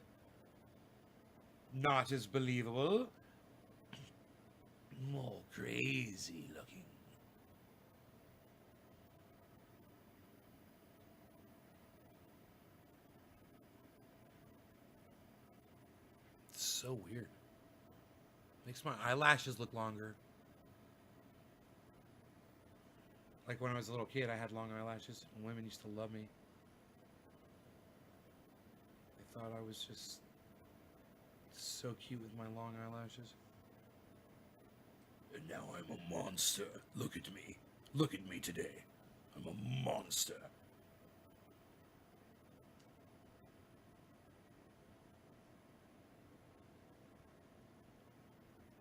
Not as believable. More crazy looking. It's so weird. Makes my eyelashes look longer. Like when I was a little kid, I had long eyelashes, and women used to love me. They thought I was just so cute with my long eyelashes. And now I'm a monster. Look at me. Look at me today. I'm a monster.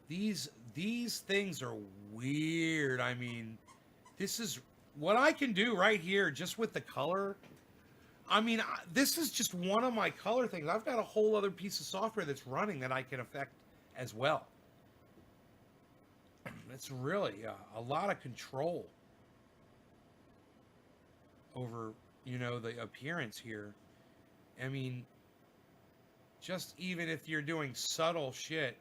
These things are weird. I mean, this is what I can do right here just with the color. I mean, this is just one of my color things. I've got a whole other piece of software that's running that I can affect as well. It's really a lot of control over, you know, the appearance here. I mean, just even if you're doing subtle shit,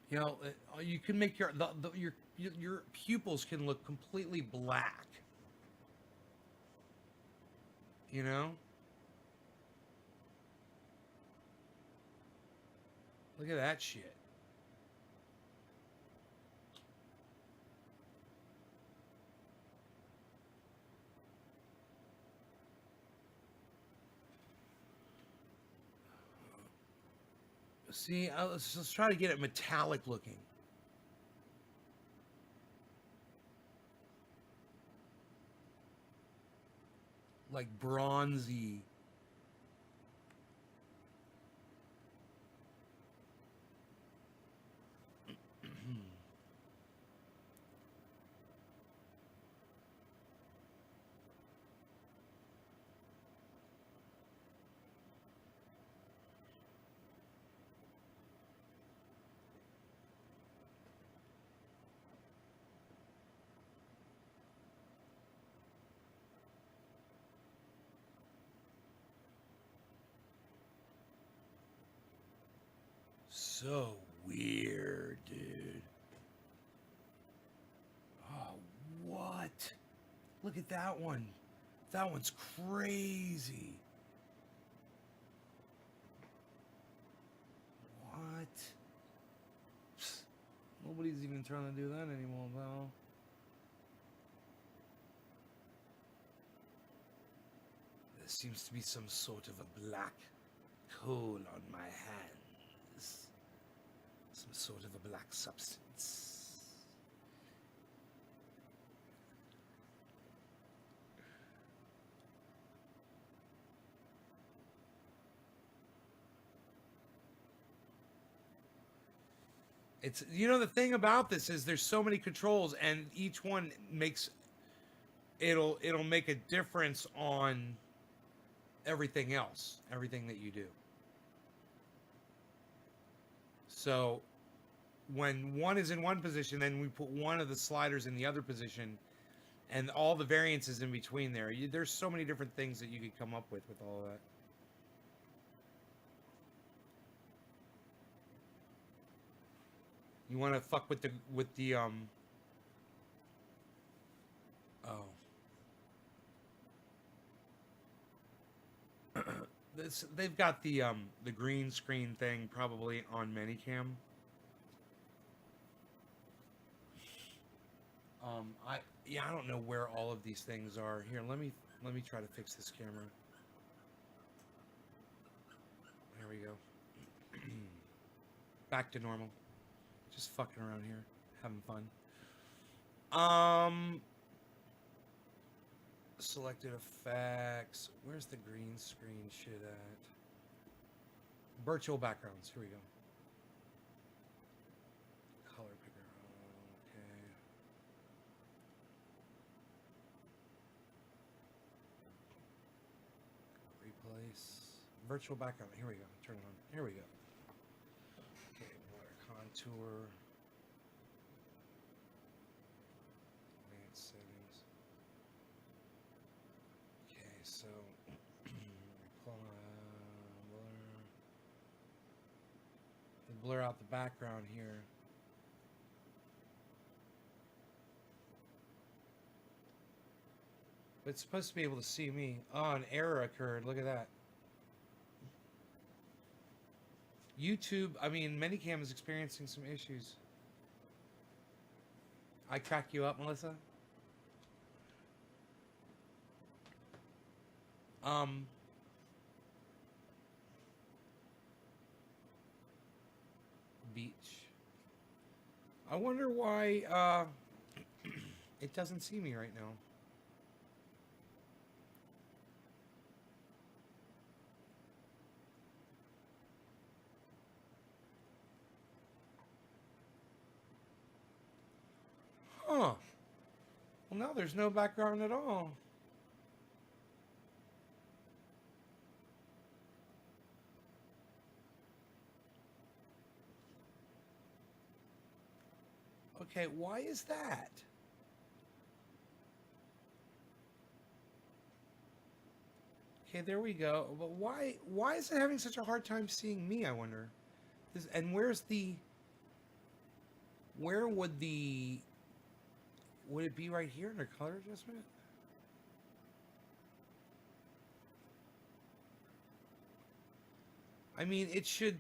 you know, you can make your pupils can look completely black. You know? Look at that shit. See, let's try to get it metallic looking. Like bronzy. So weird, dude. Oh, what? Look at that one. That one's crazy. What? Psst. Nobody's even trying to do that anymore, pal. There seems to be some sort of a black coal on my hands. Some sort of a black substance. It's, you know, the thing about this is there's so many controls, and each one makes it'll make a difference on everything else, everything that you do. So when one is in one position, then we put one of the sliders in the other position, and all the variances in between there. There's so many different things that you could come up with all of that. You want to fuck with the oh, They've got the green screen thing probably on Manycam. I don't know where all of these things are. Here, let me try to fix this camera. There we go. Back to normal. Just fucking around here, having fun. Selected effects. Where's the green screen shit at? Virtual backgrounds. Here we go. Color picker. Okay. Replace. Virtual background. Here we go. Turn it on. Here we go. Okay, water contour. Advanced settings. Okay, so blur out the background here. But it's supposed to be able to see me. Oh, an error occurred. Look at that. YouTube, Manycam is experiencing some issues. I crack you up, Melissa? Beach. I wonder why, it doesn't see me right now. Huh. Well, now there's no background at all. Okay, why is that? Okay, there we go. But why is it having such a hard time seeing me, I wonder? And where would it be right here under color adjustment? It should.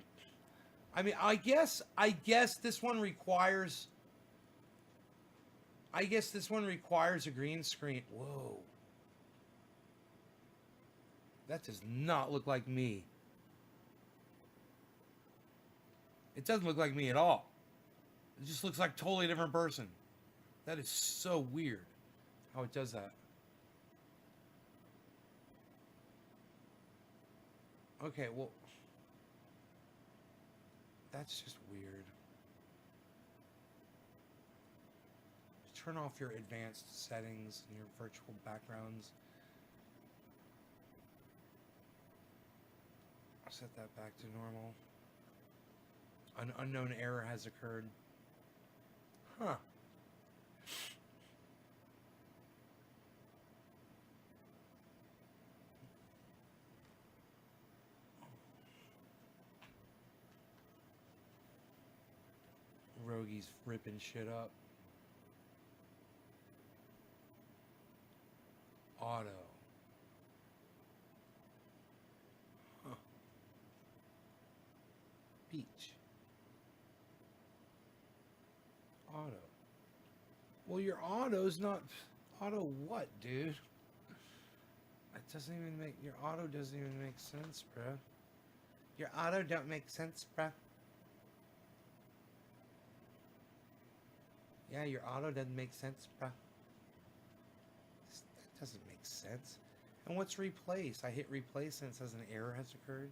I guess this one requires. I guess this one requires a green screen. Whoa. That does not look like me. It doesn't look like me at all. It just looks like a totally different person. That is so weird how it does that. Okay, well, that's just weird. Turn off your advanced settings and your virtual backgrounds. Set that back to normal. An unknown error has occurred. Huh. Rogi's ripping shit up. Auto. Huh. Beach. Auto. Well, your auto's not... Auto what, dude? It doesn't even make... Your auto doesn't even make sense, bruh. Your auto don't make sense, bruh. Yeah, your auto doesn't make sense, bruh. That doesn't make sense. And what's replace? I hit replace and it says an error has occurred.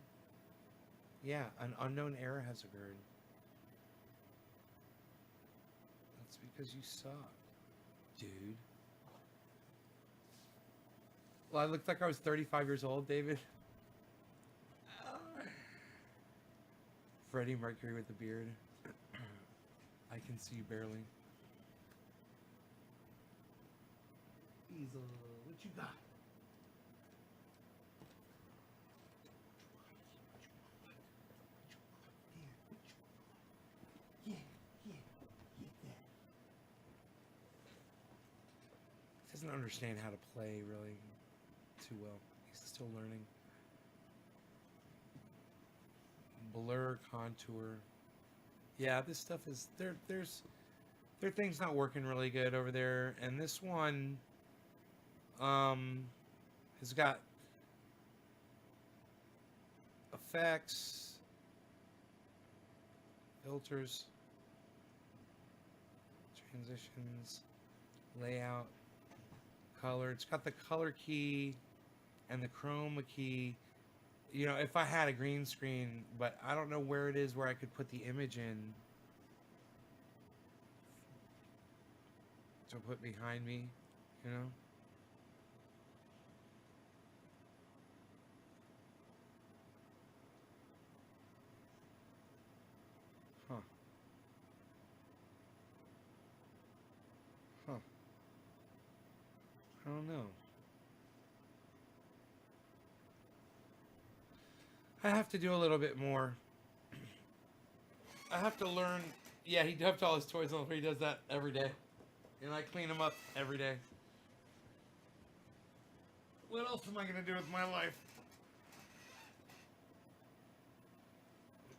Yeah, an unknown error has occurred. That's because you suck, dude. Well, I looked like I was 35 years old, David. Freddie Mercury with the beard. I can see you barely. Easel, what you got? Yeah, get that. He doesn't understand how to play really too well. He's still learning. Blur, contour. Yeah, this stuff is their thing's not working really good over there, and this one has got effects, filters, transitions, layout, color. It's got the color key and the chroma key. You know, if I had a green screen, but I don't know where it is where I could put the image in to put behind me, you know? Huh. Huh. I don't know. I have to do a little bit more. I have to learn. Yeah, he dumped all his toys on the floor. He does that every day. And I clean them up every day. What else am I going to do with my life?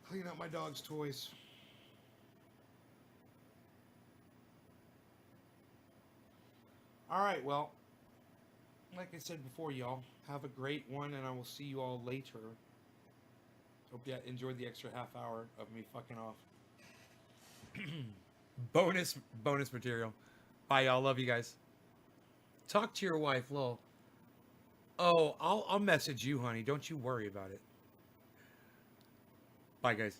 Clean up my dog's toys. All right, well, like I said before, y'all, have a great one, and I will see you all later. Hope you enjoyed the extra half hour of me fucking off. bonus material. Bye, y'all. Love you guys. Talk to your wife, lol. Oh, I'll message you, honey. Don't you worry about it. Bye, guys.